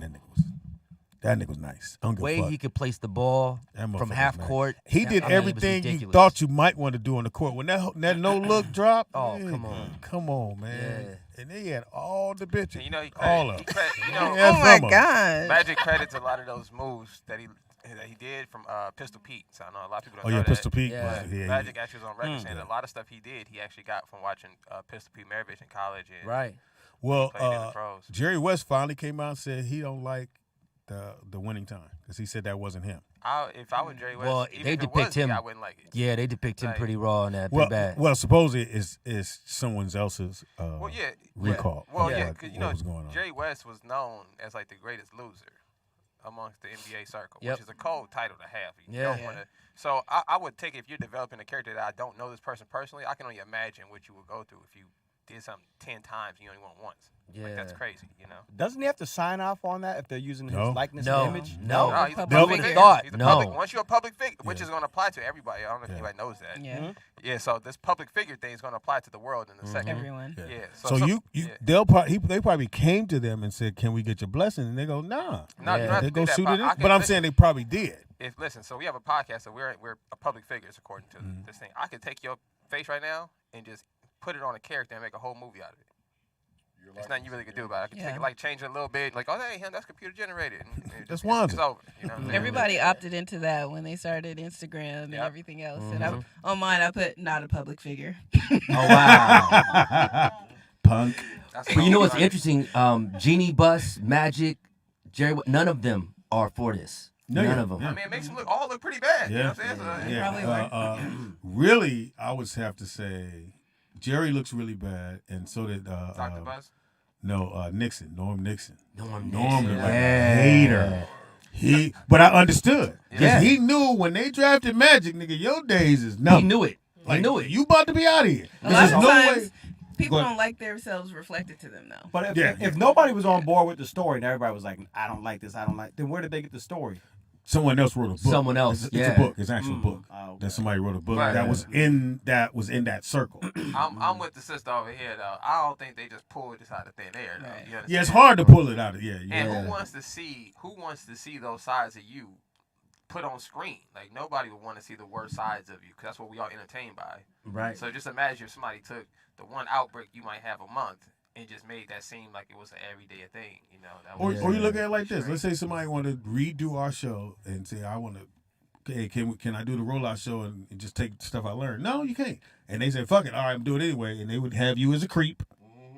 that nigga was nice. I don't give a way fuck. he could place the ball That from motherfucker half was nice. court. He I did mean, it was everything you ridiculous. thought you might want to do on the court. When that no look drop, Oh, man, come on. come on, man. And they had all the bitches, And you know, he all credit, of he them. credit, you know, Yeah, Oh my some of 'em. God. Magic credits a lot of those moves that he did from Pistol Pete. So I know a lot of people don't Oh know yeah, that. Pistol Pete. Yeah. Was, yeah, Magic actually was on record saying Yeah. a lot of stuff he did, he actually got from watching Pistol Pete Maravich in college. And Right. Well, played in the pros. Jerry West finally came out and said he don't like the winning time because he said that wasn't him. If I was Jerry West, Well, even they if it depict was him. me, I wouldn't like it. Yeah, they depict him Like- pretty raw on that. Well, Pretty bad. well, supposedly is someone else's Well, yeah. recall. Well, of yeah, what- because you what know was going on. Jerry West was known as like the greatest loser amongst the NBA circle, Yep. which is a cold title to have. You Yeah. don't wanna, so I would take it if you're developing a character that I don't know this person personally. I can only imagine what you would go through if you did something 10 times and you only won once. Like that's Yeah. crazy, you know. Doesn't he have to sign off on that if they're using No. his likeness No. and image? No. No, he's a Public public figure. figure. Thought. He's a No. public, once you're a public figure, which Yeah. is going to apply to everybody. I don't know if Yeah. anybody knows that. Yeah. Yeah, so this public figure thing is going to apply to the world in a second. Everyone. Yeah. So you yeah. they probably came to them and said, "Can we get your blessing?" And they go, "Nah." No, you don't have They to go do that, shoot but it. I In. can But I'm listen. saying they probably did. Listen, so we have a podcast, so we're a public figures according to this thing. I could take your face right now and just put it on a character and make a whole movie out of it. There's nothing you really could do about it. I can take it, like change it a little bit, like, oh hey, that's computer generated. And That's it's Wanzer. over. You know what I'm saying? Everybody opted into that when they started Instagram and Yep. everything else. And on mine, I put not a public figure. Oh wow. Punk. That's But you know what's right. interesting? Genie Bus, Magic, Jerry. None of them are for this. None of them. I mean, it makes them all look pretty bad. You know what I'm saying? So, Yeah. Really, I would have to say Jerry looks really bad, and so did Dr. Buzz. No, Nixon, Norm Nixon. Norm Norm Nixon. looked like Yeah. a hater. But I understood. Yeah. He knew when they drafted Magic, nigga, your days is numbered. He knew it. Like, He knew it. You about to be out of here. A lot of There's no times, way. people Go don't like themselves reflected to them, though. But if nobody was on board with the story and everybody was like, I don't like this, I don't like, then where did they get the story? Someone else wrote a book. Someone else, It's a book. It's an actual book. Okay. That somebody wrote a book Right. that was in that circle. I'm with the sister over here though. I don't think they just pulled this out of thin air though. Right. You understand? Yeah, it's hard to pull it out of And who wants to see those sides of you put on screen? Like nobody would want to see the worst sides of you because that's what we all entertained by. Right. So just imagine if somebody took the one outbreak you might have a month and just made that seem like it was an everyday thing. You know. That Or was you look at it like this. Let's say somebody want to redo our show and say, I want to, hey, can I do the rollout show and just take stuff I learned? No, you can't. And they say, fuck it, all right, I'm doing it anyway. And they would have you as a creep.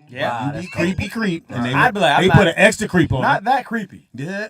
Yeah. You be creepy creep. And they, I'd be like, they put an extra creep on not it. that creepy. Yeah.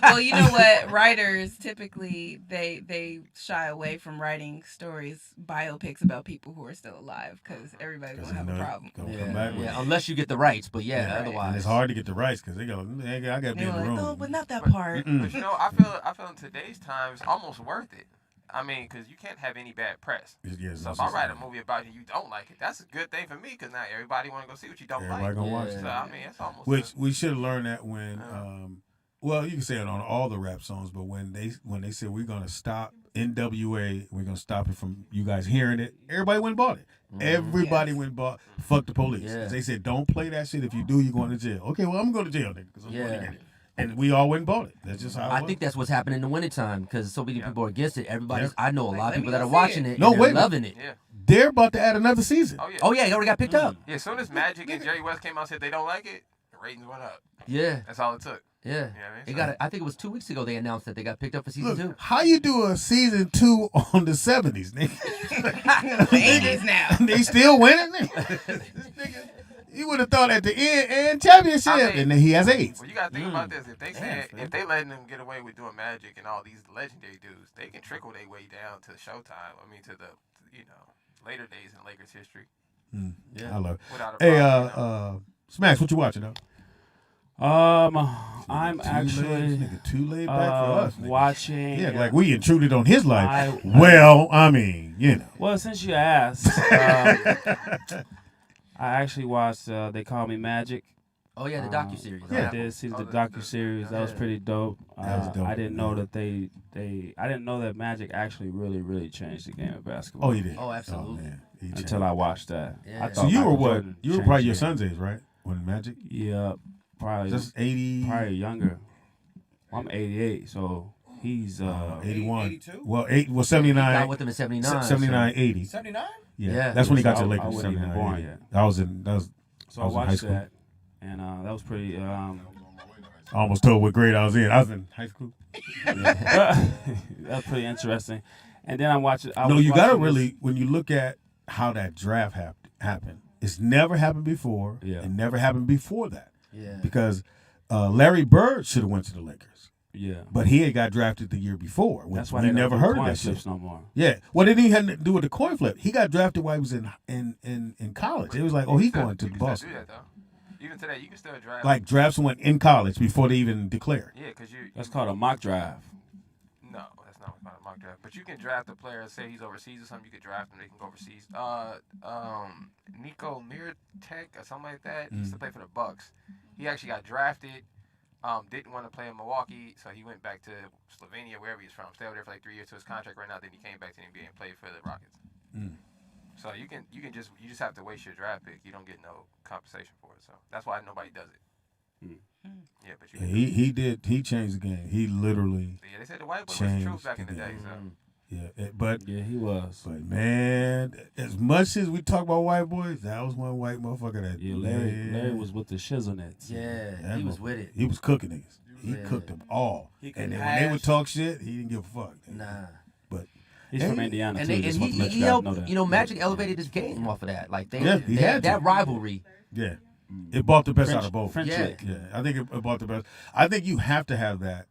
Well, you know what? Writers typically they shy away from writing stories, biopics about people who are still alive because everybody's gonna have a problem. Come back with it. Unless you get the rights, but otherwise. And it's hard to get the rights because they go, nigga, I got to be in the room. Oh, but not that part. But you know, I feel in today's times almost worth it. I mean, because you can't have any bad press. Yes, So if I write a movie about you, you don't like it. That's a good thing for me because now everybody want to go see what you don't Everybody like. gonna watch So it. I mean, it's almost. Which we should have learned that when, well, you can say it on all the rap songs, but when they said we're gonna stop NWA, we're gonna stop it from you guys hearing it, everybody went and bought it. Everybody went and bought. Fuck the police. Yeah. They said don't play that shit. If you do, you're going to jail. Okay, well I'm going to jail, nigga. 'Cause I'm going to get it. And we all went and bought it. That's just how it I was. think that's what's happening in the wintertime because so many people are against it. Everybody's. I know a lot of let people me that go are see watching it. it. No, and wait they're a minute. loving it. Yeah. They're about to add another season. Oh yeah. Oh yeah, it already got picked up. Yeah. As soon as Magic and Jerry West came out and said they don't like it, the ratings went up. Yeah. That's all it took. Yeah. You know what I mean? It got. I think it was 2 weeks ago they announced that they got picked up for season 2. How you do a season 2 on the 70s, nigga? 80s now. They still winning, nigga. This nigga, you would have thought at the end and championship, and then he has AIDS. Well, you gotta think about this. If they said if they letting them get away with doing Magic and all these legendary dudes, they can trickle their way down to Showtime. I mean, to the later days in Lakers history. Yeah, I love it. Without a Hey, problem, Smash, what you watching though? I'm actually too laid back for us. Nigga. watching. Yeah, like we intruded on his life. Well, I mean, you know. Well, since you asked, I actually watched They Call Me Magic. Oh yeah, the docuseries. I did see the docuseries. That was pretty dope. That was dope. I didn't know that I didn't know that Magic actually really changed the game of basketball. Oh, you did. Oh, absolutely. Man. He changed. Until I watched that. Yeah. I So thought you were Michael what? Jordan You were changed probably the your game. son's age, right? When Magic? Yeah, probably. Just 80. Probably younger. I'm 88, so he's 81. 82? Well, 79. Got with him in 79. 79, 80. 79? Yeah. That's when he got to So the I Lakers. wasn't even 79, born 80. yet. That was in high So I watched school. that, and that was pretty. I almost told what grade I was in. I was in high school. That's pretty interesting. And then I watched it. No, you got to really, when you look at how that draft happened, it's never happened before. Yeah. It never happened before that. Yeah. Because Larry Bird should have went to the Lakers. Yeah. But he had got drafted the year before. That's why we they don't never do heard of coin that shit. flips no more. Yeah. Well, it didn't have to do with the coin flip. He got drafted while he was in college. It was like, oh, he's going to you can Boston. still do that though. Even today, you can still draft. Like draft someone in college before they even declare. Yeah, because That's called a mock draft. No, that's not a mock draft. But you can draft a player. Say he's overseas or something. You could draft him. They can go overseas. Nico Mirotic or something like that. He used to play for the Bucks. He actually got drafted. Didn't want to play in Milwaukee, so he went back to Slovenia, wherever he's from. Stayed over there for like 3 years to his contract right now. Then he came back to the NBA and played for the Rockets. So you just have to waste your draft pick. You don't get no compensation for it. So that's why nobody does it. Yeah, but you. Yeah, he did. He changed the game. He literally. Yeah, they said the white boy was changed the truth back in the day. game. So. Yeah, but Yeah, he was. But man, as much as we talk about white boys, that was one white motherfucker that. Yeah, Larry was with the shizzlenets. Yeah, That he was with it. He was cooking niggas. He Yeah. cooked them all. He could And then when they would hash. talk shit, he didn't give a fuck. Nah. But He's Hey. from Indiana And, too. they, Just and want to let he you guys helped, know that. Magic elevated his game off of that. Like they, Yeah, he they- had that to. rivalry. yeah, it brought the best French- out of both. French Yeah. lick. Yeah, I think it brought the best. I think you have to have that.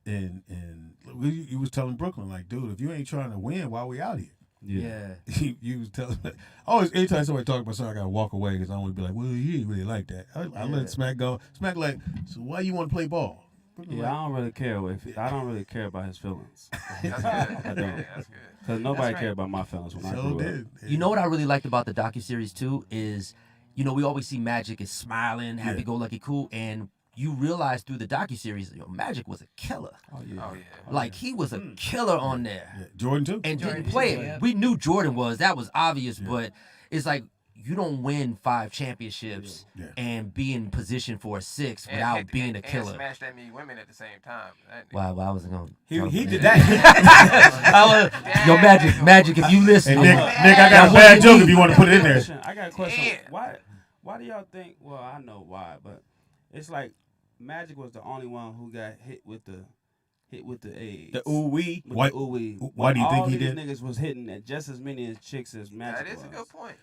You was telling Brooklyn, like, dude, if you ain't trying to win, why we out here? Yeah. You was telling. Always, anytime somebody talk about something, I gotta walk away because I don't want to be like, well, he ain't really like that. I let Smack go. Smack like, so why you want to play ball? Yeah, I don't really care I don't really care about his feelings. That's good. I don't. That's good. Because nobody cared about my feelings when I grew up. You know what I really liked about the docuseries too is, you know, we always see Magic is smiling, happy-go-lucky, cool, and you realize through the docuseries, Magic was a killer. Oh yeah. Like he was a killer on there. Yeah. Jordan too. And didn't play it. Yeah. We knew Jordan was. That was obvious, but it's like you don't win 5 championships and be in position for a 6 without being a killer. And smash that many women at the same time. Wow, I wasn't going to. He did that. Yo, Magic, if you listen. Hey, Nick, I got a bad joke if you want to put it in there. I got a question. Why do y'all think, well, I know why, but it's like Magic was the only one who got hit with the AIDS. The ooh-wee. Why do you think he did? All these niggas was hitting at just as many as chicks as Magic That is a good point.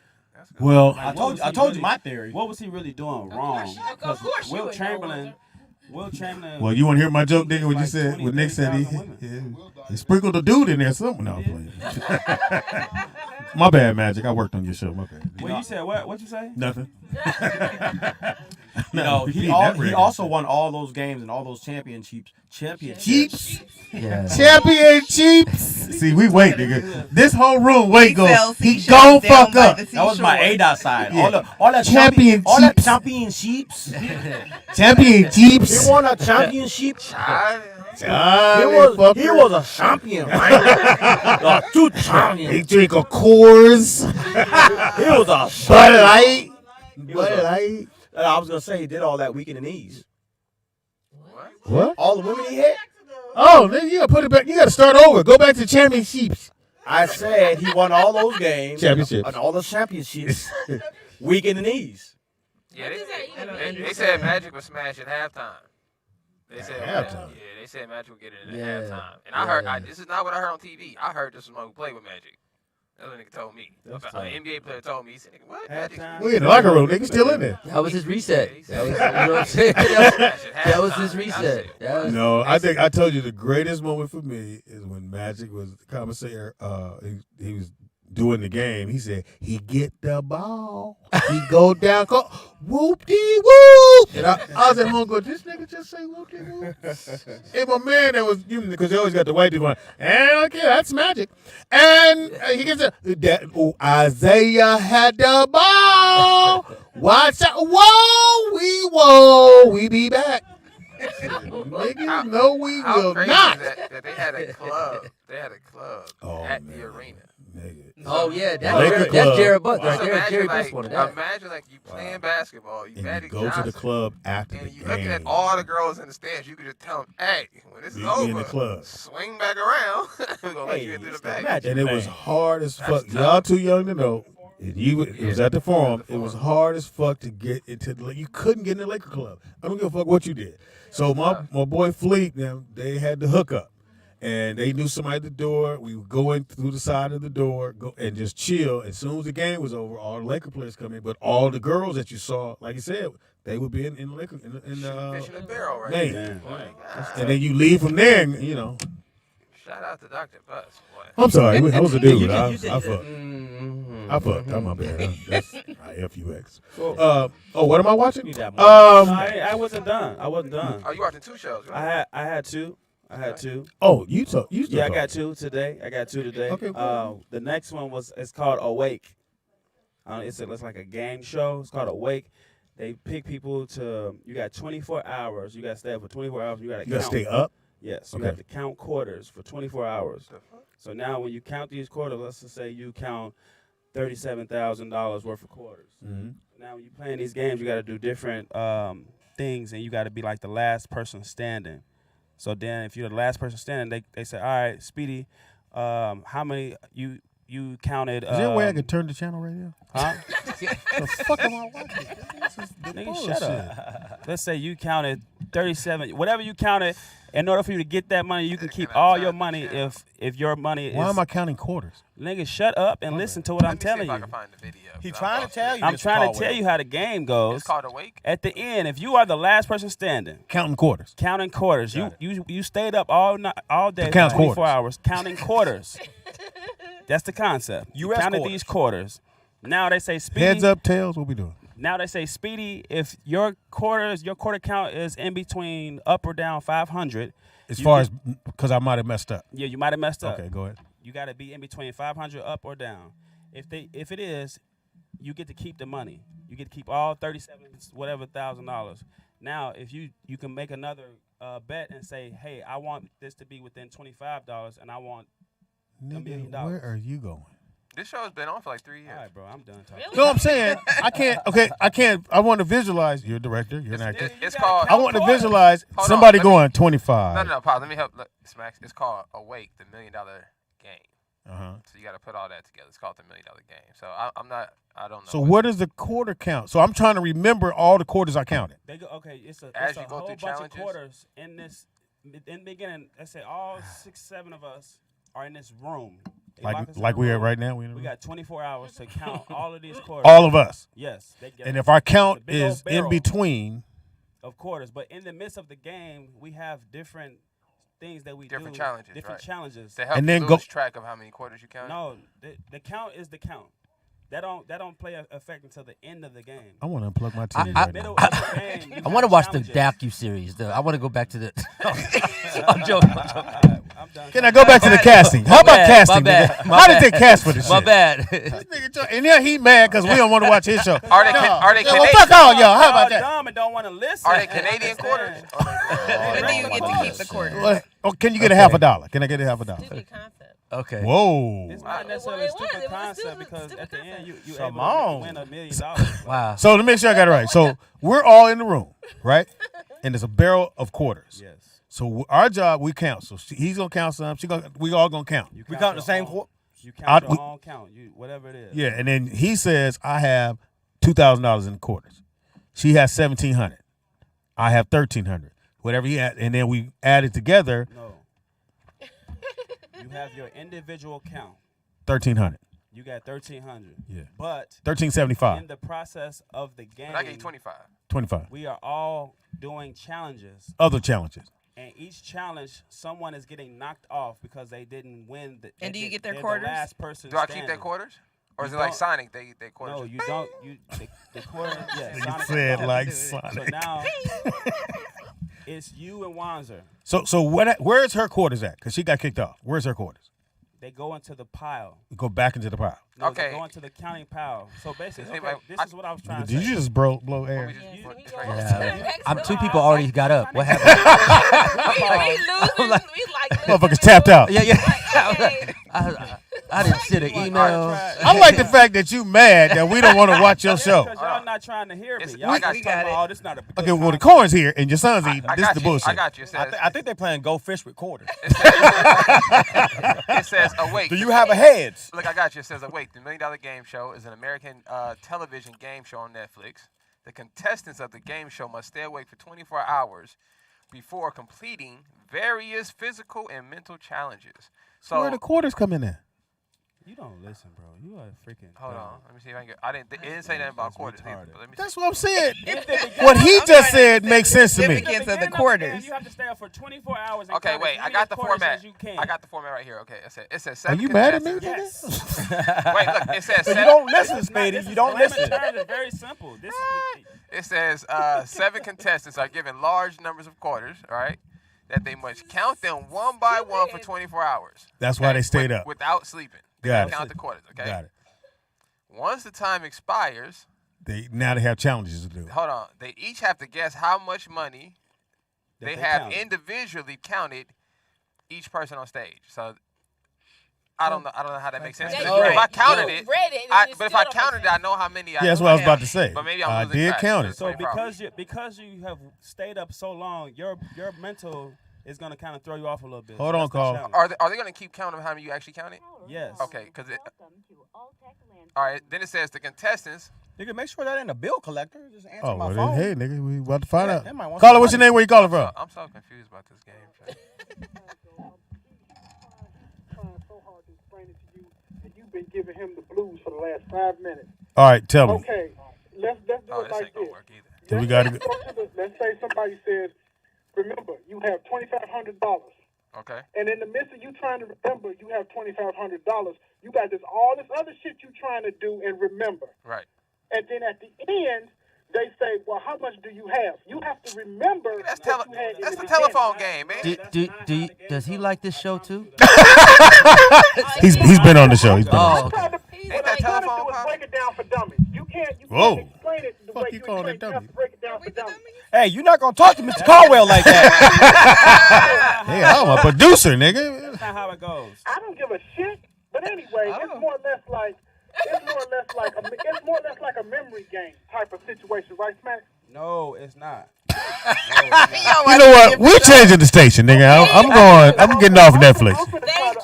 Well, I told you my theory. What was he really doing wrong? Of course Will Chamberlain. Well, you want to hear my joke, nigga? When Nick said he sprinkled a dude in there, something. No, I'm playing. My bad, Magic. I worked on your show. My bad. Well, you said what? What'd you say? Nothing. He also won all those games and all those championships. Championships. See, we wait, nigga. This whole room he gon' fuck up. That was my A-dot side. Yeah. All that championships. All that championships. Championships. He won a championship. He was a champion, right? 2 champions. He drink a Coors. He was a Bud Light. Bud Light. I was gonna say he did all that week in the knees. What? All the women he hit. Oh, then you gotta put it back. You gotta start over. Go back to championships. I said he won all those games. Championships. And all the championships. Weak in the knees. Yeah, they said Magic was smashing halftime. They said halftime. They said Magic would get it at halftime. And I heard this is not what I heard on TV. I heard this was someone who played with Magic. That's what nigga told me. An NBA player told me. He said, "What? Magic? We in the locker room. Nigga still in there." That was his reset. That was, you know what I'm saying? That was his reset. No, I think I told you the greatest moment for me is when Magic was the commentator. He was doing the game. He said he get the ball. He go down, go whoop-dee-whoop. And I was at home going, this nigga just say whoop-dee-whoop? And my man that was, because they always got the white dude going, and okay, that's Magic. And he gets Isaiah had the ball. Watch out. Whoa, we be back. Niggas, no, we will not. That they had a club. They had a club at the arena. Oh yeah, that's Jared Buck right there. Jerry Buck wanted that. Imagine like you playing basketball, you Magic go to the club after and the you game. looking at all the girls in the stands. You could just tell them, "Hey, when this is over, in the club. swing back around. We're gonna let you into the back." And it was hard as fuck. Y'all too young to know. It was at the Forum. It was hard as fuck to get into the. You couldn't get in the Laker club. I don't give a fuck what you did. So my boy Fleet, they had the hookup. And they knew somebody at the door. We would go in through the side of the door, go and just chill. As soon as the game was over, all the Laker players come in. But all the girls that you saw, like you said, they would be in the Laker in the Fishing a barrel, right? name. And then you leave from there, and Shout out to Dr. Buzz. I'm sorry, I was a dude. I fucked. I fucked. I'm my bad. That's FUX. What am I watching? I wasn't done. Oh, you watching 2 shows, right? I had 2. Oh, you talk. I got 2 today. Okay. Cool. The next one it's called Awake. It's like a game show. It's called Awake. They pick people you got 24 hours. You got to stay up for 24 hours. You got to stay up? Yes. You have to count quarters for 24 hours. So now when you count these quarters, let's just say you count $37,000 worth of quarters. Mm-hmm. Now when you're playing these games, you got to do different things, and you got to be like the last person standing. So then if you're the last person standing, they say, all right, Speedy, how many you counted? Is there a way I could turn the channel right here? Huh? The fuck am I watching? Nigga, shut up. Let's say you counted 37, whatever you counted. In order for you to get that money, you can keep all your money if your money is... Why am I counting quarters? Nigga, shut up and listen to what I'm telling you. He's trying to tell you. I'm trying to tell you how the game goes. It's called Awake. At the end, if you are the last person standing... Counting quarters. You stayed up all day, 24 hours, counting quarters. That's the concept. You counted these quarters. Now they say, Speedy... Heads up, tails, what we doing? Now they say, Speedy, if your quarter count is in between up or down 500. As far as, because I might have messed up. Yeah, you might have messed up. Okay, go ahead. You got to be in between 500 up or down. If it is, you get to keep the money. You get to keep all $37,000. Now, if you can make another bet and say, hey, I want this to be within $25 and I want $1 million. Where are you going? This show has been on for like 3 years. All right, bro, I'm done talking. No, I'm saying I can't. Okay, I can't. I want to visualize. You're a director. You're an actor. It's called. I want to visualize Hold somebody on, going 25. No, pause. Let me help. Look, Smacks. It's called Awake, the $1 million game. So you got to put all that together. It's called the $1 million game. So I'm not. I don't know. So what is the quarter count? So I'm trying to remember all the quarters I counted. They go, okay, it's a As you whole go through bunch challenges? of quarters in this. In the beginning, let's say all 6, 7 of us are in this room. Like we are right now. We got 24 hours to count all of these quarters. All of us. Yes. And if our count is in between of quarters, but in the midst of the game, we have different things that we Different do. challenges, Different right. challenges. To help And you then lose go- track of how many quarters you counted. No, the count is the count. That don't play an effect until the end of the game. I want to unplug my TV In right the middle now. of the game, you I want to have watch the challenges. docu-series. I want to go back to the... I'm joking. I'm done. Can I go back to the casting? How about casting? nigga? My How bad. did they cast for this shit? My bad. This nigga and yeah, he mad because we don't want to watch his show. Are they? No. Are they Yeah, well, Canadian? fuck all y'all. How about Y'all that? dumb and don't want to listen. Are they and Canadian understand. quarters? When do you get to keep the quarter? What? Oh, can you get a half a dollar? Can I get a half a dollar? Stupid concept. Okay. Whoa. It's not necessarily a It was stupid concept stupid- because stupid at the end you able Simone. to win $1 million. Wow. So to make sure I got it right. So we're all in the room, right? And there's a barrel of quarters. Yes. So our job, we count. So he's gonna count some. We all gonna count. You We count the same your own- quarter. You count we- your own count. You whatever it is. Yeah, and then he says I have $2,000 in quarters. She has 1,700. I have 1,300. Whatever he had, and then we add it together. No. You have your individual count. 1,300. You got 1,300. Yeah. But 1,375. in the process of the game, But I gave you 25. 25. we are all doing challenges. Other challenges. And each challenge, someone is getting knocked off because they didn't win. And do you get their they're quarters? The last person Do I keep standing. their quarters? Or is You it like don't- Sonic? They quarters. No, you don't. The quarter. Yeah, You Sonic said don't. like So Sonic. now it's you and Wanzer. So where's her quarters at? Because she got kicked off. Where's her quarters? They go into the pile. Go back into the pile. No, Okay. They go into the counting pile. So basically, Anyway, this is what I was trying to Did say. you just blow air? We just Yeah, put we the go trade- on Yeah. to the next I'm one. 2 people already got up. What happened? We losing. We like Motherfuckers tapped out. Yeah, yeah. Okay. I didn't see the email. I like the fact that you mad that we don't want to watch your show. Because y'all not trying to hear me. It's- Y'all I just got talking it. about, oh, this not a good Okay, well the concept. corn's here and your son's eating. I This got is the you. bullshit. I got you. It says, I think they're playing Go Fish with quarters. it says Awake. Do you have a heads? Look, I got you. It says Awake. The $1 Million Game Show is an American television game show on Netflix. The contestants of the game show must stay awake for 24 hours before completing various physical and mental challenges. So Where the quarters come in at? You don't listen, bro. You are freaking. hold dumb. on. Let me see if I can get. It didn't say nothing about That's quarters either. retarded. But let me That's what I'm saying. In the beginning- What he I'm just trying to said makes sense to me. significance of the beginning quarters. game, you have to stay up for 24 hours. And Okay, count wait. as I many got the quarters format. as you can. I got the format right here. Okay. It says Are seven you mad at me? contestants. nigga? Wait, look. It says So you seven. don't listen, This is not- Speedy. this You is don't layman listen. terms. It's very simple. This is It says 7 contestants are given large numbers of quarters, all right, that they must count them one by one for 24 hours. That's why okay, they stayed up. Without sleeping. They Got it. count the quarters, okay? Got it. Once the time expires, Now they have challenges to do. hold on, they each have to guess how much money that they have counted. individually counted each person on stage. So I don't know how that makes sense. Yeah, 'cause you if I read- counted you it, read it, and you but if still I don't counted make it, I know how many I Yeah, that's know what I was I about have. to say. But maybe I I'm losing did track. count it. So 24 hours. because you have stayed up so long, your mental is gonna kind of throw you off a little bit. Hold So on, that's the Carl. challenge. Are they going to keep count of how many you actually counted? Yes. Okay, because all right. Then it says the contestants. Nigga, make sure that ain't a bill collector. Just answer Oh, my well, phone. then, hey, nigga, we about to find Yeah, out. they might want Caller, some what's your money. name? Where you calling from? I'm so confused about this game. Trying so hard to explain it to you, and you've been giving him the blues for the last 5 minutes. All right, tell me. Okay, let's do Oh, it this like ain't gonna this. work either. Then we gotta Let's say somebody says, remember, you have $2,500. Okay. And in the midst of you trying to remember, you have $2,500. You got all this other shit you trying to do and remember. Right. and then at the end, they say, well, how much do you have? You have to remember That's what you had in that's the a telephone game, man. Does he like this show too? He's been on the show. He's been on the show. Ain't that telephone do is break it down for dummies. You can't explain it the way you calling it explain. You have to break it down for dummies. Hey, you're not gonna talk to Mr. Caldwell like that. Hey, I'm a producer, nigga. That's not how it goes. I don't give a shit. But anyway, it's more or less like a memory game type of situation, right, Smack? No, it's not. You know what? We're changing the station, nigga. I'm getting off Netflix.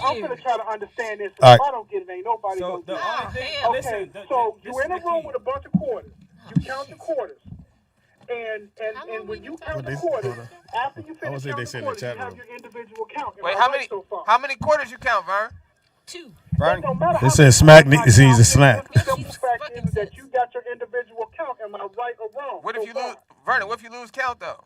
I'm gonna try to understand this. All right. If I don't get it, ain't nobody So gonna the only thing, Okay, listen, so this you're in is a the room key. with a bunch of quarters. You count the quarters. And when you count the quarters, after you finish counting the quarters, you have your individual count. Wait, Am I right so far? how many quarters you count, Vern? 2. Vern, It says Smack needs a snack. The simple fact is that you got your individual count. Am I right or wrong? What if you lose, Vernon? What if you lose count though?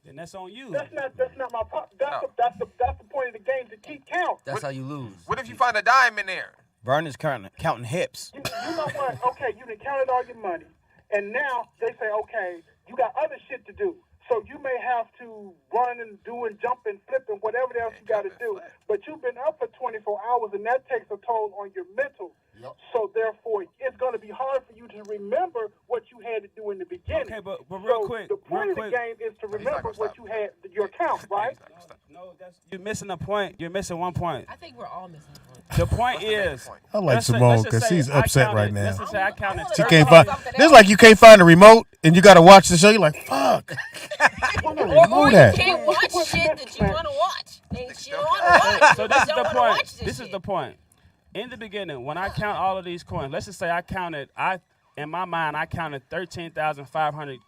Then that's on you. That's not my part. That's the point of the game, to keep count. That's how you lose. What if you find a dime in there? Vern is counting hips. You know what? Okay, you done counted all your money, and now they say, okay, you got other shit to do. So you may have to run and do and jump and flip and whatever else you got to do. But you've been up for 24 hours, and that takes a toll on your mental. Yep. So therefore, it's going to be hard for you to remember what you had to do in the beginning. Okay, but real So quick, the point of the game is to remember what you had, your count, right? No, you're missing a point. You're missing one point. I think we're all missing one. The point is, I like let's say- Simone let's just because say she's I upset counted- right now. Let's just say I counted She 30. can't find. This is like you can't find the remote and you got to watch the show. You're like, fuck. Or Remote you at? can't watch shit that you want to watch. And you don't want to watch. So You this is don't the wanna point. watch This is shit. the point. In the beginning, when I count all of these coins, let's just say I counted. In my mind, I counted 13,500.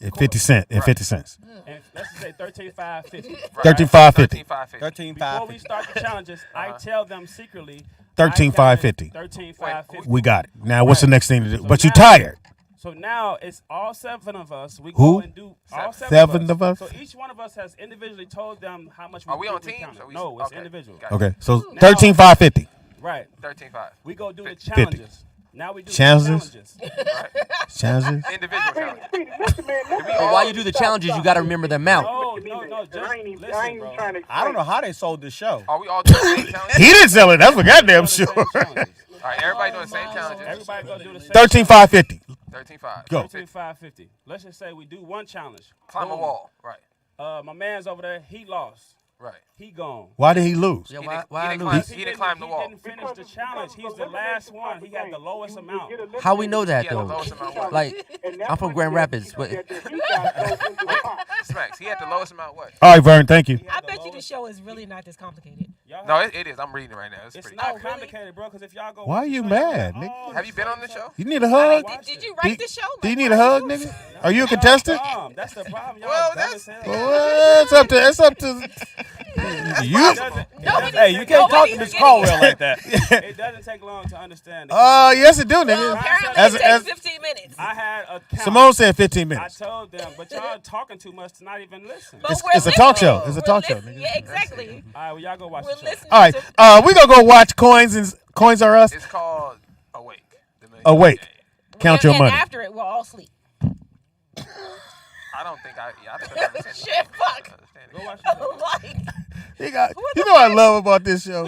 And 50 cents. And 50 cents. And let's just say 13,550. 13,550. 13,550. Before we start the challenges, I tell them secretly. 13,550. 13,550. We got it. Now, what's the next thing to do? So But you now- tired. So now it's all 7 of us. We Who? go and do all 7 of us? So each one of us has individually told them how much. Are we on think teams? counted. Are we- No, it's okay. individual. Got it. Okay. So Now- 13,550. Right. 13,500. We go do the 50. challenges. Now we do Challenges? the challenges. Challenges? Individual challenge. Listen, man, listen. But while you do the challenges, you got to remember the amount. No, just I ain't even listen, bro. trying to I don't know how they sold this show. Are we all doing the same challenge? He didn't sell it. That's for goddamn sure. Same challenges. All right, everybody doing the same challenges. Everybody go do the same. 13,550. 13,500. Go. 13,550. Let's just say we do one challenge. Climb a Boom. wall. Right. My man's over there. He lost. Right. He gone. Why did he lose? Yeah, He why didn't I climb- lose? He didn't climb the wall. He didn't finish the challenge. He's the last one. He had the lowest amount. How we know that He had the though? lowest amount. What? Like, I'm from Grand Rapids, but Smacks. He had the lowest amount. What? All right, Vern. Thank you. I bet you the show is really not this complicated. No, it is. I'm reading it right now. It's It's pretty. not complicated, bro. Because if y'all go, Why are you mad, nigga? Have you been on the show? You need a hug? Did you write the show? Do you need a hug, nigga? Are you a contestant? That's the problem. Y'all Well, dumb that's- as hell. Well, it's up to you. Hey, you can't talk to Mr. Caldwell like that. It doesn't take long to understand. Yes, it do, Well, nigga. apparently As- it takes as- 15 minutes. I had a count. Simone said 15 I minutes. told them, but y'all talking too much to not even listen. But It's- we're it's a talk listening. show. It's a We're talk show, listening. nigga. Yeah, exactly. All right, well, y'all go watch We're the show. listening. All right, we gonna go watch Coins Are Us. It's called Awake. Awake. Count your and money. after it, we'll all sleep. I don't think I couldn't understand Shit, it. fuck. Go watch the show. Like, You know what I love about this show?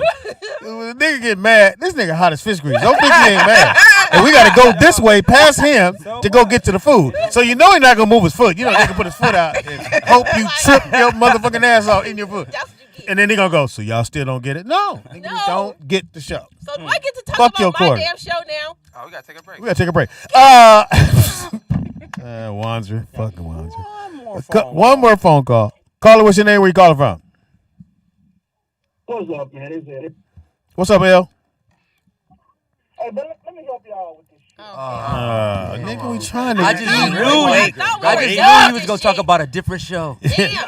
When a nigga get mad, this nigga hot as fish grease. Don't think he ain't mad. And we gotta go this way past him to go get to the food. So you know he's not gonna move his foot. You know he can put his foot out and hope you trip your motherfucking ass off in your foot. that's what you get. And then he gonna go, so y'all still don't get it? No. Niggas No. don't get the show. So do I get to talk Fuck your about my quarter. damn show now? Oh, we gotta take a break. We gotta take a break. Wanzer. Fucking Wanzer. One more phone call. Caller, what's your name? Where you calling from? What's up, man? It's Eddie. What's up, L? Hey, but let me help y'all with this shit. Nigga, we trying to. I just I knew thought we he done was this gonna talk shit. about a different show. Damn. Do y'all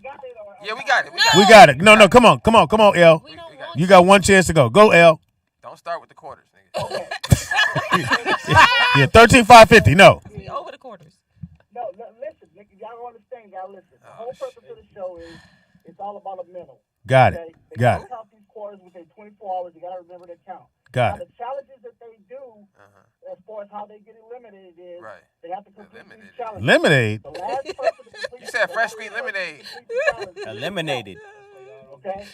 got it? Or Yeah, we got it. We got it. No, come on, L. We don't want You got one chance to go. Go, L. Don't start with the quarters, nigga. Yeah, 13,550. No. to be over the quarters. No, listen, nigga, y'all don't understand. Y'all listen. The whole purpose of the show is it's all about a mental. Got Okay? it. They Got gotta it. count these quarters within 24 hours. You gotta remember their count. Got Now, it. the challenges that they do, as far as how they get eliminated is they have to complete these Eliminated. challenges. Lemonade. The last person to complete You said fresh squeezed lemonade. Eliminated. Okay?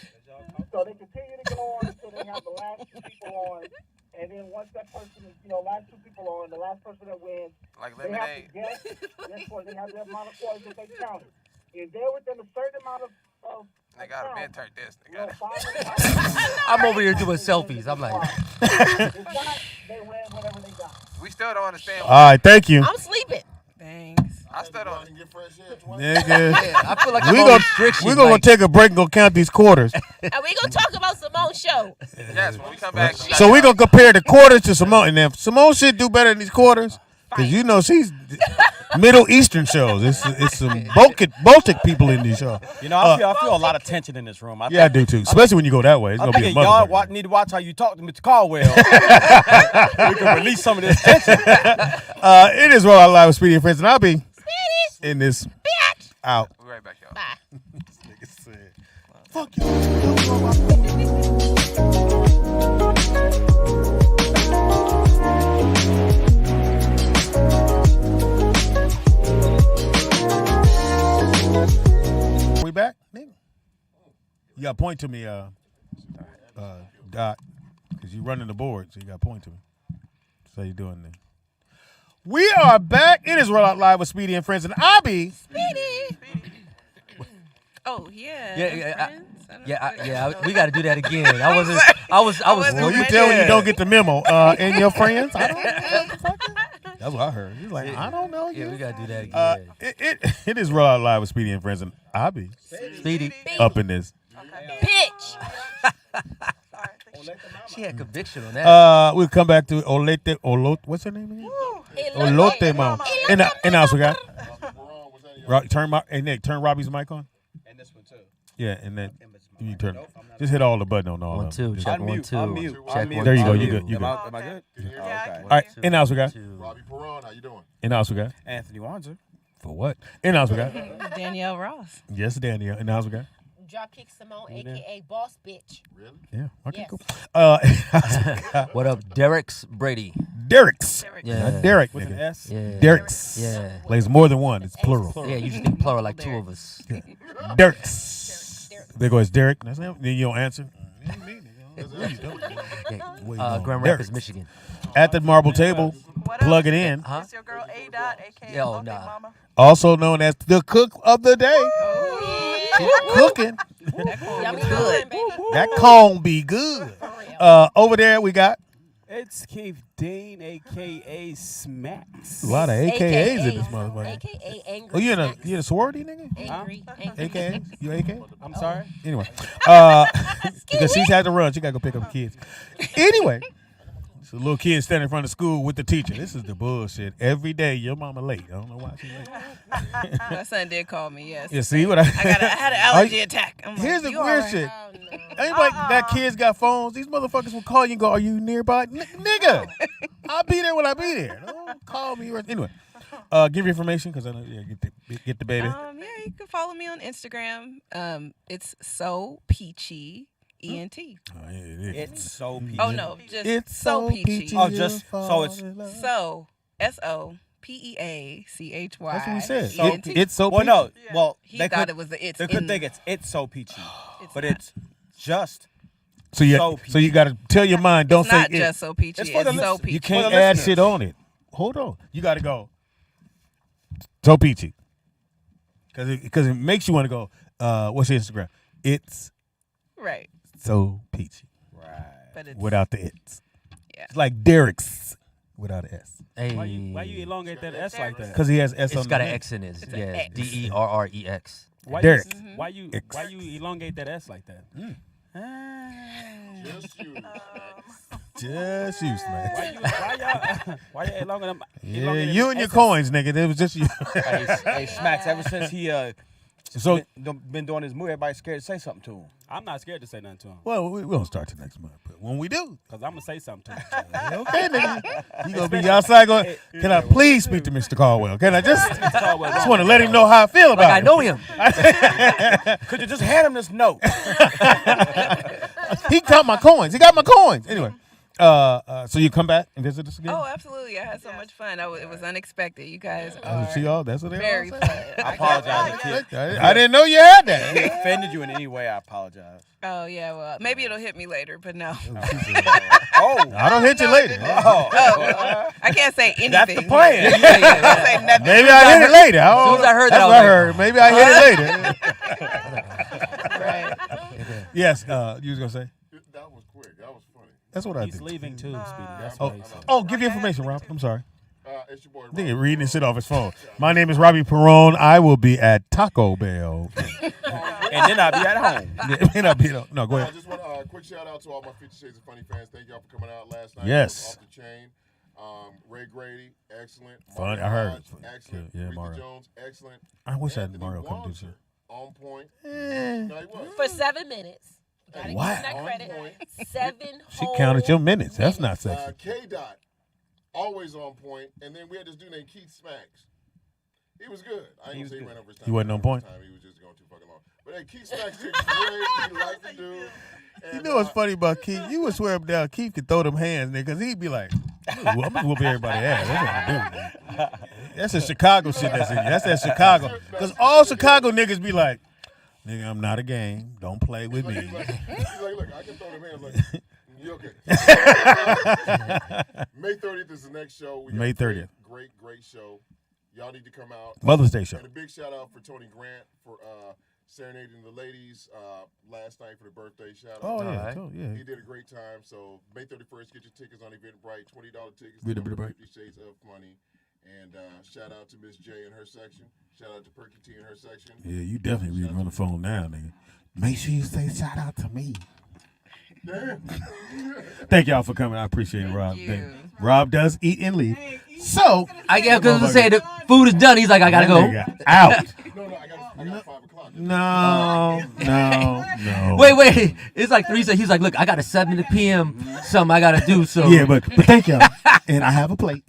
So they continue to go on until they have the last 2 people on. And then once that person is, last 2 people on, the last person that wins, Like they lemonade. have to guess what, they have the amount of quarters that they counted. If they're within a certain amount of They got a been turned this. They got it. I'm over here doing selfies. I'm like, If not, they win whatever they got. We still don't understand. All right, thank you. I'm sleeping. Thanks. I still don't. Nigga. I feel like I'm We on gonna restriction. we gonna take a break and go count these quarters. And we gonna talk about Simone's show. Yes, when we come back. So we gonna compare the quarters to Simone, and if Simone should do better than these quarters, because she's Middle Eastern shows. It's some Baltic people in these shows. I feel a lot of tension in this room. I do too, especially when you go that way. It's I gonna be a think y'all motherfucker. need to watch how you talk to Mr. Caldwell. We can release some of this tension. It is Rollout Live with Speedy and Friends, and I'll be in this out. We'll be right back, y'all. Bye. Fuck you. We back, nigga? You got to point to me, Dot, because you running the board, so you got to point to me. So you doing this. We are back. It is Rollout Live with Speedy and Friends, and I be Speedy. Oh yeah. We got to do that again. I was. Well, you tell when you don't get the memo. And your friends, I don't know. That's what I heard. He's like, I don't know. Yeah, we got to do that again. It is Rollout Live with Speedy and Friends, and I be Speedy. up in this. Bitch. She had conviction on that. We'll come back to Olot. What's her name again? Olote Mom. And also got turn Robbie's mic on. And this one too. Yeah, and then you turn. Just hit all the button on all 1 of them. 2. Check 1 2. Unmute. Check Unmute. 1 There you go. 2. You good. You good. Am I good? Can you hear me? Okay. All right. And also got. Robbie Perron, how you doing? And also got. Anthony Wanzer. For what? And also got. Danielle Ross. Yes, Danielle. And also got. Dropkick Simone, aka Boss Bitch. Really? Yeah. Okay. Yes. Cool. What up, Derrex Brady? Derrex. Yeah. Not Derek. With an Nigga. S. Yeah. Derrex. Yeah. Like it's more than one. It's plural. Yeah, you just think plural like 2 of us. Derrex. There goes Derek. That's him. Then you don't answer. Grand Rapids, Michigan. At the marble table, plug it in. Huh? It's your girl A. Dot, aka Yo, Bumpy nah. Mama. Also known as the cook of the day. Cooking. Yummy good, baby. That corn be good. Over there we got It's Keith Dean, aka Smacks. a lot of AKAs in this AKA, motherfucker. AKA angry. Oh, you in snacks. a sorority, nigga? Angry. AKA? You AK? I'm sorry. Anyway, because she's had to run, she got to go pick up the kids. Anyway, it's a little kid standing in front of school with the teacher. This is the bullshit. Every day, your mama late. I don't know why she's late. My son did call me. Yes. You see what I had an allergy attack. I'm Here's like, the you weird all shit. Oh, no. Ain't like that kids got phones. These motherfuckers will call you and go, "Are you nearby?" Nigga, I'll be there when I be there. Don't call me. Anyway, give your information because I know get the baby. Yeah, you can follow me on Instagram. It's so peachy. ENT. Oh, yeah, it is. It's so peachy. Oh no, just It's so peachy. Oh, just so it's So SOPEACHY. That's what we said. ENT. It's so. well, no. Yeah. Well, He they thought could, it was the it's. they could in- think it's so peachy, It's but not. it's just So you so so you got to tell your mind. Don't It's say not it. just so peachy. It's It's, for the so listeners. peachy. You can't For the add listeners. shit on it. Hold on. You got to go. So peachy. Because it makes you want to go. What's your Instagram? It's Right. so peachy But it's without the it's. Yeah. It's like Derrex without an S. Hey. Why you elongate that S like that? Because he has S on It's the got an name. X in it. It's an Yeah, X. DERREX. Why Derek. You, why you X. why you elongate that S like that? Just you. Just you, man. Why you elongate them? Yeah, you and your coins, nigga. It was just you. hey Smacks. Ever since he So, been doing his movie, everybody's scared to say something to him. I'm not scared to say nothing to him. well, we won't start till next month. But when we do, Cause I'm gonna say something to him. okay, nigga. You gonna be outside going, can I please speak to Mr. Caldwell? Can I just want to let him know how I feel about Like I it. know him. Could you just hand him this note? He got my coins. He got my coins. Anyway, So you come back and visit us again? Oh, absolutely. I had so much fun. It was unexpected. You guys Oh, are see y'all. That's what they very all fun. say. I apologize if I didn't know you had that. he offended you in any way. I apologize. Oh, yeah. Well, maybe it'll hit me later, but no. Oh, I don't hit you later. Oh, well, I can't say anything. that's the plan. I'll say nothing. Maybe I hit it later. As soon as I heard that, that's I was what I like, heard. Maybe I hit it later. Right. Yes. You was gonna say? That was quick. That was funny. That's what I He's did. leaving too, Speedy. That's Oh, what he said. oh, give you information, Rob. I'm sorry. It's your boy. Nigga reading this shit off his phone. My name is Robbie Perone. I will be at Taco Bell. And then I'll be at home. Then I'll be at, no, go I ahead. just want a quick shout out to all my 50 Shades of Funny fans. Thank y'all for coming out last night. Yes. Off the chain. Ray Grady, excellent. Fun. Mario I heard. Hodge, excellent. Yeah, Rita Mario. Jones, excellent. I wish I had Anthony Mario come do shit. Wanzer, on point. No, he was. For 7 minutes. Gotta give What? him that On credit. point. 7 She whole counted your minutes. That's not sexy. K-Dot, always on point. And then we had this dude named Keith Smacks. He was good. I ain't gonna say he ran over his time. He wasn't on point? He was just going too fucking long. But hey, Keith Smacks did great. He liked the dude. And, You know what's funny about Keith? You would swear up down Keith could throw them hands, nigga, because he'd be like, I'm gonna whoop everybody's ass. That's what I'm doing. That's a Chicago shit that's in you. That's that Chicago. Because all Chicago niggas be like, nigga, I'm not a game. Don't play with me. He's like, look, I can throw them hands. Like, you okay? May 30th is the next show. We got May a 30th. Great show. Y'all need to come out. Mother's Day show. And a big shout out for Tony Grant for serenading the ladies last night for the birthday shout out. Oh, yeah. Alright. Cool, yeah. He did a great time. So May 31st, get your tickets on Eventbrite. $20 tickets. Read to it, 50 Shades of Money. And shout out to Miss J in her section. Shout out to Perky T in her section. Yeah, you definitely reading on the phone now, nigga. Make sure you say shout out to me. Thank y'all for coming. I appreciate it, Rob. Rob does eat and leave. So I guess because to say the food is done, he's like, I gotta go. Out. No, I got 5 o'clock. No. Wait. It's like 3. So he's like, look, I got a 7 p.m. something I gotta do. So Yeah, but thank y'all. And I have a plate.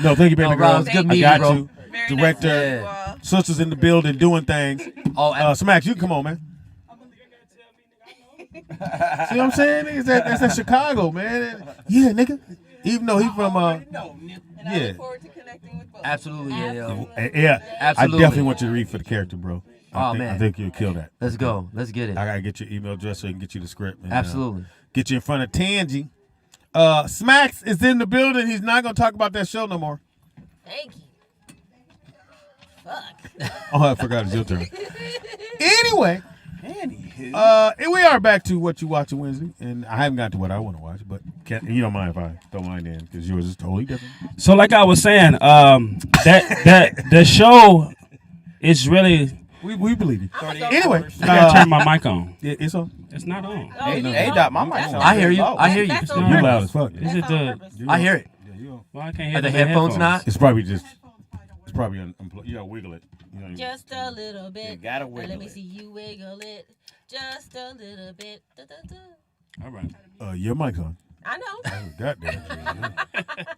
No, thank you, baby No, girl. Rob, it's good I meeting got you, bro. you. Director, sisters in the building doing things. Oh, Smacks, you come on, man. See what I'm saying? Nigga? That's that Chicago, man. Yeah, nigga. Even though he from yeah. absolutely, yeah. Yeah, Absolutely. I definitely want you to read for the character, bro. Oh, man. I think you'll kill that. Let's go. Let's get it. I gotta get your email address so I can get you the script. And, Absolutely. get you in front of Tangy. Smacks is in the building. He's not gonna talk about that show no more. Thank you. Fuck. Oh, I forgot it's your turn. Anyway, we are back to what you watching Wednesday, and I haven't got to what I want to watch, but you don't mind if I throw mine in because yours is totally different. So, like I was saying, that the show is really. We believe you. Anyway, I gotta turn my mic on. It's on. It's not on. Hey, Dot, my mic's on. I hear you. I hear you. It's You're not. loud as fuck. Is it the? I hear it. Well, I can't hear Are the headphones not? It's probably unplugged. You gotta wiggle it. You know, Just a little bit. You gotta wiggle Let me it. see you wiggle it. Just a little bit. Da, da, da. All right. your mic's on. I know. Oh, goddamn. Your mic.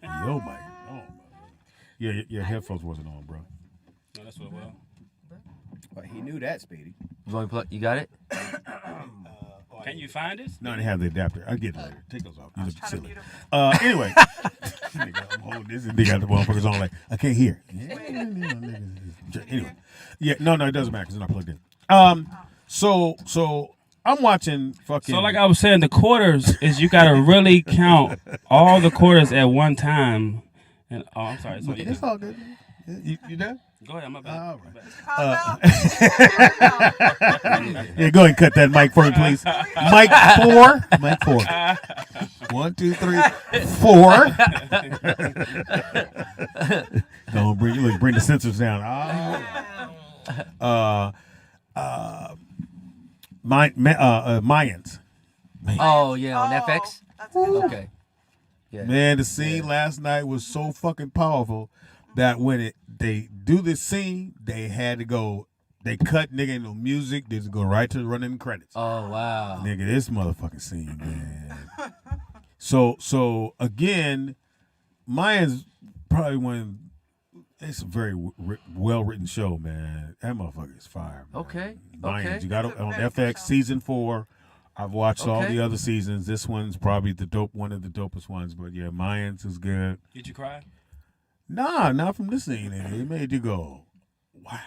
Oh, my God. Yeah, your headphones wasn't on, bro. No, that's what it was. But he knew that, Speedy. You got it? Can you find this? No, they have the adapter. I'll get it later. Take those off. These are silly. Anyway. Nigga, I'm holding this and they got the motherfuckers on like, I can't hear. Anyway. Yeah, no, it doesn't matter because it's not plugged in. So I'm watching fucking. So, like I was saying, the quarters is you gotta really count all the quarters at one time. And I'm sorry. So It's all good. You done? Go ahead. My bad. All right. Yeah, go ahead and cut that mic for me, please. Mic 4. Mic 4. 1, 2, 3, 4. Don't bring the sensors down. Mayans. Oh, yeah, on FX? Okay. Yeah. Man, the scene last night was so fucking powerful that when they do this scene, they had to go. They cut nigga no music. They just go right to the running credits. Oh wow, nigga, this motherfucking scene, man. So again, Maya's probably one. It's a very well written show, man. That motherfucker is fire. Man. Okay. Mayans, Okay. you got it on FX season 4. I've watched all the other seasons. This one's probably one of the dopest ones. But yeah, Mayans is good. Did you cry? Nah, not from this scene. It made you go, wow.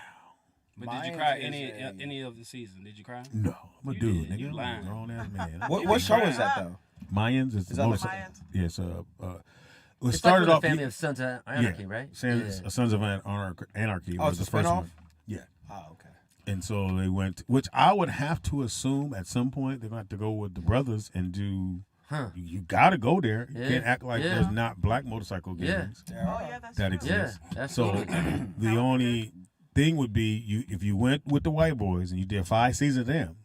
But did you cry any of the season? Did you cry? No, I'm a dude. Nigga, You lying. I'm a grown ass man. What show is that though? Mayans is the most. Yes, It's started like off. the family of Sons of Anarchy, right? Sons of Anarchy. Oh, was it's the a first spinoff? one. Yeah. Oh, okay. And so they went, which I would have to assume at some point they're going to have to go with the brothers and do. You got to go there. You can't act like there's not black motorcycle gangs that exist. So the only thing would be if you went with the white boys and you did 5 seasons of them,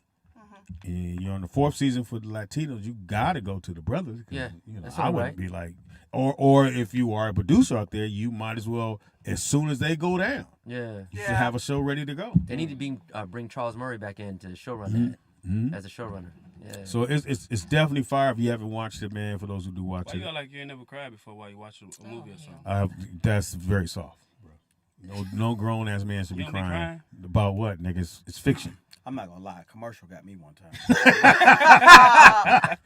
and you're on the 4th season for the Latinos, you got to go to the brothers. Yeah, I wouldn't be like, or if you are a producer out there, you might as well, as soon as they go down, you should have a show ready to go. They need to bring Charles Murray back in to showrun that as a showrunner. Yeah. So it's definitely fire if you haven't watched it, man. For those who do watch Why it, you act like you ain't never cried before while you watch a movie or something? That's very soft, bro. No grown ass man should be don't be crying. crying? About what, nigga? It's fiction. I'm not gonna lie, commercial got me one time. I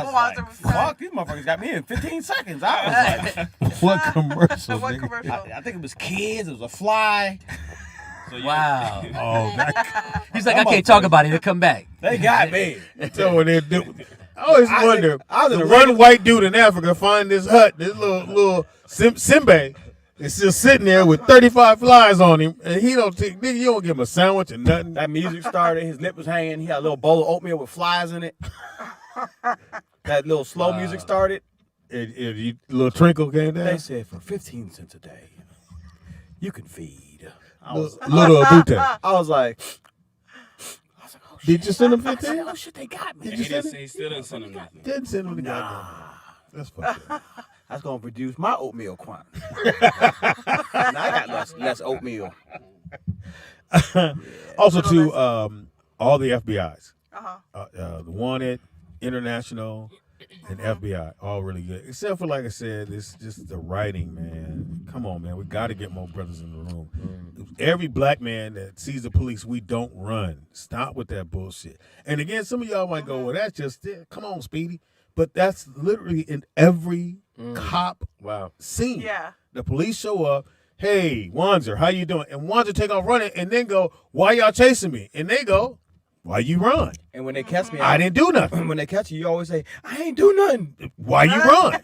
was like, fuck, these motherfuckers got me in 15 seconds. I was like, what commercial? What nigga? commercial? I think it was kids. It was a fly. Wow. Oh, that, He's like, I can't talk about it. He'll come back. They got me. so when they do, I always wonder. I was in the a one regular- white dude in Africa find this hut, this little Simbe. Is still sitting there with 35 flies on him, and he don't take. Nigga, you don't give him a sandwich or nothing. That music started. His lip was hanging. He had a little bowl of oatmeal with flies in it. That little slow music started. A little trinkle came down. They said for 15 cents a day, you can feed. Little Abute. I was like, oh, Did you send him I said, 15? oh shit, they got me. Did you send him? He still didn't send him nothing. Didn't send him the goddamn. That's fucked up. That's gonna reduce my oatmeal quantity. Now I got less oatmeal. Also, to all the FBIs, the Wanted, International, and FBI, all really good. Except for, like I said, it's just the writing, man. Come on, man. We got to get more brothers in the room. Every black man that sees the police, we don't run. Stop with that bullshit. And again, some of y'all might go, well, that's just it. Come on, Speedy. But that's literally in every cop scene. Yeah. The police show up. Hey, Wanzer, how you doing? And Wanzer take off running and then go, why y'all chasing me? And they go, why you run? And when they catch me, I didn't do nothing. When they catch you, you always say, I ain't do nothing. Why you run?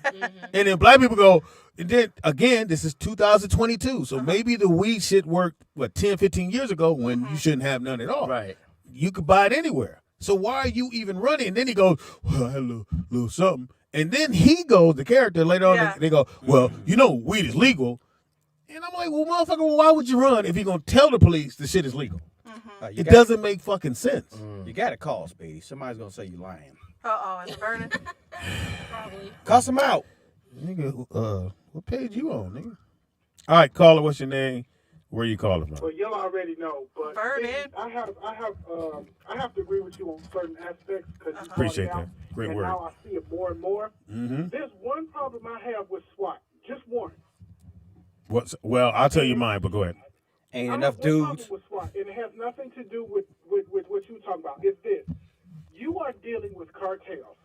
And then black people go, and then again, this is 2022. So maybe the weed shit worked, 10, 15 years ago when you shouldn't have none at all. Right. You could buy it anywhere. So why are you even running? And then he goes, well, I had a little something. And then he goes, the character later on, they go, well, you know, weed is legal. And I'm like, well, motherfucker, why would you run if you're going to tell the police the shit is legal? It doesn't make fucking sense. You got to call, Speedy. Somebody's going to say you lying. Uh-oh, is it burning? Probably. Cuss him out. Nigga, what page you on, nigga? All right, caller, what's your name? Where you calling from? Well, y'all already know, but Burn it. I have to agree with you on certain aspects because Appreciate that. Great and word. now I see it more and more. Mm-hmm. There's one problem I have with SWAT, just one. Well, I'll tell you mine, but go ahead. Ain't I enough have one dudes. problem with SWAT, and it has nothing to do with what you're talking about. It's this: you are dealing with cartels,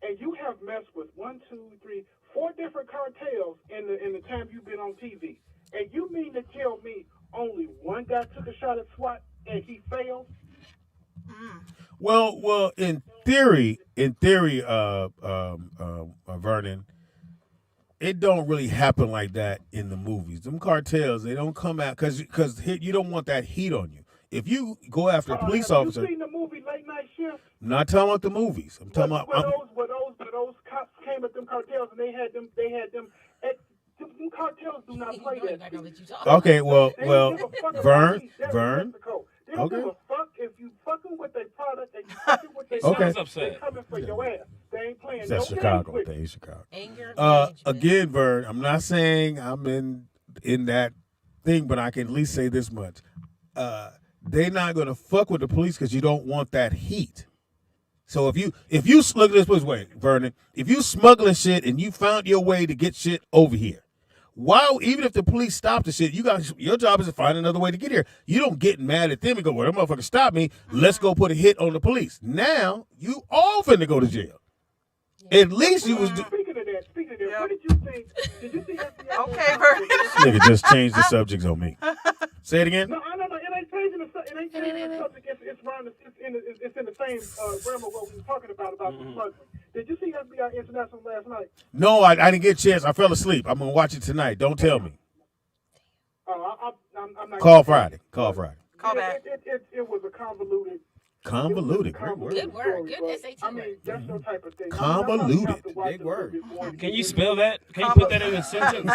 and you have messed with 1, 2, 3, 4 different cartels in the time you've been on TV. And you mean to tell me only one guy took a shot at SWAT and he failed? Well, in theory, Vernon, it don't really happen like that in the movies. Them cartels, they don't come out because you don't want that heat on you. If you go after a police officer, Have you seen the movie Late Night Shift? I'm not talking about the movies. I'm talking about. Where those cops came at them cartels and they had them. Them cartels do not play that. Okay, well, They don't give a fuck about Vern. these. That's Mexico. They don't give a fuck if you fucking with their product and you fucking with their Okay. They coming for your ass. They ain't playing That's no Chicago. games with They you. ain't Chicago. Anger management. Again, Vern, I'm not saying I'm in that thing, but I can at least say this much. They're not gonna fuck with the police because you don't want that heat. So if you look at this way, Vernon, if you smuggling shit and you found your way to get shit over here, Why, even if the police stop the shit, your job is to find another way to get here. You don't get mad at them and go, well, that motherfucker stopped me. Let's go put a hit on the police. Now, you all finna go to jail. At least you was... Speaking of that, what did you think? Did you see FBI? Okay, Vernon. This nigga just changed the subjects on me. Say it again. No, it ain't changing the subject. It's in the same realm of what we were talking about the smuggling. Did you see FBI International last night? No, I didn't get a chance. I fell asleep. I'm going to watch it tonight. Don't tell me. I'm not Call Friday. Call Friday. Call back. It was a convoluted. Convoluted. Great word. Good word. Good SAT I mean, that's your type of thing. Convoluted. Big word. Can you spell that? Can you put that in a sentence?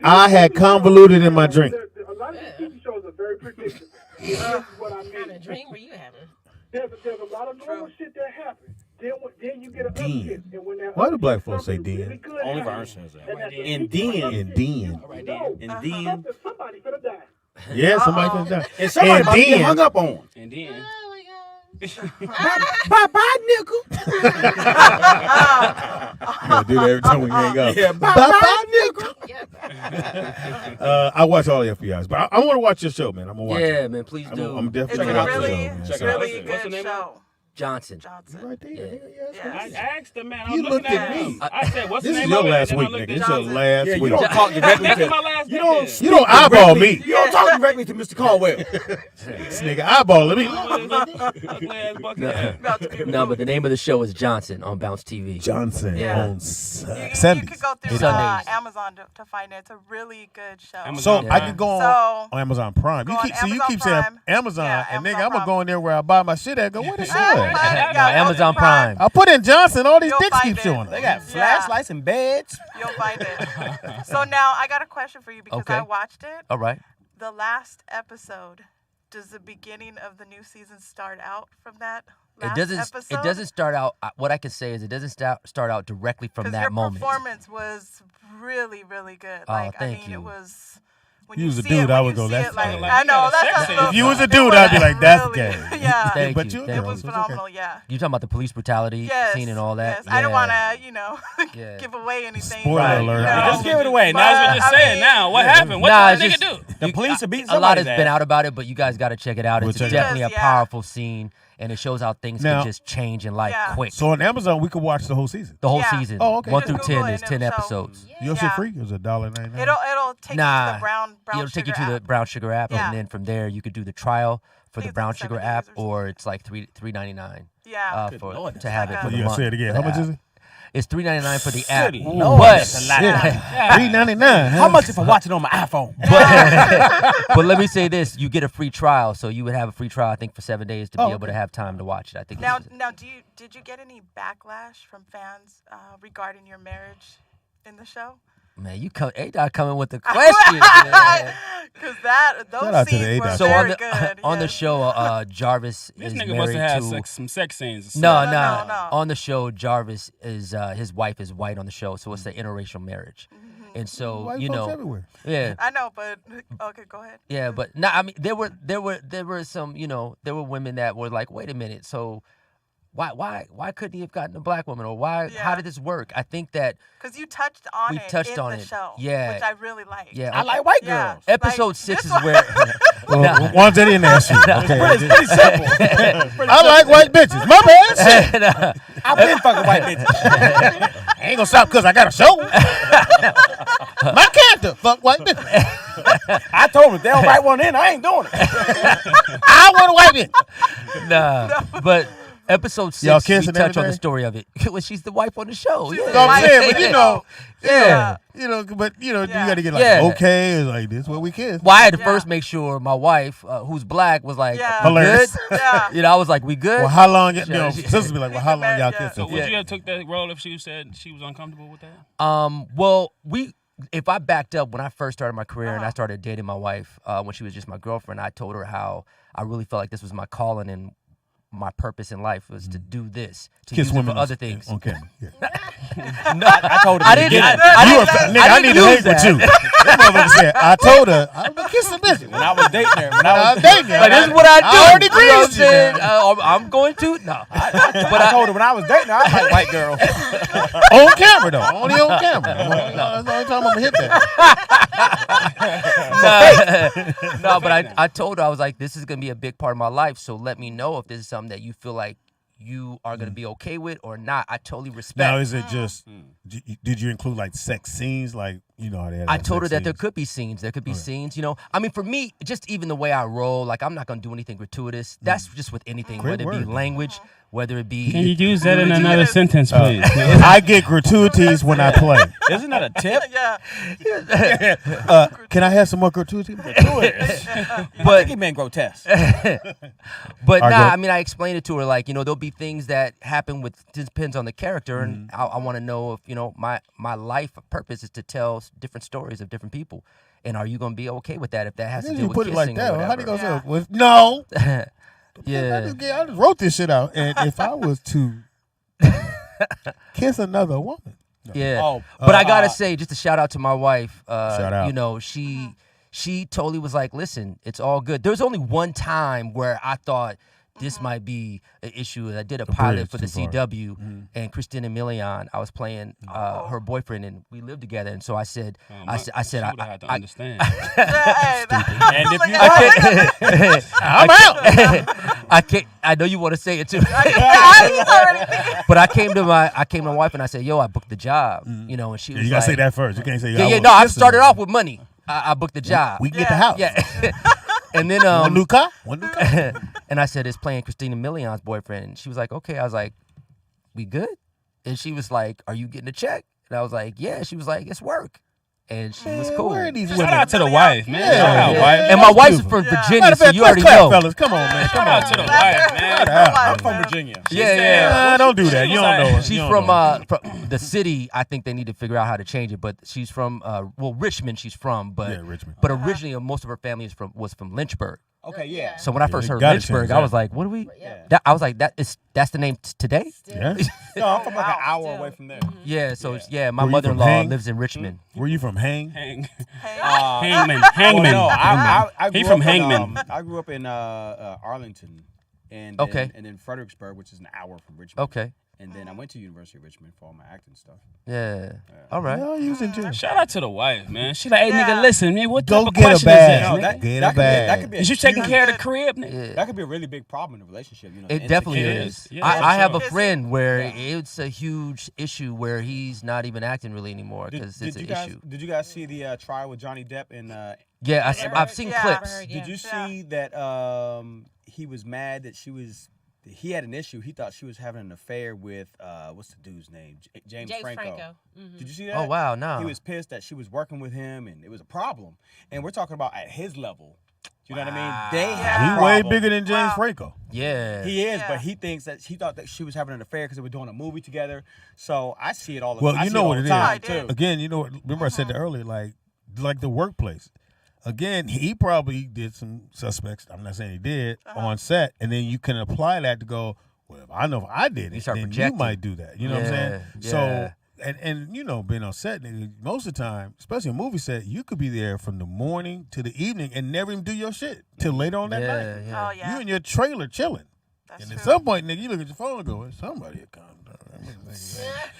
I had convoluted in my drink. A lot of these TV shows are very predictable. This is what I mean. What kind of dream were you having? There's a lot of normal shit that happens. Then you get an uptick. And when that Why do black uptick, folks say something den? really good Only happens. Vern says that. And that's a And big then. And then. All right, No. then. And then. Somebody finna die. Yeah, somebody can die. And somebody might get hung up on. And then. Oh my Bye, nickel. I do that every time we hang up. Yeah, Bye, nickel. God. I watch all the FBI's, but I want to watch your show, man. I'm gonna watch Yeah, it. man, please do. I'm It's definitely a gonna watch really, the show, man. Check it out. really What's the good name of it? show. Johnson. Johnson. Right there. Yeah. I asked the man. I You was looking looked at at him. me. I said, "What's This the is name your of it?" last And I week, looked nigga. at This is your Johnson. last Yeah, you week. don't talk directly This is to. my last You day don't. then. You don't eyeball me. You don't talk directly to Mr. Caldwell. This nigga eyeballing me. Ugly ass bucket. No, but the name of the show is Johnson on Bounce TV. Johnson Yeah. on You Sundays. could go through Sundays. Amazon to find it. It's a really good show. Amazon. So I can go on So- Amazon Prime. Go You on keep saying Amazon Amazon, Yeah, and nigga, Amazon I'm gonna Prime. go in there where I buy my shit at. Go, what the shit? No, Amazon Prime. I put in Johnson. All these You'll dicks find keep it. showing. They up. got flashlights and beds. You'll find it. So now I got a question for you because Okay. I watched it. All right. The last episode, does the beginning of the new season start out from that last episode? It doesn't start out. What I can say is it doesn't start out directly from 'Cause that your moment. performance was really, really good. Oh, Like, thank I mean, you. it was. When You you was a see dude, it, I when would you go, see that's it, like, fine. I know Yeah, that's sex a scene. little- If you was a it dude, I'd be like, that's really- gay. Yeah. Thank But you. you- Thank It girl, was so it's phenomenal. okay. Yeah. You talking about the police brutality Yes, scene and all that? Yes. I didn't want Yeah. to, Yeah. give away anything. Spoiler but, alert. you Yeah, know. Just give it away. Might as well Now just I say it mean- now. What happened? What Nah, did it's that nigga just- do? the police are beating A lot has somebody's been ass. out about it, but you guys got to check it out. We'll It's check it out. definitely a Yeah. powerful scene, and it shows how things Now- can just change in life Yeah. quick. So on Amazon, we could watch the whole season. The whole Yeah. season, Oh, okay. 1 Just through Google 10 it is and 10 it'll show. Your episodes. shit Yeah. free? It was $1.99. It'll take you to the brown It'll take you sugar to the app. brown sugar app, Yeah. and then from there you could do the trial for the think it's brown like sugar 7 app, days or or it's like $3.99 Yeah. Good for Lord, to have like it for a- the You month. gotta say it again. for How the much app. is it? It's $3.99 for the app, City. Lord, but that's a lot. $3.99. How much if I watch it on my iPhone? but let me say this: you get a free trial, so you would have a free trial, I think, for 7 days to be Oh, able to have time to watch it. I think. Now, this is- now, did you get any backlash from fans regarding your marriage in the show? man, you come, A-Dot coming with the questions. man. Because Shout those out to the scenes were A-Dot. So very on the good. on the yes. show, Jarvis This is nigga must married have to. had some sex scenes. No, No, no, no. On the show, Jarvis is his wife is white on the show, so it's an interracial marriage, and so White you folks know, everywhere. yeah, I know, but okay, go ahead. yeah, but no, I mean there were some, you know, there were women that were like, wait a minute, so why couldn't he have gotten a black woman, or how Yeah. did this work? I think that Because you touched on We it touched in on the it. show, Yeah. which I really liked. yeah, I like white Yeah. girls. episode like, 6 this is one- where Well, ones that didn't ask you. Okay. It's pretty simple. I like white bitches. My bad. Shit. I've been fucking white bitches. I ain't gonna stop because I got a show. My character, fuck white bitches. I told them if they don't write one in, I ain't doing it. I want a white bitch. nah, but episode 6 Y'all we kissing touch every on the day? story of it. Well, she's the wife on the show. She's Yeah. the So I'm wife. saying, but you know, Yeah. you know, but you know, Yeah. you gotta get like Yeah. okay, it's like this where we kiss. Well, I had to Yeah. first make sure my wife, who's black, was like, Yeah. "We Hilarious. good?" Yeah. You know, I was like, "We good?" Well, how long? You Sure. know, sisters be like, well, how long y'all Yeah. kiss? So would Yeah. you have took that role if she said she was uncomfortable with that? Well, if I backed up when I first started my career and I Uh-huh. started dating my wife when she was just my girlfriend, I told her how I really felt like this was my calling, and my purpose in life was to do this, to Kiss use it women for other things. on camera. Yeah. No, I told her. I didn't. I need to hang with you. That motherfucker said, I told her, I'm going to kiss the bitch. When I was dating her. When I was dating her. Like, this is what I do. I already You know what I'm greased you, saying? man. I'm going to? No. But I told her when I was dating her, I like white girls. On camera, though. Only on camera. That's the only time I'm going to hit that. No, but I told her, I was like, this is going to be a big part of my life, so let me know if this is something that you feel like you are going to be okay with or not. I totally respect. Now, is it just, did you include like sex scenes? Like, you know how they have I told her sex that there scenes? could be scenes. There could be scenes, you know. I mean, for me, just even the way I roll, like, I'm not going to do anything gratuitous. That's just with anything, Great whether it be word. language, whether it be... Can you use that in another sentence, please? I get gratuities when I play. Isn't that a tip? Can I have some more gratuities? But he meant grotesque. But All right, nah, go. I mean, I explained it to her, like, you know, there'll be things that happen with, it depends on the character, and I want to know if, you know, my life purpose is to tell different stories of different people. And are you going to be okay with that if that has to do You with put it kissing like that. or How do you whatever? go? No. Yeah. I just wrote this shit out. And if I was to kiss another woman. Yeah. Oh, But I got to say, just a shout out to my wife. Shout out. You know, she totally was like, listen, it's all good. There was only one time where I thought this might be an issue. I did a pilot for the CW, and Christina Milian, I was playing her boyfriend, and we lived together. And so I said, I said, I have to understand. And if you I'm out. I can't. I know you want to say it too. But I came to my wife and I said, "Yo, I booked the job." You know, and she was You got to like, say that first. You can't say, Yeah. No, I started off with money. I booked the job. We can get the house. Yeah. And then One new car? One new car? and I said, it's playing Christina Milian's boyfriend. And she was like, okay. I was like, we good? And she was like, are you getting a check? And I was like, yeah. She was like, it's work. And she was cool. Where are these Shout women? out to the wife, man. Yeah. Shout out, wife. And my wife's beautiful. from Virginia, Matter of so fact, you let's already clap, know. fellas. Come on, man. Come Shout on. out to the wife, man. I'm from Virginia. Yeah. Don't do that. You don't know her. She's You don't from, know her. from the city. I think they need to figure out how to change it. But she's from Richmond. She's from, but Yeah, Richmond. But originally, most of her family was from Lynchburg. Okay, yeah. So when I first you heard gotta Lynchburg, change I that. was like, "What do we?" Yeah. I was like, "That's the name today." Yeah. No, I'm from like an hour away from there. Yeah. So my Were you from mother-in-law Hang? lives in Richmond. Where you from? Hang? Hangman. Well, Hangman. no, I He grew from up in, Hangman. I grew up in Arlington, and Okay. and then Fredericksburg, which is an hour from Richmond. Okay. And then I went to University of Richmond for all my acting stuff. Yeah. All right. No, you was in jail. Shout out to the wife, man. She like, hey, nigga, listen, man, what Go type of get a question bag. is No, this, that, nigga? Get a that, could be, bag. that could be a Is you taking huge- care of the crib, nigga? Yeah. That could be a really big problem in a relationship. You know, It definitely insecurity. is. Yeah, I have a sure. friend where it's a huge issue where he's not even acting really anymore Did, because did it's you an guys issue. did you guys see the trial with Johnny Depp and Yeah, I've seen Yeah. clips. did you see that he was mad that he had an issue. He thought she was having an affair with what's the dude's name? James Franco. Did you see that? Oh wow, no. He was pissed that she was working with him and it was a problem. And we're talking about at his level. You know what I mean? They have He a way problem. bigger than James Franco. Yeah. He is, Yeah. but he thinks that he thought that she was having an affair because they were doing a movie together. So I see it all the Well, I you see know all what the it is. time, I did. too. Again, you know what? Remember I said that earlier, like the workplace. Again, he probably did some suspects. I'm not saying he did on set, and then you can apply that to go. Well, if I know if I did You it, start then projecting. you might do that. You know what I'm saying? Yeah, So, and you know, being on set, nigga, most of the time, especially a movie set, you could be there from the morning to the evening and never even do your shit till later on that night. Yeah. Oh yeah. You in your trailer chilling, That's and at true. some point, nigga, you look at your phone and go, "Somebody come down."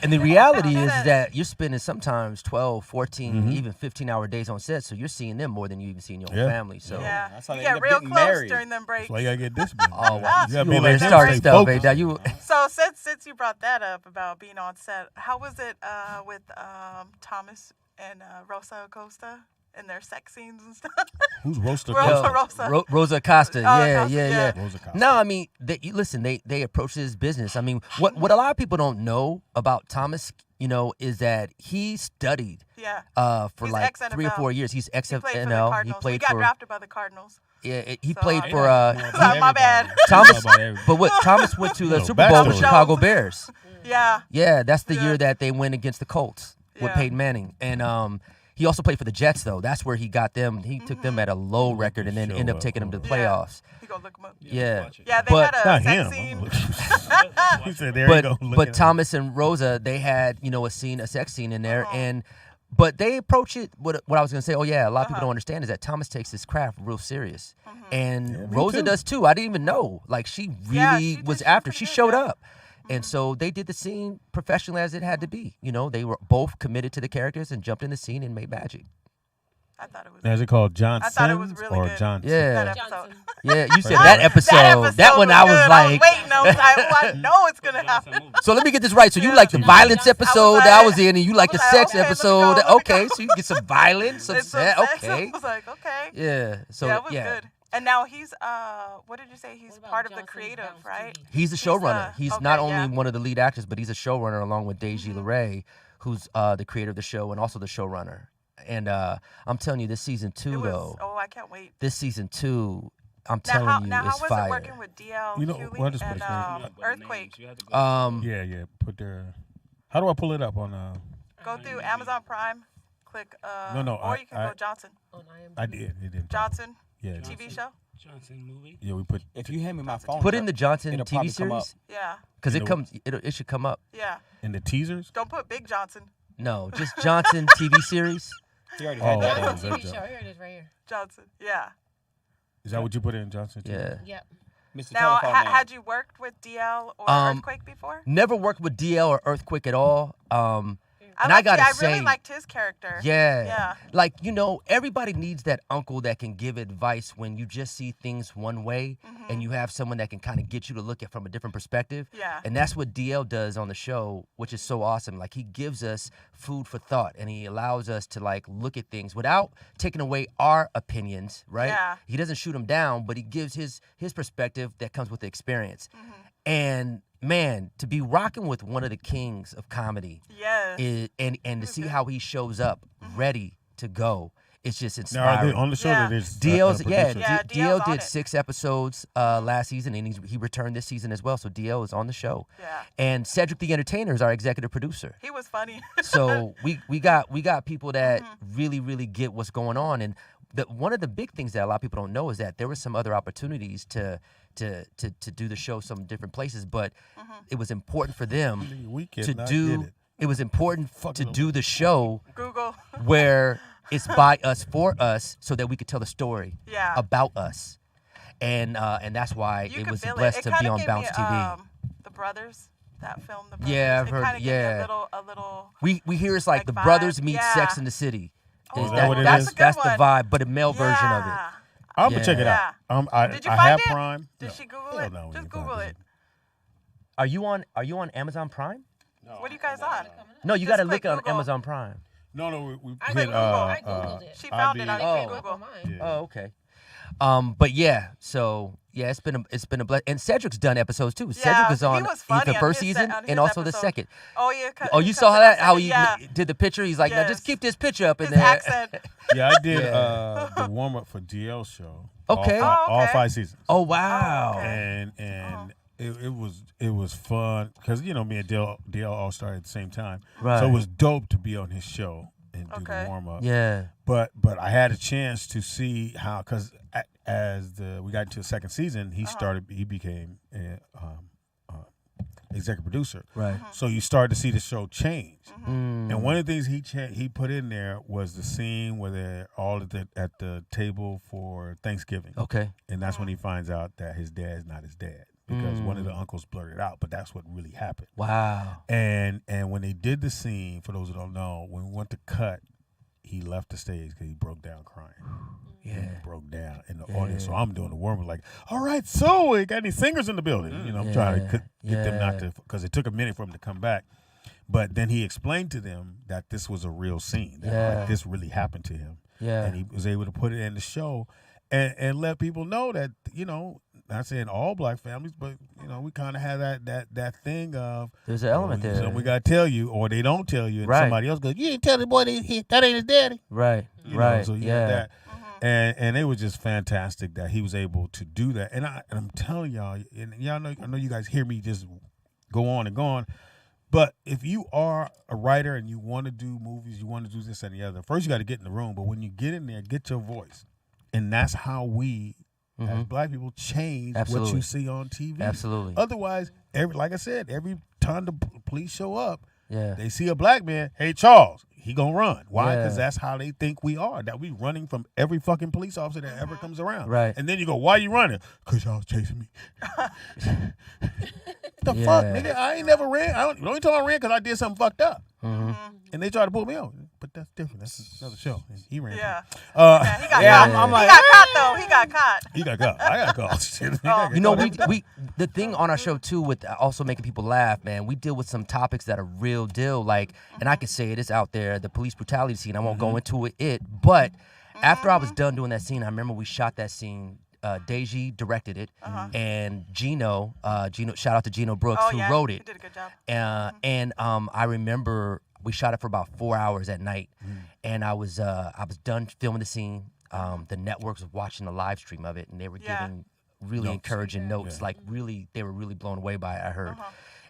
And the reality is that you're spending sometimes 12, 14, even 15-hour days on set, so you're seeing them more than you even see in your own Yeah. family. So Yeah. That's how You they get end up real getting close married. during them breaks. That's why you gotta get disciplined. Oh, wow. You gotta You be like him, start stay stuff, focused. hey, you So since you brought that up about being on set, how was it with Thomas and Rosa Acosta and their sex scenes and stuff? Who's Roaster? Rosa. Rosa Acosta. Yeah, Acosta, yeah, yeah. yeah. Rosa Acosta. No, I mean, listen, they approach this business. I mean, what a lot of people don't know about Thomas, you know, is that he studied Yeah. for He's like ex-NFL. 3 or 4 years. He's He played for the ex-NFL. Cardinals. He played got for drafted by the Cardinals. yeah, he So, played yeah. for Sorry, my bad. Thomas. About everything. But what Thomas went to the Little Super Bowl with backstory. Chicago Bears. Yeah. Yeah, that's the Yeah. year that they went against the Colts with Yeah. Peyton Manning, and He also played for the Jets, though. That's where he got them. He took them at a low record and then ended up taking them to the playoffs. He gonna look him up. Yeah. Yeah, they But- had a Not sex him. scene. He said, "There you go." But Thomas and Rosa, they had a sex scene in there, but they approach it. What I was gonna say, a lot of people don't understand is that Thomas takes his craft real serious, and Rosa does too. I didn't even know. Like she really was after. She showed up. And so they did the scene professionally as it had to be. They were both committed to the characters and jumped in the scene and made magic. I thought it was. Is it called Johnson I thought it was really or good. Johnson? Yeah. That episode. Yeah, you said that episode. That one I was good. like. waiting. I was like, I know it's gonna happen. So let me get this right. So you like the violence episode that I was in, and you like the sex episode. Okay, so you get some violence, some sex. Okay. I was like, okay. Yeah. So yeah, it was good. And now he's what did you say? He's part of the creative, right? He's the showrunner. He's not only yeah. one of the lead actors, but he's a showrunner along with Deji LeRae, who's the creator of the show and also the showrunner. And I'm telling you, this season 2 though. Oh, I can't wait. This season 2, I'm telling you, how is was fire. it working with DL what is and Earthquake? Yeah. Put their. How do I pull it up on? Go through Amazon Prime, click. No, or you can go Johnson. I did. It did. Johnson. Yeah. TV show. Johnson movie. Yeah, we put. If you hand me my phone, Put in the Johnson it'll TV probably come up. series. Yeah. Because it should come up. Yeah. In the teasers. Don't put Big Johnson. No, just Johnson TV series. He already had that. That's a TV show. Here it is, right here. Johnson. Yeah. Is that what you put in Johnson? Yeah. Yep. Mr. Now, Telephone Man. had you worked with DL or Earthquake before? Never worked with DL or Earthquake at all. And I I gotta say, really liked his character. Yeah. Yeah. Like, everybody needs that uncle that can give advice when you just see things one way and you have someone that can kind of get you to look at from a different perspective. Yeah. And that's what DL does on the show, which is so awesome. Like, he gives us food for thought and he allows us to like look at things without taking away our opinions, right? Yeah. He doesn't shoot them down, but he gives his perspective that comes with the experience. And man, to be rocking with one of the kings of comedy, and to see how he shows up ready to go, it's just inspiring. Now, on the show, there's DL's producer. DL did 6 episodes last season, and he returned this season as well. So DL is on the show. Yeah. And Cedric the Entertainer is our executive producer. He was funny. So we got people that really get what's going on. And one of the big things that a lot of people don't know is that there were some other opportunities to do the show some different places, but it was important for them to do. It was important to do the show Google where it's by us for us, so that we could tell the story about us, and that's why it was blessed to be on Bounce TV. The Brothers, that film. The Brothers. Yeah, I've heard. A little. We hear it's like the vibe. brothers meet Yeah. Sex in the City. Oh, is that what it that's is? that's the vibe, but a male version of it. I'm gonna check it out. Did you I find have it? Prime. Did she Google it? No, Just Google it. Are you on Amazon Prime? What are you guys on? No, you got to look on Amazon Prime. No, we I put Googled it. She found it on Google. Oh, okay. But yeah, so yeah, it's been a blessing. And Cedric's done episodes too. Cedric was on the first season and also the second. Oh yeah. Oh, you saw how he did the picture? He's like, no, just keep this picture up in there. Accent. Yeah, I did the warm up for DL show. Okay. All 5 seasons. Oh wow. And it was fun because me and DL all started at the same time. Right. So it was dope to be on his show and do the warm up. Yeah. But I had a chance to see how, because as we got into the second season, he became executive producer. Right. So you started to see the show change. And one of the things he put in there was the scene where they're all at the table for Thanksgiving. Okay. And that's when he finds out that his dad's not his dad. Because one of the uncles blurted out, but that's what really happened. Wow. And when they did the scene, for those who don't know, when we went to cut, he left the stage because he broke down crying. Yeah. He broke down in the audience. So I'm doing the warm-up like, all right, so we got any singers in the building? I'm trying to get them not to, because it took a minute for him to come back. But then he explained to them that this was a real scene. That like, this really happened to him. Yeah. And he was able to put it in the show and let people know that, not saying all black families, but we kind of have that thing of there's an element there. So we gotta tell you, or they don't tell you, and Right. somebody else goes, "You ain't tell the boy that ain't his daddy." Right. So you have that, and it was just fantastic that he was able to do that. And I'm telling y'all, and y'all know, I know you guys hear me just go on and go on, But if you are a writer and you want to do movies, you want to do this and the other, first you got to get in the room. But when you get in there, get your voice. And that's how we, as black people, change what you see on TV. Absolutely. Otherwise, like I said, every time the police show up, Yeah. they see a black man, hey, Charles, he gonna run. Why? Yeah. Because that's how they think we are. That we running from every fucking police officer that ever comes around. Right. And then you go, why you running? Because y'all was chasing me. The Yeah. fuck, nigga? I ain't never ran. The only time I ran because I did something fucked up. And they tried to pull me out. But that's different. That's another show. And he ran. Yeah. Too. He got caught. I'm like, he got caught though. He got caught. He got caught. I got caught. Shit. He got You know, caught. we the thing on our show too with also making people laugh, man. We deal with some topics that are real deal, like, and I can say it is out there, the police brutality scene. I won't go into it, but after I was done doing that scene, I remember we shot that scene. Deji directed it, and Gino, shout out to Gino Brooks who wrote it. He did a good job. And I remember we shot it for about 4 hours at night, and I was done filming the scene. The networks was watching the live stream of it, and they were giving really encouraging notes. Like they were really blown away by it. I heard.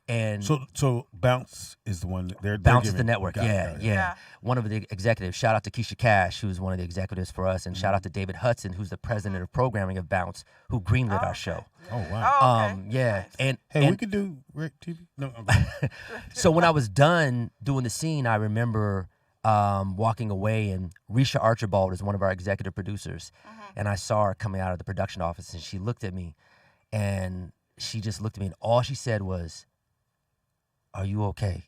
And so Bounce is the one. Bounce is the network. Got it. Yeah. One of the executives. Shout out to Keisha Cash, who's one of the executives for us, and shout out to David Hudson, who's the president of programming of Bounce, who greenlit our show. Oh wow. Yeah. And we could do Rick TV. No. Okay. So when I was done doing the scene, I remember walking away, and Risha Archibald is one of our executive producers, and I saw her coming out of the production office, and she looked at me, and she just looked at me, and all she said was, "Are you okay?"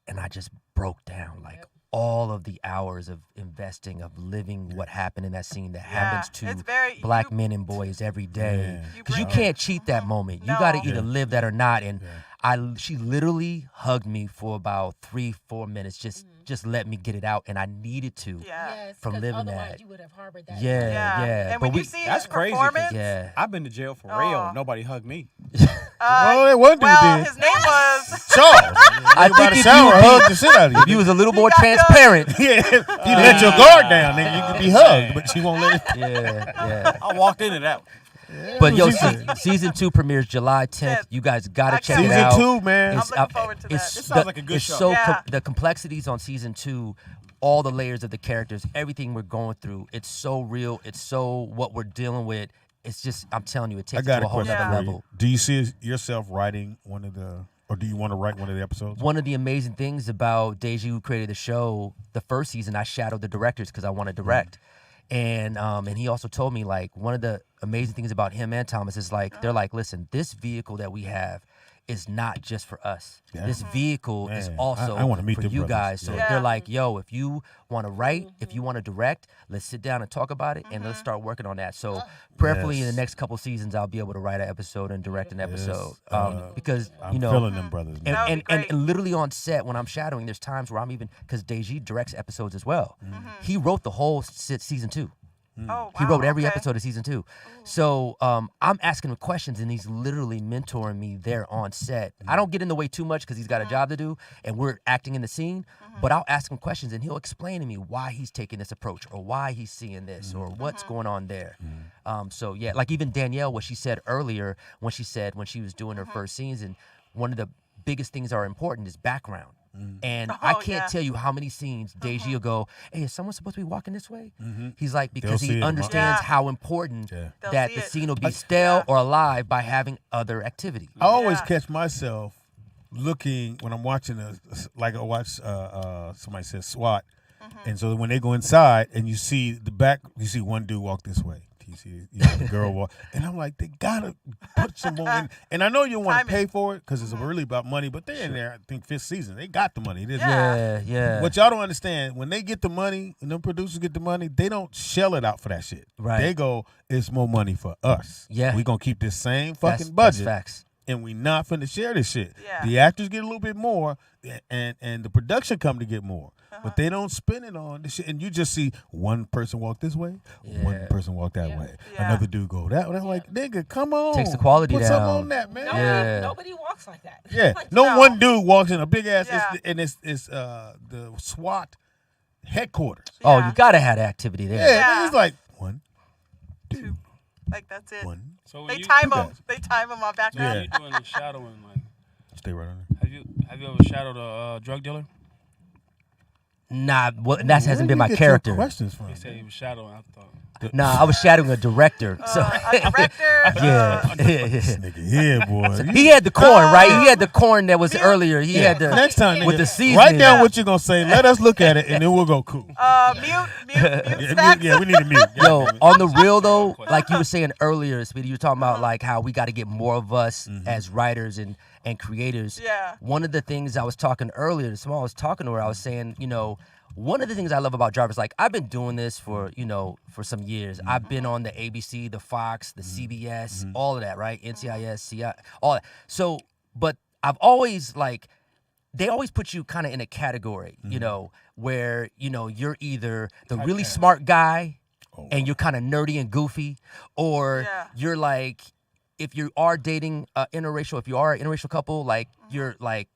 And I just broke down, like all of the hours of investing, of living what happened in that scene that happens to black men and boys every day. Because you can't cheat that moment. You got to either live that or not. And she literally hugged me for about 3-4 minutes, just let me get it out, and I needed to from living that. You would have harbored that. Yeah. And when you see that's his crazy. performance, I've been to jail for real. Nobody hugged me. That one dude did. His name was Charles. I think if hugged the shit out of you. If you was a little more transparent, you let your guard down, nigga. You could be hugged, but she won't let it. Yeah. I walked into that. But yo, season 2 premieres July 10th. You guys gotta check it out. Season 2, man. I'm looking forward to that. This sounds like a good show. So the complexities on season 2, all the layers of the characters, everything we're going through, it's so real. It's so what we're dealing with. It's just, I'm telling you, it takes it to a whole other level. Do you see yourself writing or do you want to write one of the episodes? One of the amazing things about Deji, who created the show, the first season, I shadowed the directors because I want to direct. And he also told me, like, one of the amazing things about him and Thomas is, like, they're like, listen, this vehicle that we have is not just for us. Yeah. This vehicle is also I wanna meet for them you brothers. guys. So they're like, yo, if you want to write, if you want to direct, let's sit down and talk about it, and let's start working on that. So prayerfully in the next couple seasons, I'll be able to write an episode and direct an episode. Because, I'm feeling them brothers. And literally on set when I'm shadowing, there's times where I'm even, because Deji directs episodes as well. He wrote the whole season 2. He wrote every episode of season 2. So I'm asking him questions, and he's literally mentoring me there on set. I don't get in the way too much because he's got a job to do, and we're acting in the scene. But I'll ask him questions, and he'll explain to me why he's taking this approach, or why he's seeing this, or what's going on there. So yeah, like even Danielle, what she said earlier when she was doing her first scenes, and one of the biggest things that are important is background. And I can't tell you how many scenes Deji will go, hey, is someone supposed to be walking this way? He's like, because he understands how important that the scene will be stale or alive by having other activity. I always catch myself looking when I'm watching like I watch somebody says SWAT, and so when they go inside and you see the back, you see one dude walk this way. You see the girl walk, and I'm like, they gotta put some more in. And I know you want to pay for it because it's really about money, but they're in there. I think 5th season, they got the money. Yeah. What y'all don't understand, when they get the money, and them producers get the money, they don't shell it out for that shit. Right. They go, it's more money for us. Yeah. We gonna keep this same fucking budget. That's facts. And we not finna share this shit. Yeah. The actors get a little bit more, and the production come to get more. But they don't spend it on the shit. And you just see one person walk this way, one person walk that way, another dude go that way. I'm like, nigga, come on. Takes the quality Put down. something on that, man. Nobody walks like that. Yeah. Like, No one dude walks in a big ass, it's the SWAT headquarters. Oh, you gotta have the activity there. Yeah. It's like 1, 2. Like that's it. 1. So They time them. They time them on background. So when you doing the shadowing, like, Stay right on Have you ever shadowed a drug dealer? Nah, well, that hasn't been my character. Questions from? He said he was shadowing. I thought. Nah, I was shadowing a director. So A director. yeah. This nigga here, boy. He had the corn, right? He had the corn that was earlier. He had the Next time, with nigga, the seasoning. write down what you're gonna say. Let us look at it, and then we'll go cool. Mute Yeah, we need to mute. Yo, on the real though, like you were saying earlier, Speedy, you were talking about like how we got to get more of us as writers and creators. Yeah. One of the things I was talking earlier, the small I was talking to her, I was saying, one of the things I love about drivers, like I've been doing this for some years. I've been on the ABC, the Fox, the CBS, all of that, right? NCIS, CI, all that. So, but I've always they always put you kind of in a category, where, you're either the really smart guy and you're kind of nerdy and goofy, or you're like, if you are dating if you are an interracial couple, like you're like,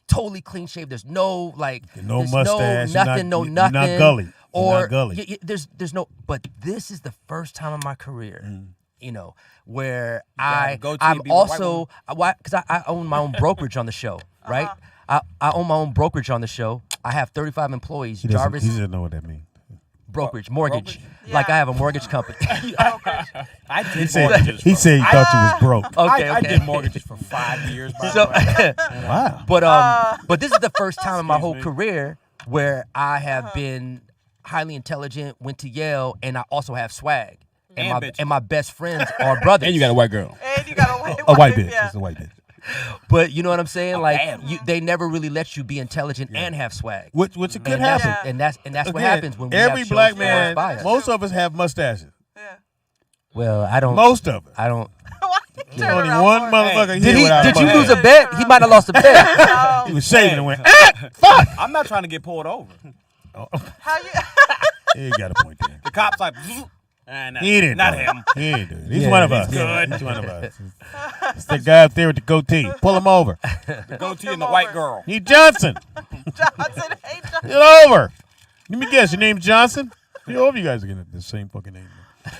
totally clean shaved. There's no no there's mustache, no nothing, you're nothing. not gully. Or not gully. there's no. But this is the first time in my career, where I'm also because I own my own brokerage on the show, right? I own my own brokerage on the show. I have 35 employees. He Jarvis doesn't know what that means. Brokerage, mortgage. Like I have a mortgage company. I did He mortgages. said he thought you was broke. Okay, I did mortgages for 5 years. By So, the way. Wow. But this is the first time in my whole career where I have been highly intelligent, went to Yale, and I also have swag. And my best friends are brothers. And you got a white girl. And you got a white, A white bitch. Yeah. It's a white bitch. But you know what I'm saying? They never really let you be intelligent and have swag. Which it could happen. And that's what Again, happens when we every have black shows man, for bias. most of us have mustaches. Well, I don't. Most of us. I don't. There's only one motherfucker here without Did a you mustache. lose a bet? He might have lost a bet. He was shaving and went, Fuck! I'm not trying to get pulled over. How you? He got a point there. The cop's like, He didn't. not do it. him. He didn't do it. He's Yeah, one of he's us. good. He's one of us. It's the guy up there with the goatee. Pull him over. The goatee and the white girl. He Johnson. Johnson, hey, Johnson. Get over. Let me guess. Your name's Johnson? All of you guys are getting the same fucking name.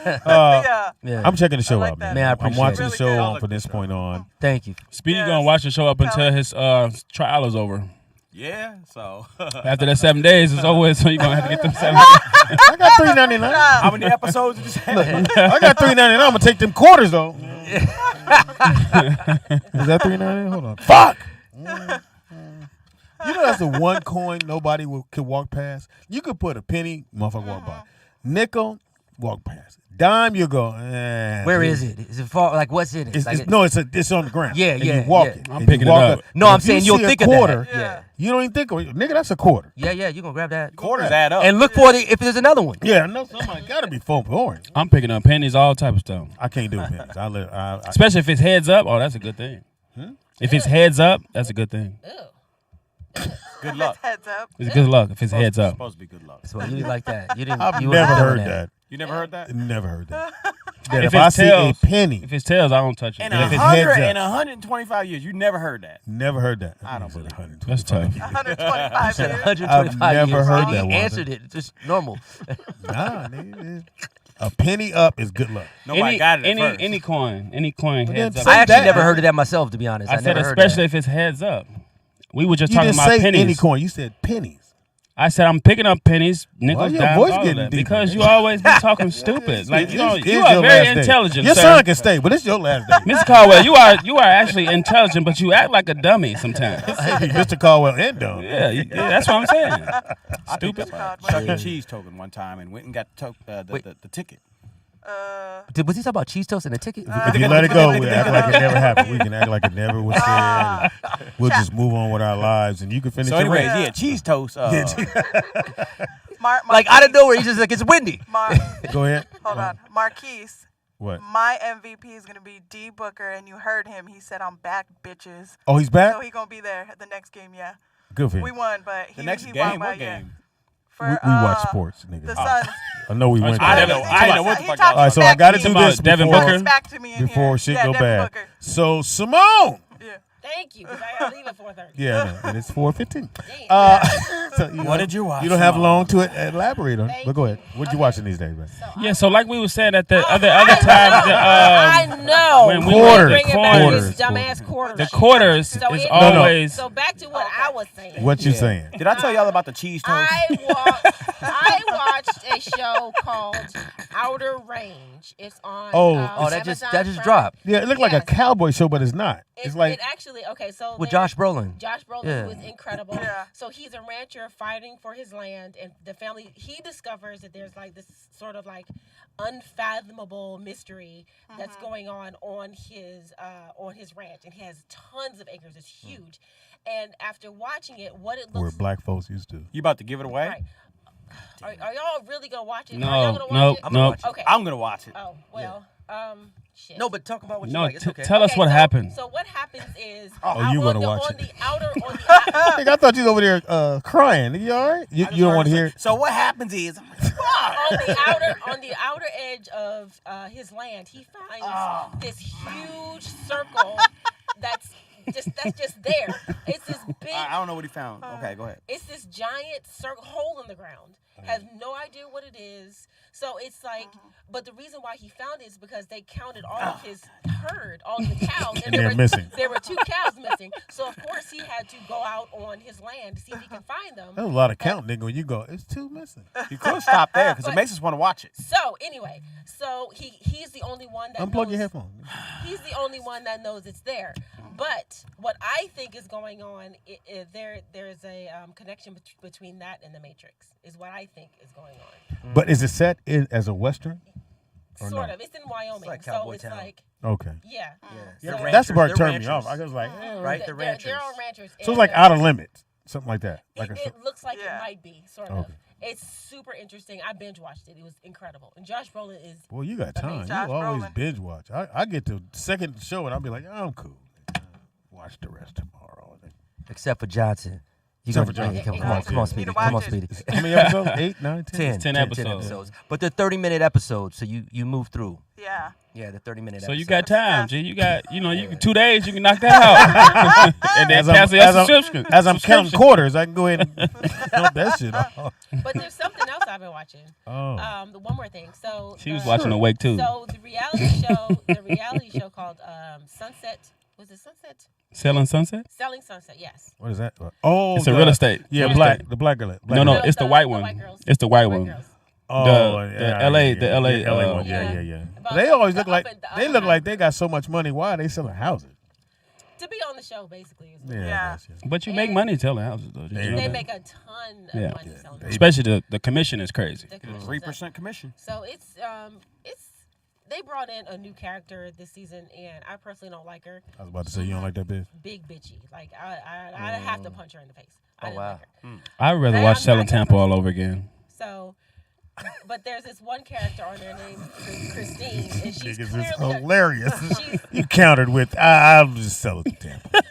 Yeah. I'm checking the show like out, that. man. Man, I I'm appreciate watching it. the show Really on good. from this point on. Thank you. Speedy Yes. gonna watch the show up until his trial is over. Yeah, so. After that 7 days is over, so you're gonna have to get them 7 I got $3.99. How many episodes did you say? I got $3.99. I'm gonna take them quarters though. Is that $3.99? Hold on. Fuck. You know that's the one coin nobody could walk past. You could put a penny, motherfucker walk by. Nickel, walk past. Dime, you go. Where is it? Is it far? Like what's in it? It's on the ground. Yeah, and yeah, You walk yeah. it. I'm and picking you walk it up. No, And I'm if saying you you'll see a think of quarter, that. Yeah. You don't even think of it. Nigga, that's a quarter. Yeah, you gonna grab that. Quarters add up. And look for it if there's another one. Yeah, I know somebody gotta be phone pouring. I'm picking up pennies, all type of stuff. I can't do pennies. Especially if it's heads up. Oh, that's a good thing. If it's heads up, that's a good thing. Good luck. Heads up. It's good luck if it's heads up. Supposed to be good luck. So you didn't like that. You didn't. I've you wasn't never feeling heard that. You never heard that? Never heard that. That If if I it's see tails- a penny, If it's tails, I don't touch it. In But if it's 125 years, you never heard that. never heard that. I don't believe believe That's tough. 125 years. 125 I've never years. heard And that he one. answered it. It's just normal. Nah, nigga. A penny up is good luck. Nobody got it at first. Any coin heads then up. say I actually that. never heard of that myself, to be honest. I I said never heard especially that. if it's heads up. We were just You talking didn't about say pennies. any coin. You said pennies. I said I'm picking up pennies, nickels, your dimes, voice all of getting that, deeper? because you always be talking stupid. Like you It's are your very last day. intelligent, Your sir. son can stay, but it's your last day. Mr. Caldwell, you are actually intelligent, but you act like a dummy sometimes. Hey, Mr. Caldwell and dumb. Yeah, that's what I'm saying. Stupid. God, Chuck E. Cheese token one time and went and got the ticket. Was he talking about cheese toast and a ticket? If you let it go, we act like it never happened. We can act like it never was said. We'll just move on with our lives, and you can finish So your anyways, rant. yeah, cheese toast. Like out of nowhere, he's just like, it's windy. Go ahead. Hold on. Marquise. What? My MVP is gonna be D Booker, and you heard him. He said, "I'm back, bitches." Oh, he's back? So he gonna be there at the next game. Yeah. Good for him. We won, but The next he game? walked by, What yeah. game? We watch sports, nigga. The Suns. I know we went I there. didn't know what the He fuck. talked All right, so I back got to to do me. this Devin before, Booker? Back to me in before here. shit Yeah, go Devin bad. Booker. So Simone, Yeah. Thank you, because I gotta leave at 4:30. Yeah, I know, and it's 4:15. So What did you watch? You don't have long to elaborate on. Thank But go ahead. you. What you watching these days, man? Yeah, so like we were saying at the other times, I know. when we Quarters. Bringing back Quarters. this dumbass quarters. the quarters So is it- always. So back to what I was saying. What you saying? Did I tell y'all about the cheese toast? I watched a show called Outer Range. It's on. that just Amazon dropped. Yeah, it looked like a cowboy show, but it's not. It's like it actually so with Josh Brolin. Josh Brolin Yeah. was incredible. So he's a rancher fighting for his land, and the family. He discovers that there's like this sort of like unfathomable mystery that's going on his ranch, and he has tons of acres. It's huge. And after watching it, what it where looks black folks used to. You about to give it away? right. Are y'all really gonna watch it? No, Are y'all gonna no, watch it? no. Okay. I'm gonna watch it. Oh well. Shit. No, but talk about what you No, like. It's okay. tell us what happened. So what happens is you on gonna the, watch on it. the outer Nigga, I thought you was over there crying. You all right? You don't want to hear? So what happens is, on the outer edge of his land, he finds this huge circle that's just there. It's this big. I don't know what he found. Okay, go ahead. It's this giant circle hole in the ground. Has no idea what it is. So it's like, but the reason why he found it is because they counted all of his herd, all of the cows, And they're missing. There were 2 cows missing. So of course he had to go out on his land to see if he can find them. There's a lot of counting, nigga. When you go, it's 2 missing. You could stop there because it makes us want to watch it. So anyway, he's the only one that Unplug knows, your headphone. He's the only one that knows it's there. But what I think is going on, there's a connection between that and the Matrix, is what I think is going on. But is it set as a Western? Or Sort no? of. It's in Wyoming. It's like so Cowboy it's Town. like, Okay. yeah. They're So That's the part that They're turned me off. I ranchers. was like, Right, they're ranchers. They're all ranchers. So it's like Out of Limits, something like that. Like It looks like it might be, sort of. Okay. It's super interesting. I binge watched it. It was incredible. And Josh Brolin is. Boy, you got time. You Josh always Brolin. binge watch. I get to second show and I'll be like, I'm cool. Watch the rest tomorrow. Except for Johnson. You Except gonna- for Johnson. Come on, come on, Speedy. Come on, Speedy. How many episodes? 8, 9, 10? 10 episodes. But they're 30-minute episodes, so you move through. Yeah. Yeah, the 30-minute So episodes. you got time, G. You got, you can 2 days, you can knock that out. And then cancel your subscription. As I'm counting quarters, I can go ahead and dump that shit off. But there's something else I've been watching. Oh. One more thing. So She was watching Awake too. So the reality show called Sunset. Was it Sunset? Selling Sunset? Selling Sunset. Yes. What is that? Oh, It's a real estate. Yeah, Real black. estate. The black girl. No, it's the white one. white girls. It's the white White one. girls. Oh, The LA, the LA, one. Yeah. About They always the look like up and- the they up look and like they got so much money. Why are they selling houses? To be on the show, basically. Is what Yeah. it is. Yeah. I guess, But you make money selling houses, though. Did you know They that? make a ton of Yeah. money selling. them. Especially the commission is crazy. The commission's 3% commission. So it's they brought in a new character this season, and I personally don't like her. I was about to say you don't like that bitch. Big bitchy. Like I'd have to punch her in the face. I didn't like her. I'd rather Hey, watch I'm Selling not that Tampa all over again. So, but there's this one character on there named Christine, and she's Niggas clearly is hilarious. she's- You countered with I'll just sell it to Tampa.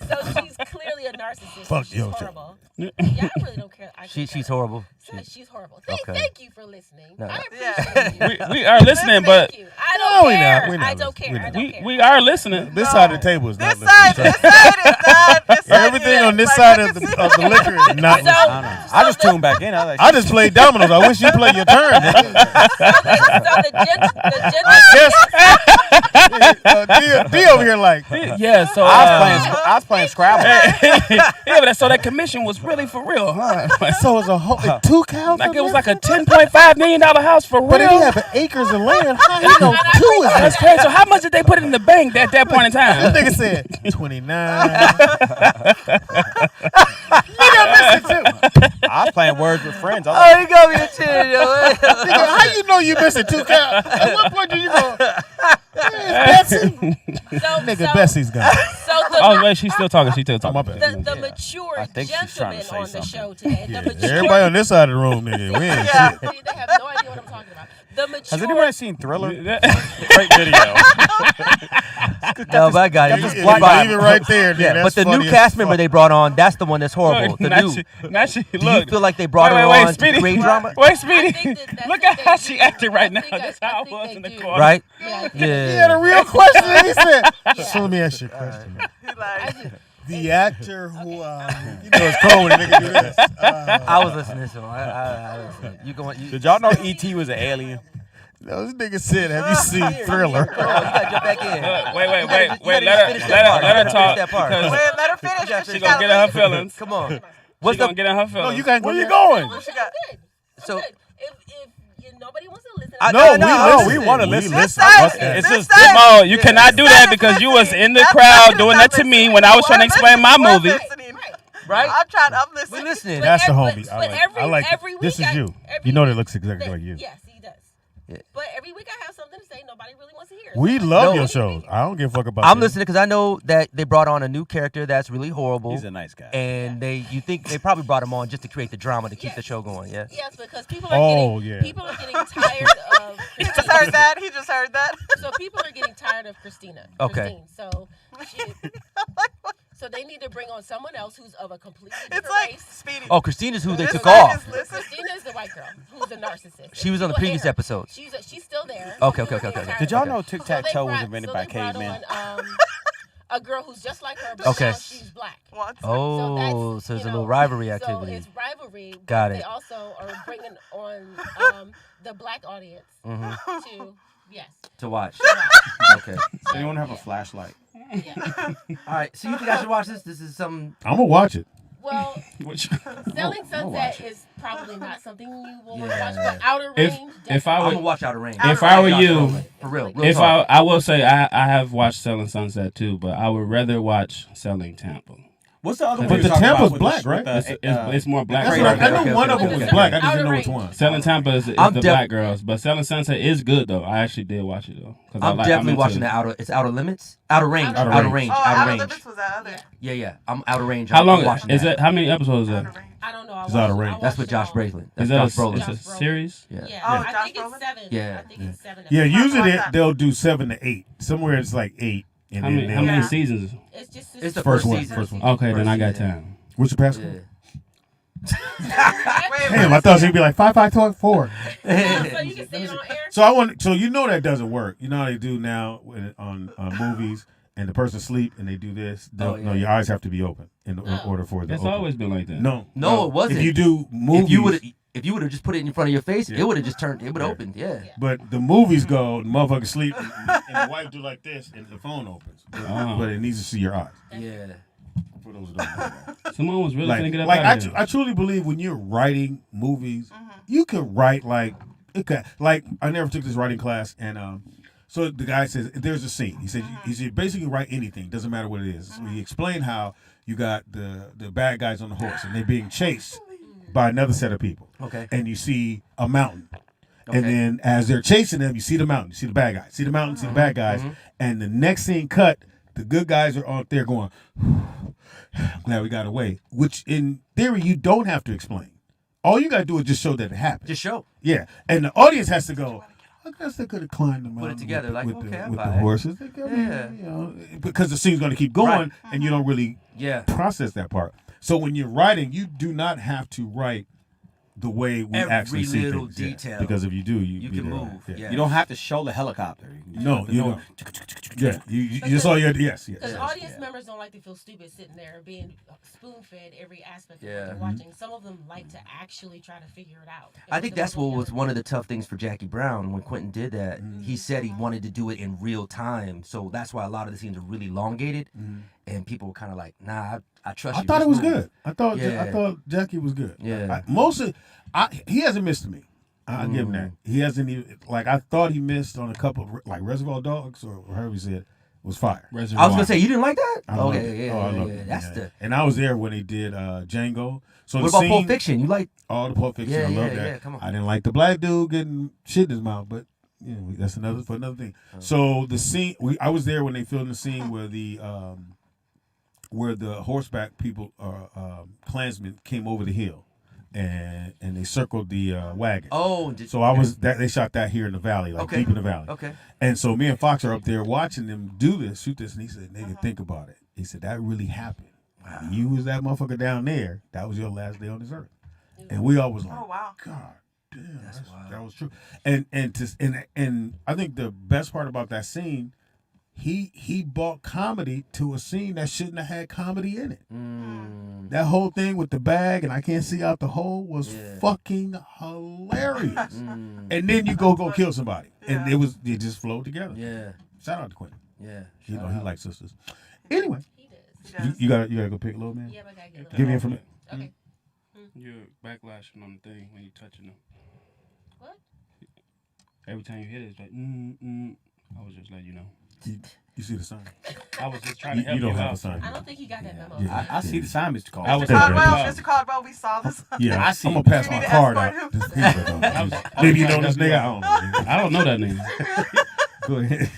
so she's clearly a narcissist. Fuck she's your horrible. Yeah, I really don't care. I She's couldn't horrible. care. She's horrible. Okay. Thank you for listening. No. I appreciate you. We are listening, but Thank you. I don't No, we care. not. We not I don't listening. care. I We don't we, care. we are listening. This side of the table is not This side listening. is done. This side Everything is on this like, side I of can the see- liquor is not So- listening. I just tuned back in. I was like, I just played dominoes. I wish you played your turn. nigga. So the gender D over here like, Yeah, so I was playing Scrabble. yeah, but so that commission was really for real, huh? so it's a whole 2 cows. Like it was like a $10.5 million house for real. But if he have acres of land, how he know 2 is That's that? crazy. So how much did they put in the bank at that point in time? That nigga said 29. Nigga, I missed it too. I was playing Words with Friends. I was like, Oh, you got me a chin, yo. Nigga, how you know you missing 2 cows? At what point do you go? Betsy? Nigga, Betsy's gone. So Oh, wait, she's still talking. She's still talking. my bad. the mature I think she's trying gentleman to say on the something. show today. Yeah, The mature, everybody on this side of the room, nigga, we ain't Yeah. shit. See, they have no idea what I'm talking about. The mature. has anybody seen Thriller? Great video. No, but I got it. Yeah, Black guy. leave it right there, nigga. Yeah, That's but the funny new as cast fuck. member they brought on, that's the one that's horrible. The now new. she Do you look. feel like they brought her wait, on Speedy. to create drama? Wait, Speedy. I think that- Look I at think how they she do. acted right I now. think That's I how I think was they in the do. corner. Right? Yeah. He had a real question. He said, so let me ask you a question. Like, the actor who, you know, it's cold when a nigga do this. I was listening to him. I listened. You going? Did y'all know E.T. was an alien? No, this nigga said, "Have you seen Thriller?" Oh, you gotta jump back in. Wait. Let her talk. Because wait, let her finish. she gonna get in her feelings. Come on. What's gonna get in her feelings? No, you got. Where you going? So. If nobody wants to listen, We want to listen. It's just Mo, you cannot do that because you was in the crowd doing that to me when I was trying to explain my movie. Right? I'm listening. We listening. That's the homie. But I like. every This week is you. every You know that week- looks exactly like you. Yes, he does. Yeah. But every week I have something to say. Nobody really wants to hear. We love your shows. I don't give a fuck about. I'm listening because I know that they brought on a new character that's really horrible. He's a nice guy. And you think they probably brought him on just to create the drama to keep the show going, yeah? Yes, because people are people are getting tired of. He just heard that. He just heard that. So people are getting tired of Christina. Okay. So they need to bring on someone else who's of a completely It's different like race. Speedy. Oh, Christina's who they This took man off. Christina is the white girl who's a narcissist. She was on the People hate previous her. episodes. She's still there. Okay. Did y'all know tic-tac-toe was invented by they brought cavemen? on, a girl who's just like her, but Okay. now she's black. Oh, so there's a little rivalry activity. So it's rivalry. Got They it. also are bringing on the black audience to To watch. Okay. So you want to have a flashlight? Yeah. All right. So you think I should watch this? This is something. I'm gonna watch it. Well, Selling Sunset is probably not something you will watch, but Outer Range. If I I'm would, gonna watch Outer Range. If I were you, for real. If I will say I have watched Selling Sunset too, but I would rather watch Selling Tampa. What's the other one? But the Tampa's black, right? It's more black. That's what I knew one of them was black. I just didn't know which one. Selling Tampa is the black girls, but Selling Sunset is good though. I actually did watch it though. I'm definitely watching the Outer. It's Outer Limits. Outer Range. Outer Range. Oh, Outer Outer Range. Limits was that other. Yeah. I'm Outer Range. How long I'm watching is that. it? How many episodes is that? I don't know. It's Outer Range. That's with Josh Brolin. Is That's that Josh Brolin. it's a series? Yeah. I think it's 7. Yeah. I think it's 7. Yeah, usually they'll do 7 to 8. Somewhere it's like 8. And How many seasons? It's the first season. First one. Okay, then I got time. What's your password? Wait, Damn, I thought she'd be like 5524. So you can see it on air. So you know that doesn't work. You know how they do now on movies, and the person sleep and they do this. No, your eyes have to be open in order for it to It's open. always been like that. No, it wasn't. If you do movies, if you would have just put it in front of your face, it would have just turned. It would have opened. Yeah. But the movies go, the motherfucker sleep, and the wife do like this, and the phone opens. But it needs to see your eyes. Yeah. For those who don't know that. Someone was really Like, thinking about it. I truly believe when you're writing movies, you could write like I never took this writing class, and so the guy says there's a scene. He said you basically write anything, doesn't matter what it is. So he explained how you got the bad guys on the horse and they're being chased by another set of people. Okay. And you see a mountain. Okay. And then as they're chasing them, you see the mountain, you see the bad guys, see the mountain, see the bad guys, and the next scene cut, the good guys are out there going, I'm glad we got away. Which in theory you don't have to explain. All you gotta do is just show that it happened. Just show. Yeah. And the audience has to go, I guess they could have climbed the mountain. Put it together, like, with okay, I the buy it. horses. They could, because the scene's gonna keep going and you don't really process that part. So when you're writing, you do not have to write the way we actually see little things. detail. Because if you do, you can there. move. Yeah. You don't have to show the helicopter. No, you don't. Yeah, you just all your yes. Because audience members don't like to feel stupid sitting there being spoon-fed every aspect of what they're watching. Some of them like to actually try to figure it out. I think that's what was one of the tough things for Jackie Brown when Quentin did that. He said he wanted to do it in real time, so that's why a lot of the scenes are really elongated, and people were kind of like, "Nah, I trust you." I thought it was move. good. I thought Jackie was good. Yeah. He hasn't missed to me. I'll give him that. He hasn't even I thought he missed on a couple like Reservoir Dogs or Herbie said was fire. I was gonna say you didn't like that. I loved it. Okay, I loved yeah. it. That's the. And I was there when he did Django. So What about Pulp Fiction? You like all the Pulp Fiction? Yeah, I love that. yeah, come on. I didn't like the black dude getting shit in his mouth, but that's another thing. So the scene, I was there when they filmed the scene where the horseback people, Klansmen, came over the hill, and they circled the wagon. Oh, so I was that they shot that here in the valley, deep in the valley. Okay. And so me and Fox are up there watching them shoot this, and he said, "Nigga, think about it." He said that really happened. Wow. You was that motherfucker down there. That was your last day on this earth. And we all was like, "Oh wow, God damn, that was true." And I think the best part about that scene he brought comedy to a scene that shouldn't have had comedy in it. That whole thing with the bag and I can't see out the hole was fucking hilarious. And then you go kill somebody, and it just flowed together. Yeah. Shout out to Quentin. Yeah. He likes sisters. Anyway, He does. you gotta go pick Little Man. Yeah, but I gotta get Give me information. Okay. You're backlashing on the thing when you touching them. What? Every time you hit it, it's like, I was just letting you know. You see the sign? I was just trying to help you. don't have out. a sign. I don't think he got that memo. Yeah. I see the sign, Mr. Caldwell. I was Mr. Caldwell, we saw this. Yeah, I see. I'm gonna pass my need to card escort out. Maybe you know this nigga. I don't know. I don't know that nigga. Go ahead.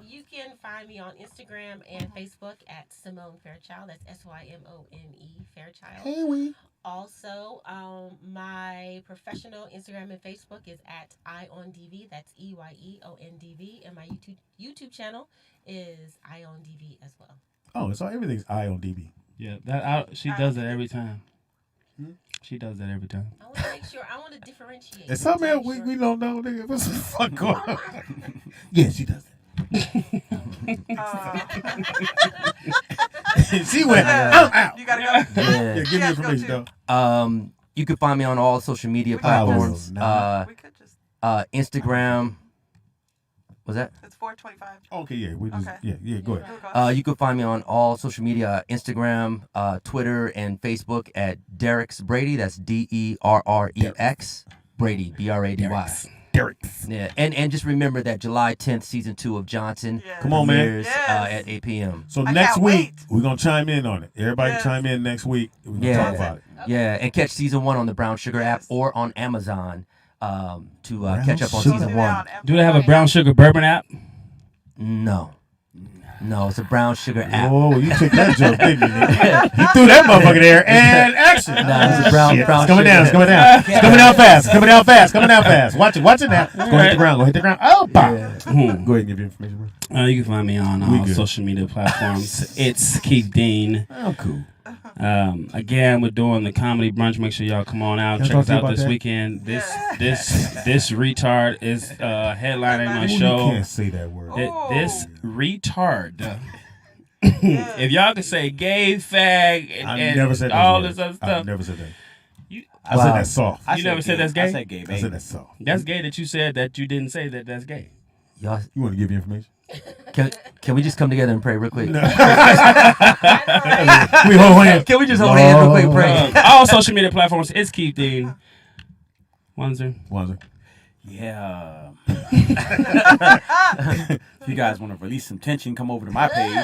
You can find me on Instagram and Facebook at Simone Fairchild. That's SYMONE Fairchild. Hey, we. Also, my professional Instagram and Facebook is at IONDV. That's EYEONDV. And my YouTube channel is IONDV as well. Oh, so everything's I on DB. Yeah, she does that every time. She does that every time. I want to make sure. I want to differentiate. And something else we don't know, nigga. What's the fuck going on? Yeah, she does that. She went, I'm out. You gotta go. Yeah, give me information, though. You can find me on all social media platforms. We could just. Instagram. Was that? It's 425. Okay, yeah, we just, Okay. yeah, go ahead. You can find me on all social media, Instagram, Twitter, and Facebook at Derrex Brady. That's DERREX Brady, BRADY. Derrex. Yeah, and just remember that July 10th, season 2 of Johnson. Yes. Come on, man. premieres, Yes. at 8 p.m. So I next can't week, wait. we're going to chime in on it. Everybody Yes. chime in next week. We're going to Yeah. talk about it. Yeah, and catch season 1 on the Brown Sugar app Yes. or on Amazon to Brown catch up on Sugar. season 1. Do they have a brown sugar bourbon app? No, it's a Brown Sugar app. Oh, you took that joke, didn't you, nigga? You threw that motherfucker there, and action. Nah, it's a brown Shit. brown It's coming sugar. down, it's coming down. It's coming down fast, coming down fast, coming down fast. Watch it now. Go hit the ground, Oh, pow. Go ahead and give your information, bro. You can find me on all social media platforms. It's Keith Dean. Oh, cool. Again, we're doing the comedy brunch. Make sure y'all come on out. Can I Check talk us to you out about this that? weekend. This retard is headlining my Ooh, show. You can't say that word. This retard. If y'all could say gay, fag, and never said all those this words. other stuff. I've never said that. You, I said that's soft. you never said that's gay? I said gay, I baby. said that's soft. That's gay that you said that you didn't say that that's gay. Y'all, You want to give your information? can we just come together and pray real quick? We hold hands. Can we just hold hands real quick and pray? All social media platforms. It's Keith Dean. Wanzer. Yeah. If you guys want to release some tension, come over to my page.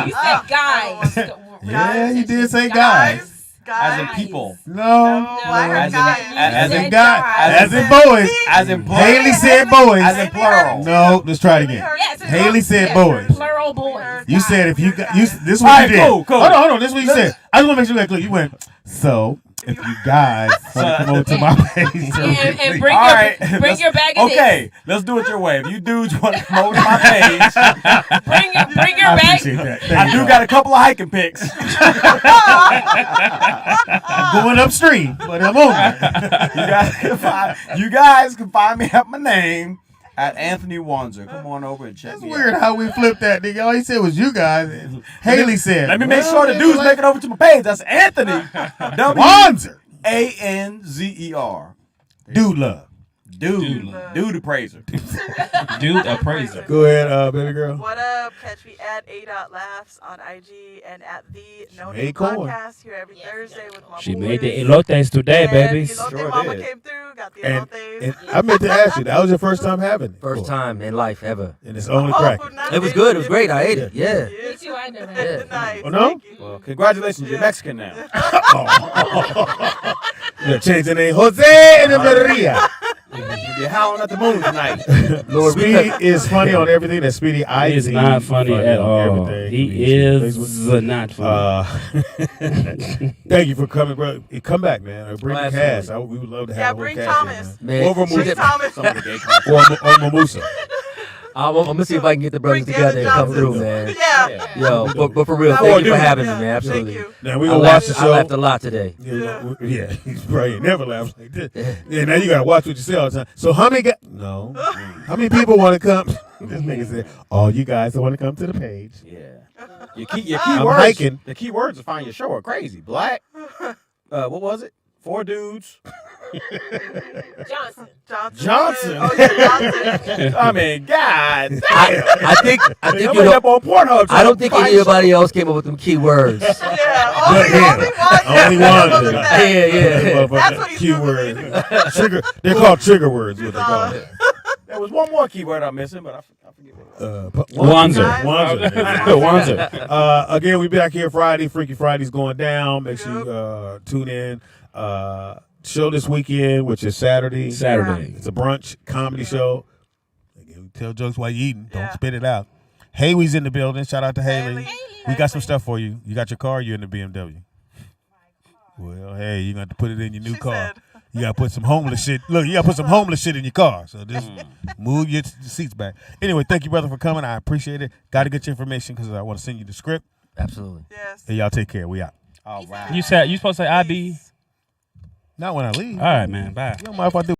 You said guys. Yeah, you did say guys. As in people. No. I heard As in- guys. As in said guys. guys. As in boys. As in plural. Haley said boys. As in plural. No, let's try it again. Yes, Haley said boys. Plural boys. You said if you got, this is All what right, you did. cool. Hold on. This is what you said. I just want to make sure that clear. You went, so if you guys want to come over to my page. And bring All your right, bring your bag of Okay, let's do it your way. If you dudes want to come over to my page, dicks. Bring your I bag. appreciate that. I Thank do you. got a couple of hiking pics. I'm going upstream, but I'm on. You guys can find me at my name at Anthony Wanzer. Come on over and check It's me weird out. how we flipped that, nigga. All he said was you guys. Haley said. Let me make sure the dudes make it over to my page. That's Anthony Wanzer. Wanzer. Dude love. Dude appraiser. Dude appraiser. Go ahead, baby girl. What up? Catch me at A.Laughs on IG and at the No Hey, Name cool. Podcast here every Thursday with my She boys. made the elotes today, baby. Elote Sure mama did. came through, got the And elotes. I meant to ask you, that was your first time having it? First time in life ever. And it's only cracking. nice. It was good. It was great. I ate it. Yeah. Me too. I know that. Yeah. Nice. Oh, no? Thank you. Well, congratulations, you're Mexican now. Yeah, change the name. Jose and Maria. You're howling at the moon tonight. Lord, Speedy is funny on everything. That's Speedy. He is not funny at on all. everything. He is not funny. Thank you for coming, bro. Come back, man. Bring the Absolutely. cast. We would love to have Yeah, a whole bring cast Thomas. here, man. Man, Over Bring Musa. Thomas. Some of the gay content. Or Mimosa. I'm gonna see if I can get the brothers Bring together and come Johnson. through, man. Yeah. Yo, but for real, That thank would you for do. having me, man. Thank Absolutely. you. Now we I gonna watch the laughed, show. I laughed a lot today. Yeah, he's probably never laughs like this. Yeah, now you gotta watch what you say all the time. So how many how many people want to come? This nigga said, "All you guys that want to come to the page." Yeah. Your key I'm words. hiking. The key words to find your show are crazy. Black. What was it? 4 dudes. Johnson. Johnson. Oh, yeah, Johnson. I mean, God damn. I think I'm you ended know. up on Pornhub. I don't think anybody else came up with them key words. Yeah, Only one. Yeah. That's what he's Keyword. Trigger. They're called trigger words. What they call it. There was one more keyword I'm missing, but I forget what it was. Wanzer. Again, we'll be back here Friday. Freaky Friday's going down. Make sure you tune in. Show this weekend, which is Saturday. It's a brunch comedy show. Again, we tell jokes while you eating. Don't spit it out. Haley's in the building. Shout out to Haley. We got some stuff for you. You got your car? You're in the BMW. Well, hey, you're going to have to put it in your new car. You got to put some homeless shit. Look, you got to put some homeless shit in your car. So just move your seats back. Anyway, thank you, brother, for coming. I appreciate it. Got to get your information because I want to send you the script. Absolutely. Yes. Hey, y'all take care. We out. All right. You supposed to say IB? Not when I leave. All right, man. Bye. You don't mind if I do.